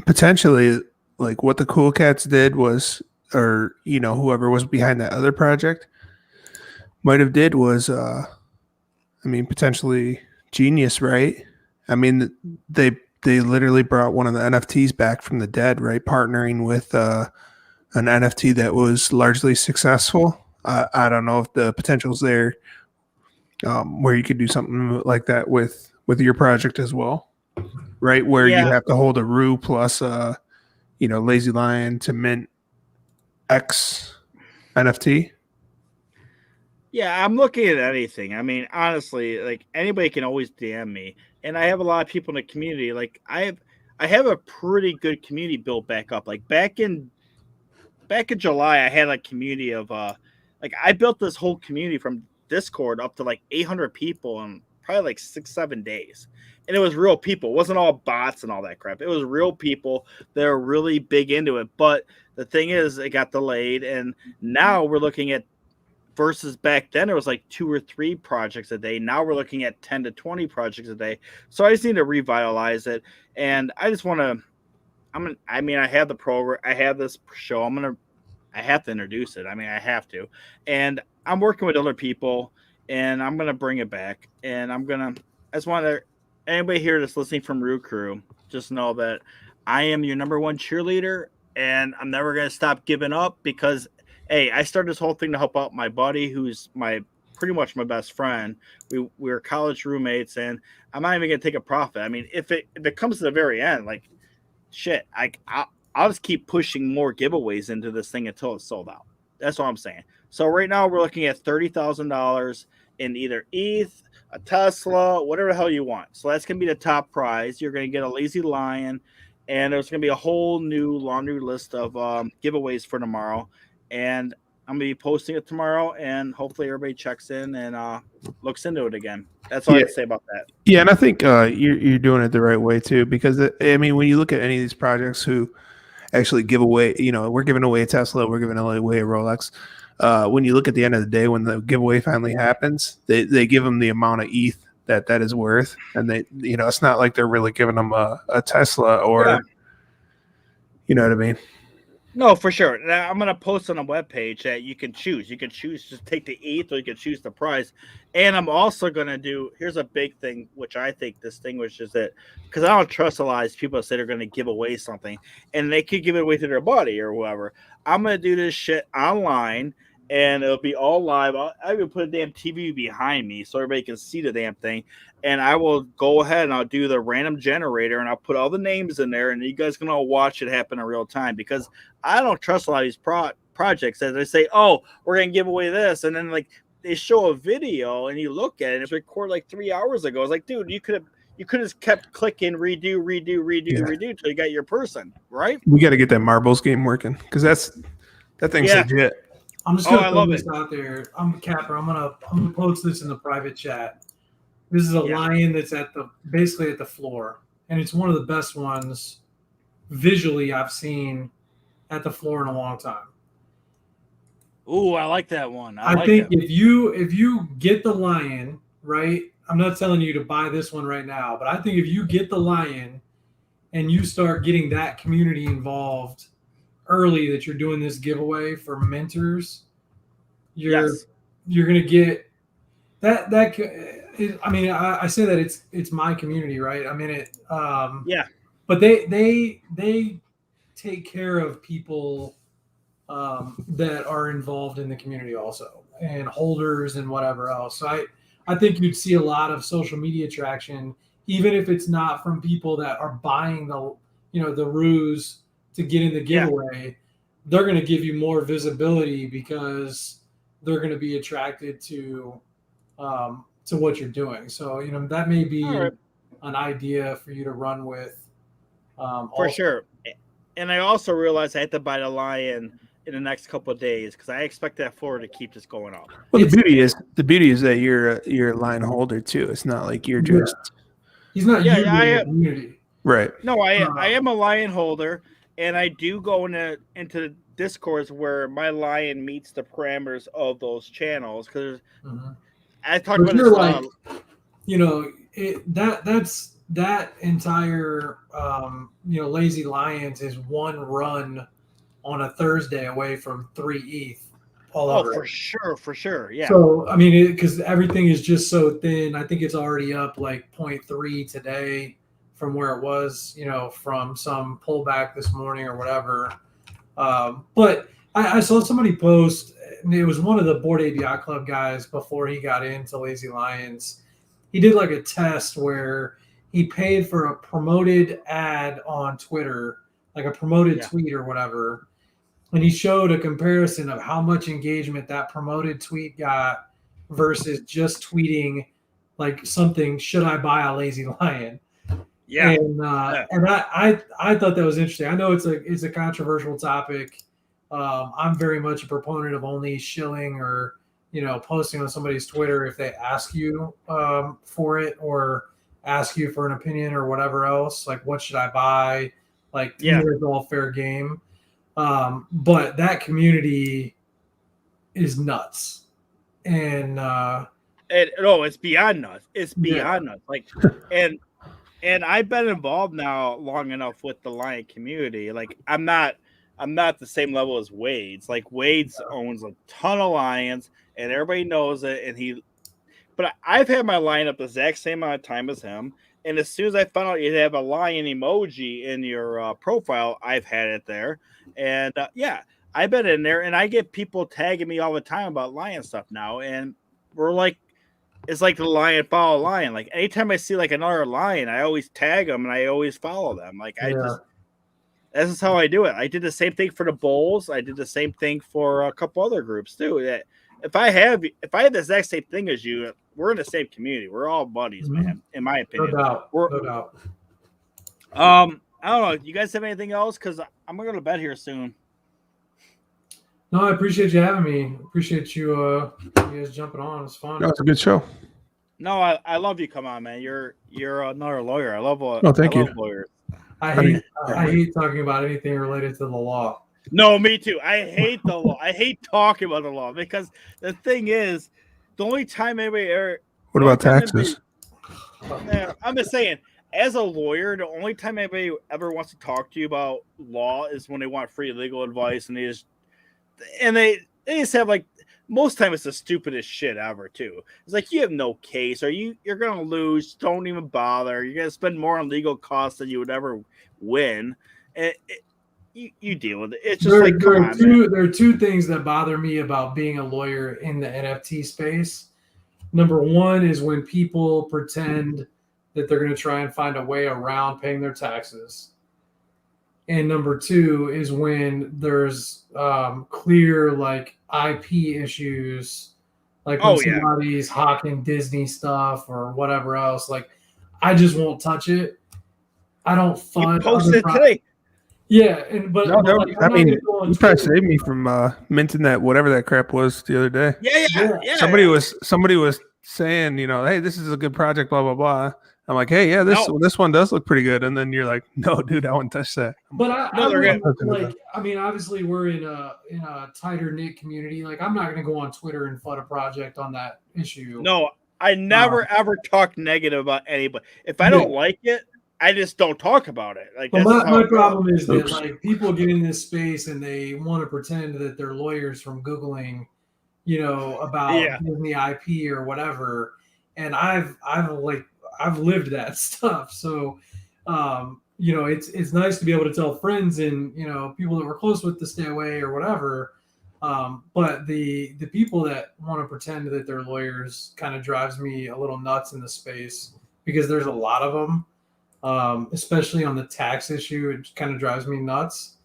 potentially what the Cool Cats did was, or whoever was behind that other project might have did was, potentially genius, right? I mean, they literally brought one of the NFTs back from the dead, right? Partnering with an NFT that was largely successful. I don't know if the potential's there, where you could do something like that with your project as well, right? Where you have to hold a Rue plus, Lazy Lion to mint X NFT. Yeah, I'm looking at anything. I mean, honestly, anybody can always DM me, and I have a lot of people in the community. I have a pretty good community built back up. Back in July, I had a community of I built this whole community from Discord up to 800 people in probably 6-7 days. And it was real people. It wasn't all bots and all that crap. It was real people that are really big into it. But the thing is, it got delayed, and now we're looking at versus back then it was 2 or 3 projects a day. Now we're looking at 10 to 20 projects a day. So I just need to revitalize it, and I just want to. I have the program. I have this show. I have to introduce it. I have to. And I'm working with other people, and I'm going to bring it back. And I just want to, anybody here that's listening from Rue Crew, just know that I am your number one cheerleader, and I'm never going to stop giving up because, hey, I started this whole thing to help out my buddy who's pretty much my best friend. We were college roommates, and I'm not even going to take a profit. If it comes to the very end, shit, I'll just keep pushing more giveaways into this thing until it's sold out. That's what I'm saying. So right now we're looking at $30,000 in either ETH, a Tesla, whatever the hell you want. So that's going to be the top prize. You're going to get a Lazy Lion, and there's going to be a whole new laundry list of giveaways for tomorrow. And I'm going to be posting it tomorrow, and hopefully everybody checks in and looks into it again. That's all I have to say about that. Yeah, and I think you're doing it the right way too, because when you look at any of these projects who actually give away, we're giving away a Tesla, we're giving away a Rolex. When you look at the end of the day, when the giveaway finally happens, they give them the amount of ETH that is worth, and they, it's not like they're really giving them a Tesla or, you know what I mean? No, for sure. Now, I'm going to post on a webpage that you can choose. You can choose to take the ETH, or you can choose the prize. And I'm also going to do, here's a big thing, which I think distinguishes it, because I don't trust a lot of these people that say they're going to give away something, and they could give it away to their buddy or whoever. I'm going to do this shit online, and it'll be all live. I even put a damn TV behind me so everybody can see the damn thing. And I will go ahead and I'll do the random generator, and I'll put all the names in there, and you guys can all watch it happen in real time, because I don't trust a lot of these projects that they say, oh, we're going to give away this. And then they show a video and you look at it and it's recorded 3 hours ago. It's dude, you could you could have kept clicking redo until you got your person, right? We got to get that marbles game working because that thing's legit. I'm just gonna throw this out there. I'm Capper. I'm gonna post this in the private chat. This is a lion that's basically at the floor, and it's one of the best ones visually I've seen at the floor in a long time. Ooh, I like that one. I think if you get the lion, right? I'm not telling you to buy this one right now, but I think if you get the lion and you start getting that community involved early, that you're doing this giveaway for mentors, you're gonna get that. I mean, I say that it's my community, right? I mean it. But they take care of people that are involved in the community also, and holders and whatever else. So I think you'd see a lot of social media traction, even if it's not from people that are buying the ruse to get in the giveaway. They're going to give you more visibility because they're going to be attracted to what you're doing. So that may be an idea for you to run with. For sure. And I also realized I had to buy the lion in the next couple of days because I expect that floor to keep just going up. Well, the beauty is that you're a line holder too. It's not like you're just. He's not. Community. Right. No, I am a lion holder, and I do go into Discords where my lion meets the parameters of those channels because I talked about this. That entire Lazy Lions is one run on a Thursday away from 3 ETH all over. For sure, yeah. So I mean, because everything is just so thin, I think it's already up like 0.3 today from where it was, from some pullback this morning or whatever. But I saw somebody post, and it was one of the Bored Ape Yacht Club guys before he got into Lazy Lions. He did like a test where he paid for a promoted ad on Twitter, like a promoted tweet or whatever. And he showed a comparison of how much engagement that promoted tweet got versus just tweeting like something, should I buy a Lazy Lion? Yeah. And I thought that was interesting. I know it's a controversial topic. I'm very much a proponent of only shilling or, posting on somebody's Twitter if they ask you for it or ask you for an opinion or whatever else, like what should I buy? Like it's all fair game. But that community is nuts. And it's beyond nuts. It's beyond nuts. Like and I've been involved now long enough with the lion community. Like I'm not the same level as Wade's. Like Wade's owns a ton of lions and everybody knows it, but I've had my lion up the exact same amount of time as him. And as soon as I found out you have a lion emoji in your profile, I've had it there. And I've been in there and I get people tagging me all the time about lion stuff now. And we're like, it's like the lion follow lion. Like anytime I see like another lion, I always tag them and I always follow them. Like this is how I do it. I did the same thing for the Bulls. I did the same thing for a couple other groups too. That if I have the exact same thing as you, we're in the same community. We're all buddies, man. In my opinion, no doubt. I don't know. You guys have anything else? Because I'm gonna go to bed here soon. No, I appreciate you having me. Appreciate you guys jumping on. It's fun. No, it's a good show. No, I love you. Come on, man. You're another lawyer. I love thank you. Lawyers. I hate talking about anything related to the law. No, me too. I hate the law. I hate talking about the law because the thing is, the only time anybody ever. What about taxes? I'm just saying, as a lawyer, the only time anybody ever wants to talk to you about law is when they want free legal advice, and they just have like most time it's the stupidest shit ever too. It's like you have no case, or you're gonna lose. Don't even bother. You're gonna spend more on legal costs than you would ever win. And you deal with it. It's just there are two things that bother me about being a lawyer in the NFT space. Number one is when people pretend that they're going to try and find a way around paying their taxes. And number two is when there's clear like IP issues, like when somebody's hawking Disney stuff or whatever else. Like I just won't touch it. I don't fund. You posted today. Yeah, but like, I mean, you probably saved me from minting that whatever that crap was the other day. Yeah. Somebody was saying, hey, this is a good project, blah blah blah. I'm like, hey, yeah, this one does look pretty good, and then you're like, no, dude, I wouldn't touch that. But I mean, obviously, we're in a tighter knit community. Like, I'm not going to go on Twitter and flood a project on that issue. No, I never ever talk negative about anybody. If I don't like it, I just don't talk about it. Like, but my problem is that like people get in this space and they want to pretend that they're lawyers from Googling, about Disney IP or whatever. And I've lived that stuff. So, it's nice to be able to tell friends and people that we're close with to stay away or whatever. But the people that want to pretend that they're lawyers kind of drives me a little nuts in the space, because there's a lot of them. Especially on the tax issue, it kind of drives me nuts.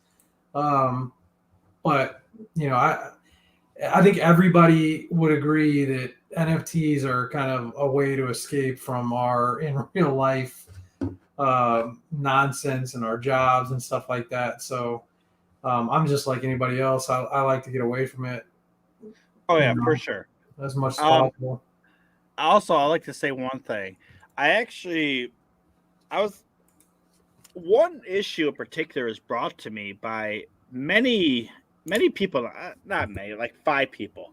But I think everybody would agree that NFTs are kind of a way to escape from our in real life nonsense and our jobs and stuff like that. So I'm just like anybody else. I like to get away from it. Oh yeah, for sure, as much as possible. Also, I like to say one thing. One issue in particular is brought to me by many people, not many, like 5 people.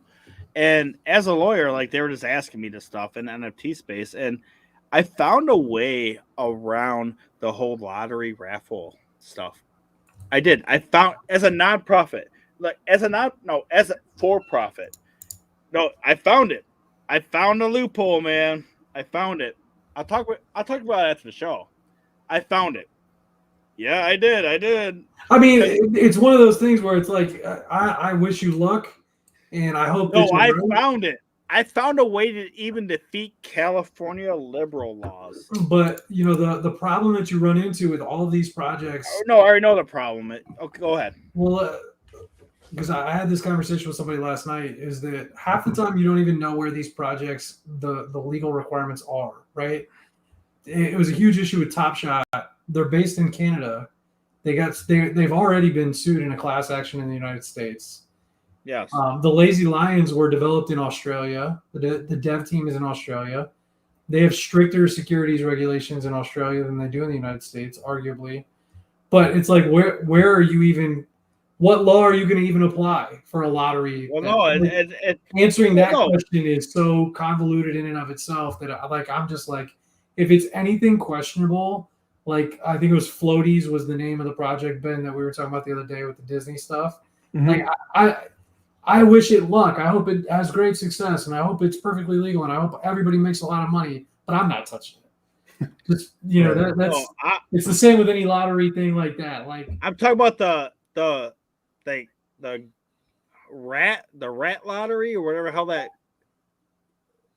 And as a lawyer, like, they were just asking me this stuff in the NFT space. And I found a way around the whole lottery raffle stuff. I did. I found, as a nonprofit, as a for-profit. No, I found it. I found a loophole, man. I found it. I'll talk about it after the show. I found it. Yeah, I did. I mean, it's one of those things where it's like, I wish you luck, and I hope. No, I found it. I found a way to even defeat California liberal laws. But the problem that you run into with all of these projects. Oh, no, I already know the problem. Okay, go ahead. Well, because I had this conversation with somebody last night, is that half the time you don't even know where these projects, the legal requirements are, right? It was a huge issue with Top Shot. They're based in Canada. They've already been sued in a class action in the United States. Yes. The Lazy Lions were developed in Australia. The dev team is in Australia. They have stricter securities regulations in Australia than they do in the United States, arguably. But it's like, where are you even? What law are you going to even apply for a lottery? Well, no, answering that question is so convoluted in and of itself that I'm just like, if it's anything questionable, like I think it was Floaties was the name of the project, Ben, that we were talking about the other day with the Disney stuff. Mm-hmm. Like I wish it luck. I hope it has great success, and I hope it's perfectly legal, and I hope everybody makes a lot of money. But I'm not touching it. Just it's the same with any lottery thing like that. Like, I'm talking about the rat lottery or whatever hell that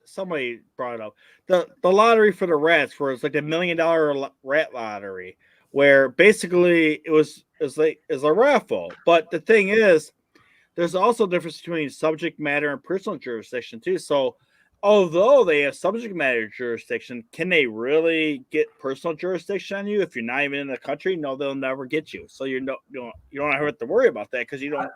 somebody brought it up. The lottery for the rats, where it's like $1 million rat lottery, where basically it was a raffle. But the thing is, there's also a difference between subject matter and personal jurisdiction too. So although they have subject matter jurisdiction, can they really get personal jurisdiction on you if you're not even in the country? No, they'll never get you. So you don't have to worry about that, because you don't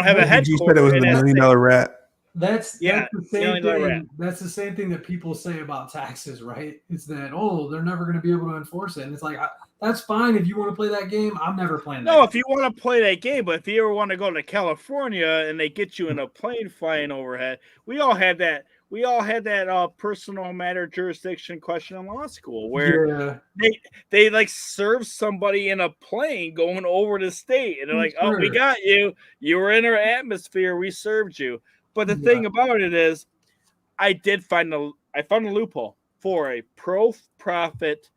have a headquarters. You said it was the $1 million rat. That's the same thing. That's the same thing that people say about taxes, right? It's that, they're never going to be able to enforce it. And it's like, that's fine if you want to play that game. I'm never playing that. No, if you want to play that game, but if you ever want to go to California and they get you in a plane flying overhead, we all had that personal matter jurisdiction question in law school, where they like serve somebody in a plane going over the state, and they're like, "Oh, we got you. You were in our atmosphere. We served you." But the thing about it is, I found a loophole for a pro-profit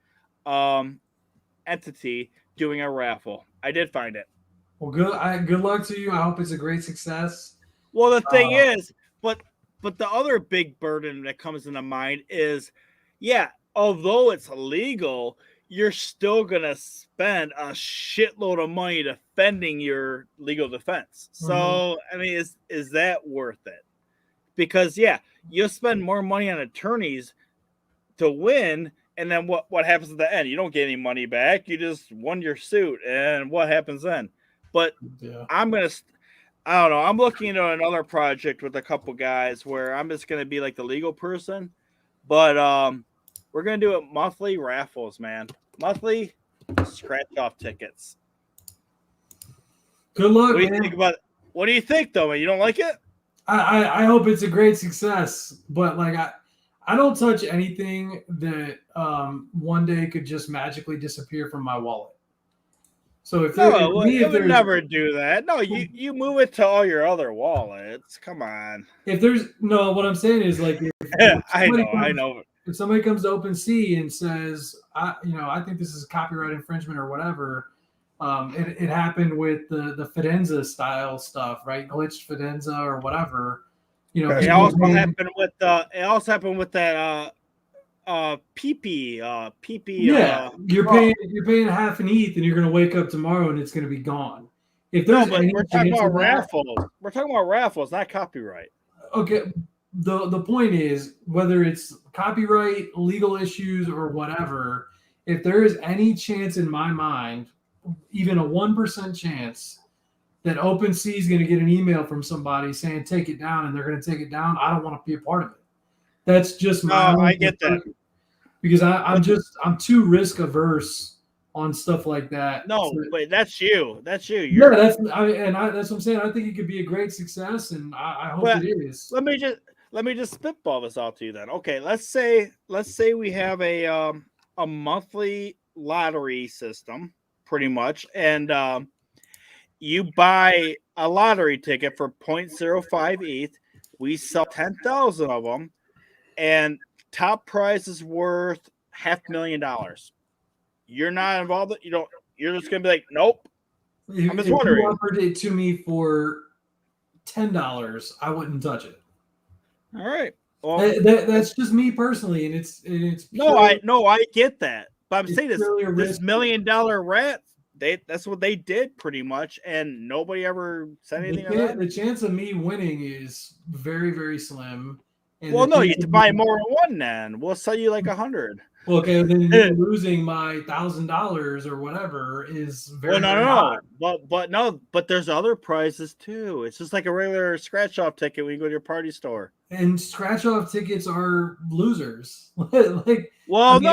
entity doing a raffle. I did find it. Well, good luck to you. I hope it's a great success. Well, the thing is, but the other big burden that comes into mind is, although it's illegal, you're still going to spend a shitload of money defending your legal defense. So, I mean, is that worth it? Because, you'll spend more money on attorneys to win, And then what happens at the end? You don't get any money back. You just won your suit. And what happens then? But Yeah. I don't know. I'm looking into another project with a couple guys where I'm just going to be like the legal person. But we're going to do it monthly raffles, man. Monthly scratch off tickets. Good luck, What do you man. think about it? What do you think, though, man? You don't like it? I hope it's a great success, but like I don't touch anything that one day could just magically disappear from my wallet. So if it would never do that. No, you move it to all your other wallets. Come on. What I'm saying is like if I know. If somebody comes to OpenSea and says, I think this is copyright infringement or whatever. It happened with the Fidenza style stuff, right? Glitched Fidenza or whatever. It also happened with that PP. Yeah, you're paying half an ETH and you're gonna wake up tomorrow and it's gonna be gone. If there's we're talking about raffles. We're talking about raffles, not copyright. Okay. The point is, whether it's copyright, legal issues, or whatever, if there is any chance in my mind, even a 1% chance that OpenSea is going to get an email from somebody saying take it down, and they're going to take it down, I don't want to be a part of it. That's just my. I get that because I'm too risk averse on stuff like that. No, wait, that's you. That's you. That's what I'm saying. I think it could be a great success, and I hope it is. Let me just spitball this out to you then. Okay, let's say we have a monthly lottery system, pretty much, and you buy a lottery ticket for 0.05 ETH. We sell 10,000 of them, and top prize is worth $500,000. You're not involved. You're just gonna be like, nope. I'm just wondering. If you offered it to me for $10, I wouldn't touch it. All right. Well, that's just me personally, and it's I get that, but I'm saying this $1 million rat. That's what they did pretty much, and nobody ever said anything about it. The chance of me winning is very, very slim. Well, no, you have to buy more than one. Then we'll sell you like 100. Well, okay, then losing my $1,000 or whatever is very. Well, no, but there's other prizes too. It's just like a regular scratch-off ticket when you go to your party store. And scratch-off tickets are losers. A lot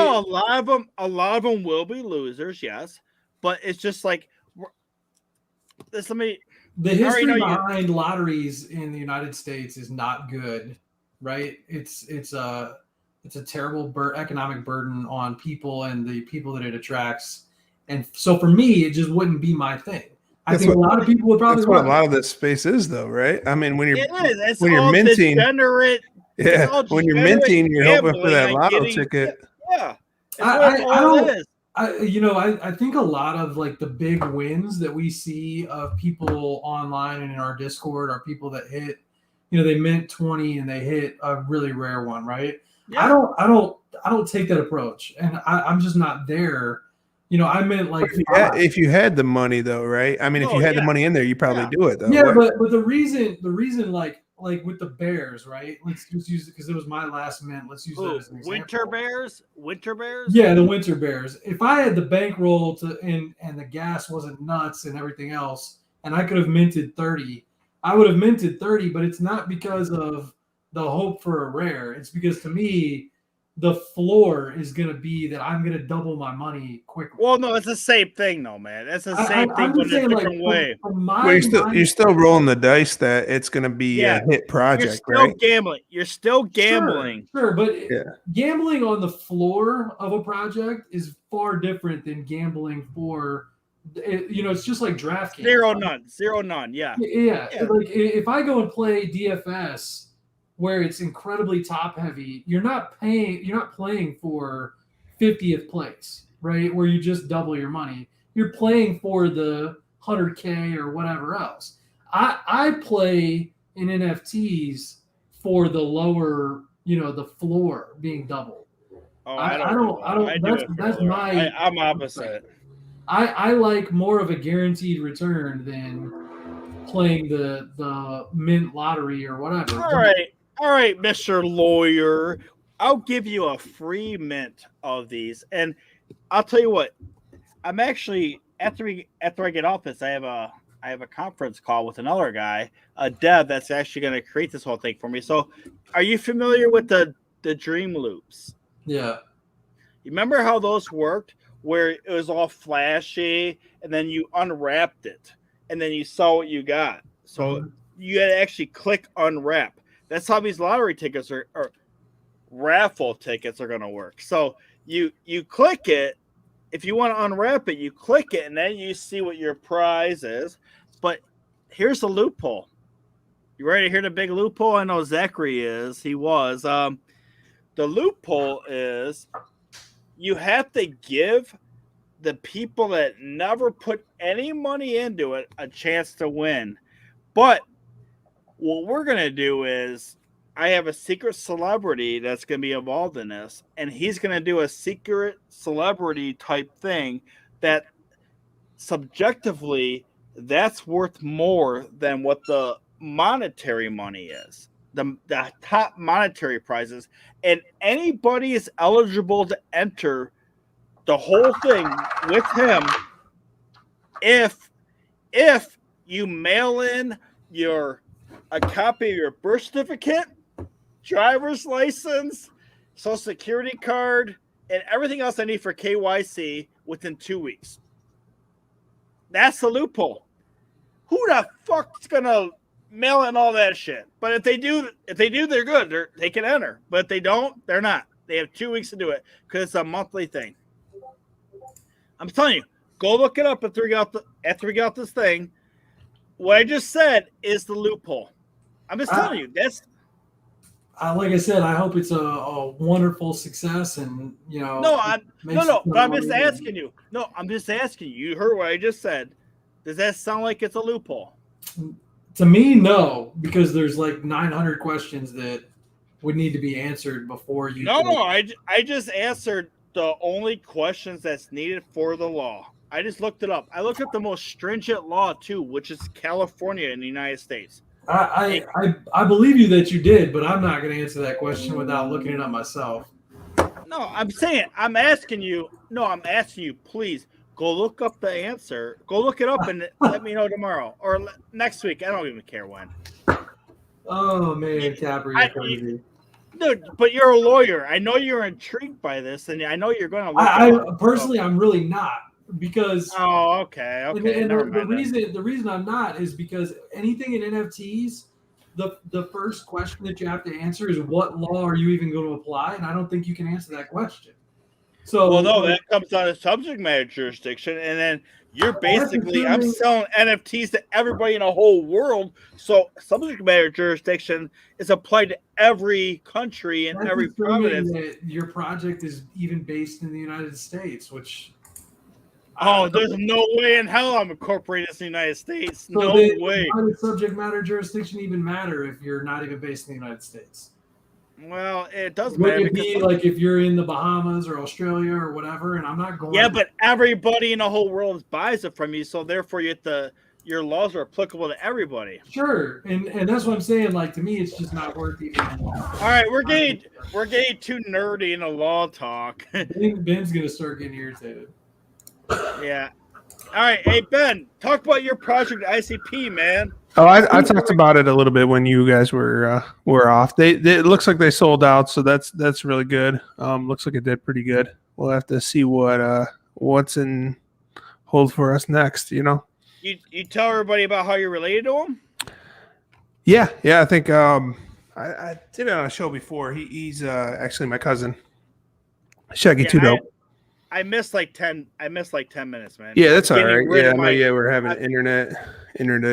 of them will be losers, yes. But it's just like the history behind lotteries in the United States is not good, right? It's a terrible economic burden on people and the people that it attracts. And so for me, it just wouldn't be my thing. I think a lot of people would probably. That's what a lot of this space is, though, right? I mean, when you're minting, when you're minting, you're hoping for that lotto ticket. Yeah, I think a lot of like the big wins that we see of people online and in our Discord are people that hit, they mint 20 and they hit a really rare one, right? Yeah. I don't take that approach, and I'm just not there. I meant like if you had the money though, right? I mean, if you had the money in there, you probably do it though. Yeah, right? but the reason like with the Bears, right? Let's just use it because it was my last mint. Let's use that as an example. Winter Bears. Yeah, the Winter Bears. If I had the bankroll and the gas wasn't nuts and everything else, and I could have minted 30, I would have minted 30. But it's not because of the hope for a rare. It's because to me, the floor is going to be that I'm going to double my money quickly. Well, no, it's the same thing, though, man. It's the same thing, but in a different way. You're still rolling the dice that it's going to be a hit project, right? You're still gambling. Sure, but gambling on the floor of a project is far different than gambling for. It's just like DraftKings. Zero none. Yeah. Like if I go and play DFS, where it's incredibly top heavy, you're not playing for 50th place, right? Where you just double your money. You're playing for the 100K or whatever else. I play in NFTs for the lower, the floor being doubled. Oh, I don't. That's my. I'm opposite. I like more of a guaranteed return than playing the mint lottery or whatever. All right, Mr. Lawyer. I'll give you a free mint of these, and I'll tell you what. I'm actually after I get off this, I have a conference call with another guy, a dev that's actually going to create this whole thing for me. So, are you familiar with the dream loops? Yeah. You remember how those worked, where it was all flashy, and then you unwrapped it, and then you saw what you got. So you had to actually click unwrap. That's how these lottery tickets or raffle tickets are going to work. So you click it. If you want to unwrap it, you click it, and then you see what your prize is. But here's the loophole. You ready to hear the big loophole? I know Zachary is. He was. The loophole is you have to give the people that never put any money into it a chance to win. But what we're going to do is I have a secret celebrity that's going to be involved in this, and he's going to do a secret celebrity type thing that subjectively that's worth more than what the monetary money is, the top monetary prizes, and anybody is eligible to enter the whole thing with him if you mail in a copy of your birth certificate, driver's license, social security card, and everything else I need for KYC within 2 weeks. That's the loophole. Who the fuck's gonna mail in all that shit? But if they do, they're good. They can enter. But if they don't, they're not. They have 2 weeks to do it because it's a monthly thing. I'm telling you, go look it up after we got this thing. What I just said is the loophole. I'm just telling you, that's. Like I said, I hope it's a wonderful success, and but I'm just asking you. No, I'm just asking you. You heard what I just said. Does that sound like it's a loophole? To me, no, because there's like 900 questions that would need to be answered before you. No, I just answered the only questions that's needed for the law. I just looked it up. I looked up the most stringent law too, which is California in the United States. I believe you that you did, but I'm not going to answer that question without looking it up myself. No, I'm asking you, please go look up the answer. Go look it up and let me know tomorrow or next week. I don't even care when. Oh, man, Capper, you're crazy. Dude, but you're a lawyer. I know you're intrigued by this, and I know you're going to look personally, I'm really not. Because okay. And the reason I'm not is because anything in NFTs, the first question that you have to answer is what law are you even going to apply, and I don't think you can answer that question. So that comes out of subject matter jurisdiction, and then you're basically I'm selling NFTs to everybody in the whole world. So subject matter jurisdiction is applied to every country and every province. That your project is even based in the United States, which. There's no way in hell I'm incorporated in the United States. So no way. Why does subject matter jurisdiction even matter if you're not even based in the United States? Well, it does Would matter. It be like if you're in the Bahamas or Australia or whatever, and I'm not going. Yeah, but everybody in the whole world buys it from you, so therefore your laws are applicable to everybody. Sure, and that's what I'm saying. Like to me, it's just not worth even. All right, we're getting too nerdy in the law talk. Ben's gonna start getting irritated. Yeah. All right. Hey, Ben, talk about your project ICP, man. Oh, I talked about it a little bit when you guys were off. It looks like they sold out, so that's really good. Looks like it did pretty good. We'll have to see what's in hold for us next. You tell everybody about how you're related to him. Yeah. I think I did it on a show before. He's actually my cousin, Shaggy Too Dope. I missed like 10 minutes, man. Yeah, that's all right. Yeah, we're having internet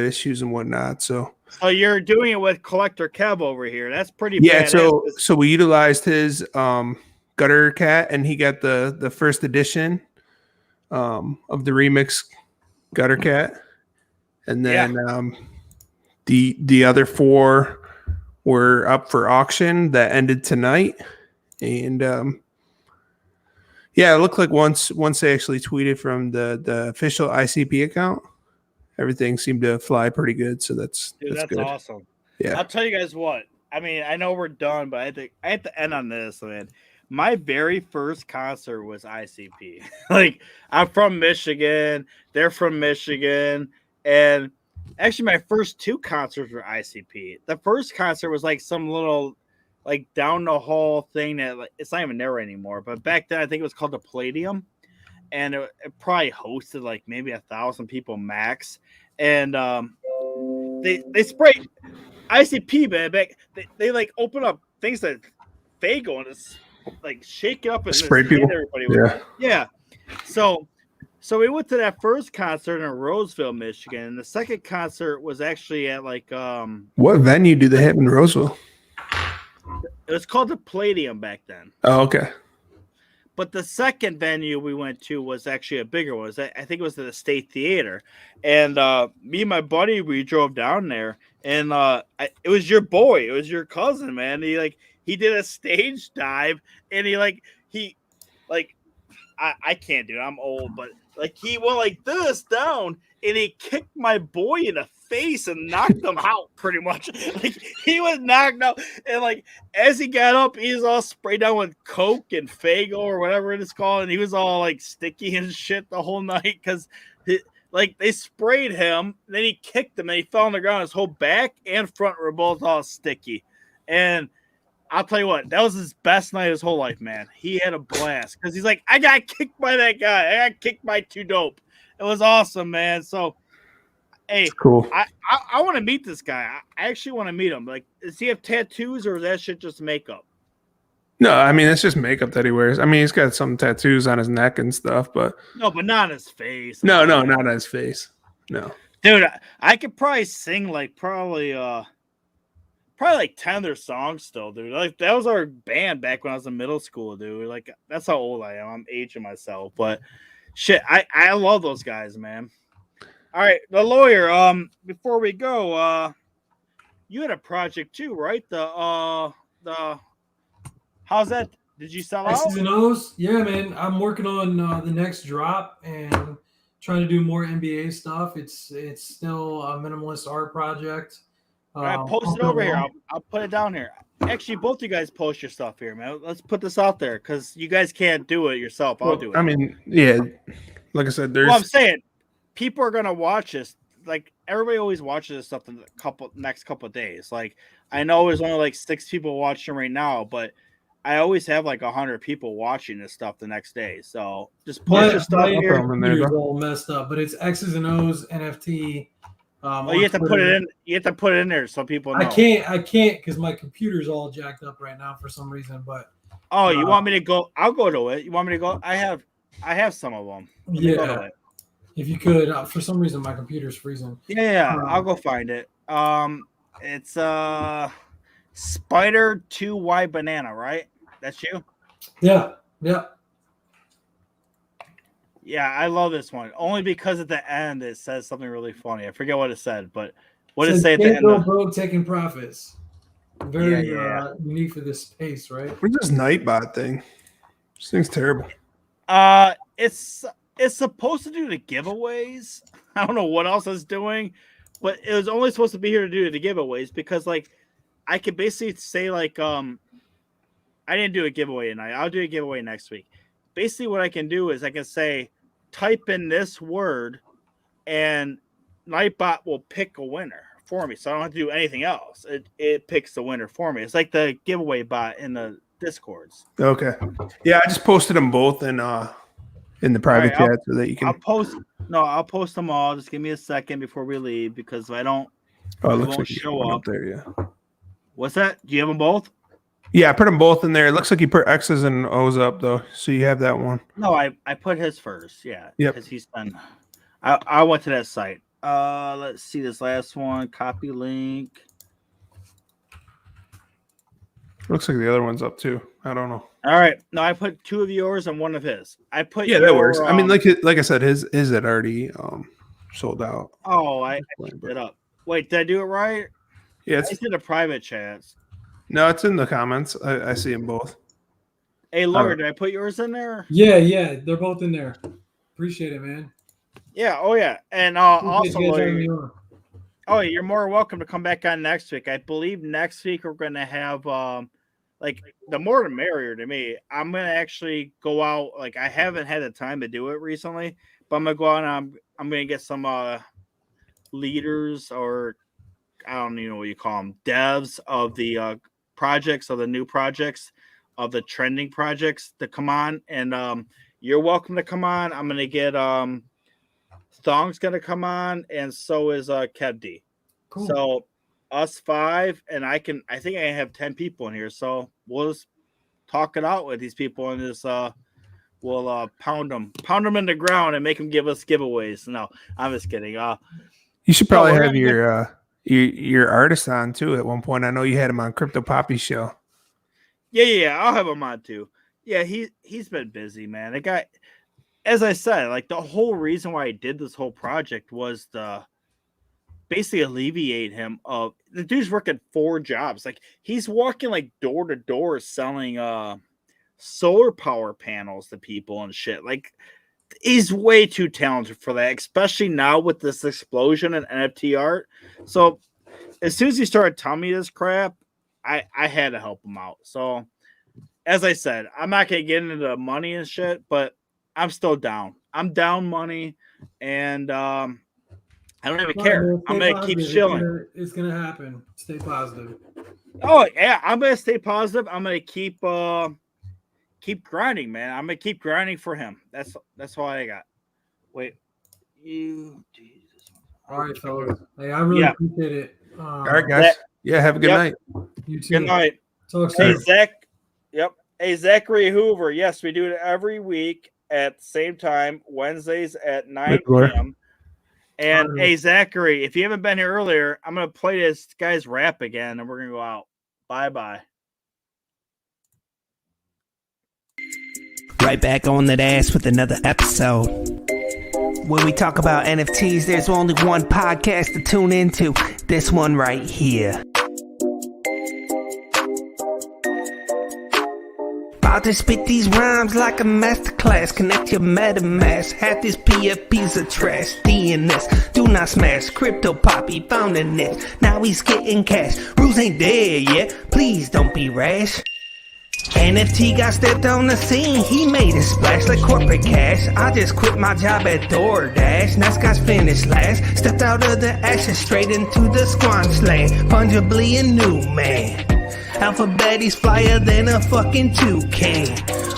issues and whatnot. So you're doing it with Collector Kev over here. That's pretty badass. So we utilized his gutter cat, and he got the first edition of the remix gutter cat. And then the other 4 were up for auction that ended tonight. And yeah, it looked like once they actually tweeted from the official ICP account, everything seemed to fly pretty good. So that's good. Awesome. Yeah, I'll tell you guys what. I mean, I know we're done, but I have to end on this, man. My very first concert was ICP. Like, I'm from Michigan, they're from Michigan, and actually my first two concerts were ICP. The first concert was like some little like down the hall thing that like, it's not even there anymore. But back then I think it was called the Palladium, and it probably hosted like maybe 1,000 people max. And they sprayed ICP, man. Back they like open up things that Fago and it's like shake it up and Spray just hit people. everybody. Yeah. Yeah. So we went to that first concert in Roseville, Michigan, and the second concert was actually at like What venue do they have in Roseville? it was called the Palladium back then. Oh, okay. But the second venue we went to was actually a bigger one. I think it was at the State Theater. And me and my buddy, we drove down there. And it was your boy. It was your cousin, man. He did a stage dive. And I can't do it. I'm old. But like he went like this down. And he kicked my boy in the face and knocked him out pretty much. Like he was knocked out. And like as he got up, he was all sprayed down with Coke and Fago or whatever it is called. And he was all like sticky and shit the whole night because like they sprayed him. Then he kicked him and he fell on the ground. His whole back and front were both all sticky. And I'll tell you what, that was his best night of his whole life, man. He had a blast because he's like, I got kicked by that guy. I got kicked by Too Dope. It was awesome, man. So, hey, That's cool. I want to meet this guy. I actually want to meet him. Like, does he have tattoos or is that shit just makeup? No, I mean it's just makeup that he wears. I mean he's got some tattoos on his neck and stuff, but No, but not on his face. no, not on his face. No, dude, I could probably sing like probably like 10 of their songs still, dude. Like that was our band back when I was in middle school, dude. Like that's how old I am. I'm aging myself, but shit, I love those guys, man. All right, the lawyer. Before we go, you had a project too, right? The how's that? Did you sell out? X's and O's? Yeah, man. I'm working on the next drop and trying to do more NBA stuff. It's still a minimalist art project. All right, post it over here. I'll put it down here. Actually, both you guys post your stuff here, man. Let's put this out there because you guys can't do it yourself. I'll do it. I mean, yeah, like I said, there's. Well, I'm saying people are gonna watch this. Like everybody always watches this stuff in the next couple of days. Like I know there's only like 6 people watching right now, but I always have like 100 people watching this stuff the next day. So just post your stuff here. Computer's all messed up, but it's X's and O's NFT. Well, you have to put it in. You have to put it in there so people know. I can't because my computer's all jacked up right now for some reason. But you want me to go? I'll go to it. You want me to go? I have some of them. Yeah, if you could. For some reason, my computer's freezing. Yeah, I'll go find it. It's Spider 2Y Banana, right? That's you. Yeah. Yeah, I love this one only because at the end it says something really funny. I forget what it said, but what did it say at the end? Bro, taking profits. Very unique for this space, right? Where's this Nightbot thing? This thing's terrible. It's supposed to do the giveaways. I don't know what else it's doing, but it was only supposed to be here to do the giveaways because like I could basically say like I didn't do a giveaway tonight. I'll do a giveaway next week. Basically, what I can do is I can say, type in this word, and Nightbot will pick a winner for me. So I don't have to do anything else. It picks the winner for me. It's like the giveaway bot in the Discords. Okay. Yeah, I just posted them both in the private chat so that you can. I'll post them all. Just give me a second before we leave because if I don't, it looks won't like show up there. Yeah. What's that? Do you have them both? Yeah, I put them both in there. It looks like you put X's and O's up though, so you have that one. No, I put his first. Yeah. Yep. Because he's done. I went to that site. Let's see this last one. Copy link. Looks like the other one's up too. I don't know. All right. No, I put 2 of yours and 1 of his. I put that works. I mean, like I said, his had already sold out. Oh, I picked it up. Wait, did I do it right? Yeah, I did a private chat. No, it's in the comments. I see them both. Hey, Laura, did I put yours in there? Yeah, they're both in there. Appreciate it, man. Yeah, oh yeah, and also, Laura, Oh, you're more welcome to come back on next week. I believe next week we're going to have like the more the merrier to me. I'm going to actually go out. Like I haven't had the time to do it recently, but I'm going to go out and I'm going to get some leaders, or I don't even know what you call them, devs of the projects, of the new projects, of the trending projects to come on. And you're welcome to come on. I'm going to get Thong's going to come on, and so is Kev D. Cool. So us 5, and I think I have 10 people in here. So we'll just talk it out with these people, and just we'll pound them in the ground and make them give us giveaways. No, I'm just kidding. You should probably have your artist on too at one point. I know you had him on Crypto Poppy's show. Yeah, I'll have him on too. Yeah, he's been busy, man. The guy, as I said, like the whole reason why I did this whole project was to basically alleviate him of the dude's working 4 jobs. Like he's walking like door to door selling solar power panels to people and shit. Like he's way too talented for that, especially now with this explosion in NFT art. So as soon as he started telling me this crap, I had to help him out. So as I said, I'm not gonna get into the money and shit, but I'm still down. I'm down money, and I don't even care. I'm gonna keep chilling. It's gonna happen. Stay positive. Oh yeah, I'm gonna stay positive. I'm gonna keep grinding, man. I'm gonna keep grinding for him. That's all I got. Wait, Jesus. All right, fellas. Hey, I really appreciate it. All right, guys. Have a good night. You too. Good night. Talk soon. Hey, Zach. Yep. Hey, Zachary Hoover. Yes, we do it every week at the same time, Wednesdays at 9 p.m. And hey, Zachary, if you haven't been here earlier, I'm going to play this guy's rap again, and we're going to go out. Bye-bye. Right back on that ass with another episode. When we talk about NFTs, there's only one podcast to tune into. This one right here. About to spit these rhymes like a masterclass. Connect your MetaMask. Half these PFPs are trash. DNS, do not smash. Crypto Poppy found a niche. Now he's getting cash. Rules ain't there yet. Please don't be rash. NFT got stepped on the scene. He made a splash like corporate cash. I just quit my job at DoorDash. Nice guys finished last. Stepped out of the ashes straight into the squanch land. Fungibly a new man. Alphabet, he's flyer than a fucking toucan.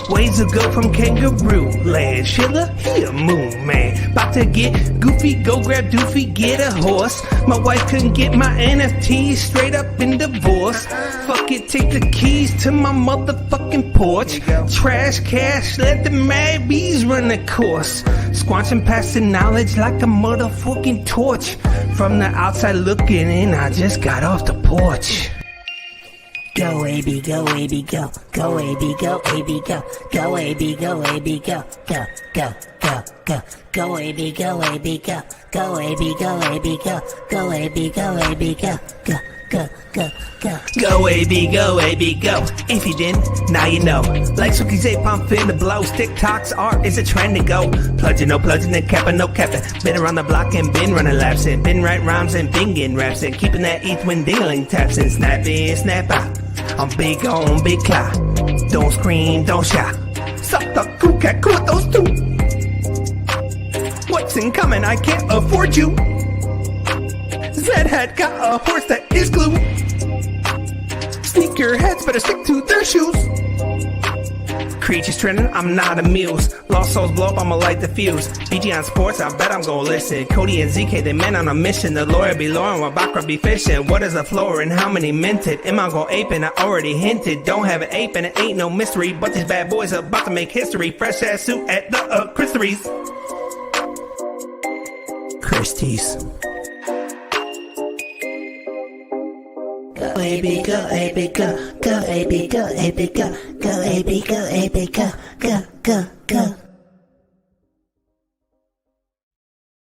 Ways to go from kangaroo land. Schiller, he a moon man. About to get goofy, go grab doofy, get a horse. My wife couldn't get my NFTs, straight up in divorce. Fuck it, take the keys to my motherfucking porch. Trash cash, let the mad bees run the course. Squanching past the knowledge like a motherfucking torch. From the outside looking in, I just got off the porch. Go AB, go AB, go. Go AB, go AB, go. Go AB, go AB, go. Go, go, go, go. Go AB, go AB, go. Go AB, go AB, go. Go AB, go AB, go. Go, go, go, go. Go AB, go AB, go. If you didn't, now you know. Like Suki's a pump in the blow. TikTok's art is a trend to go. Plunging, no plunging, and capping, no capping. Been around the block and been running laps and been writing rhymes and been getting raps and keeping that ETH when dingling taps and snap in, snap out. I'm big on big cloud. Don't scream, don't shout. Suck the cool cat, cool those two. What's incoming? I can't afford you. Zed had got a horse that is glue. Sneakerheads better stick to their shoes. Creatures trending, I'm not a muse. Lost souls blow up, I'ma light the fuse. BG on sports, I bet I'm gon' listen. Cody and ZK, they men on a mission. The lawyer be lawyer while Bakra be fishing. What is a floor and how many minted? Am I gon' ape and I already hinted. Don't have an ape and it ain't no mystery. But these bad boys about to make history. Fresh ass suit at the Christie's. Christie's. Go AB, go AB, go. Go AB, go AB, go. Go AB, go AB, go. Go, go, go.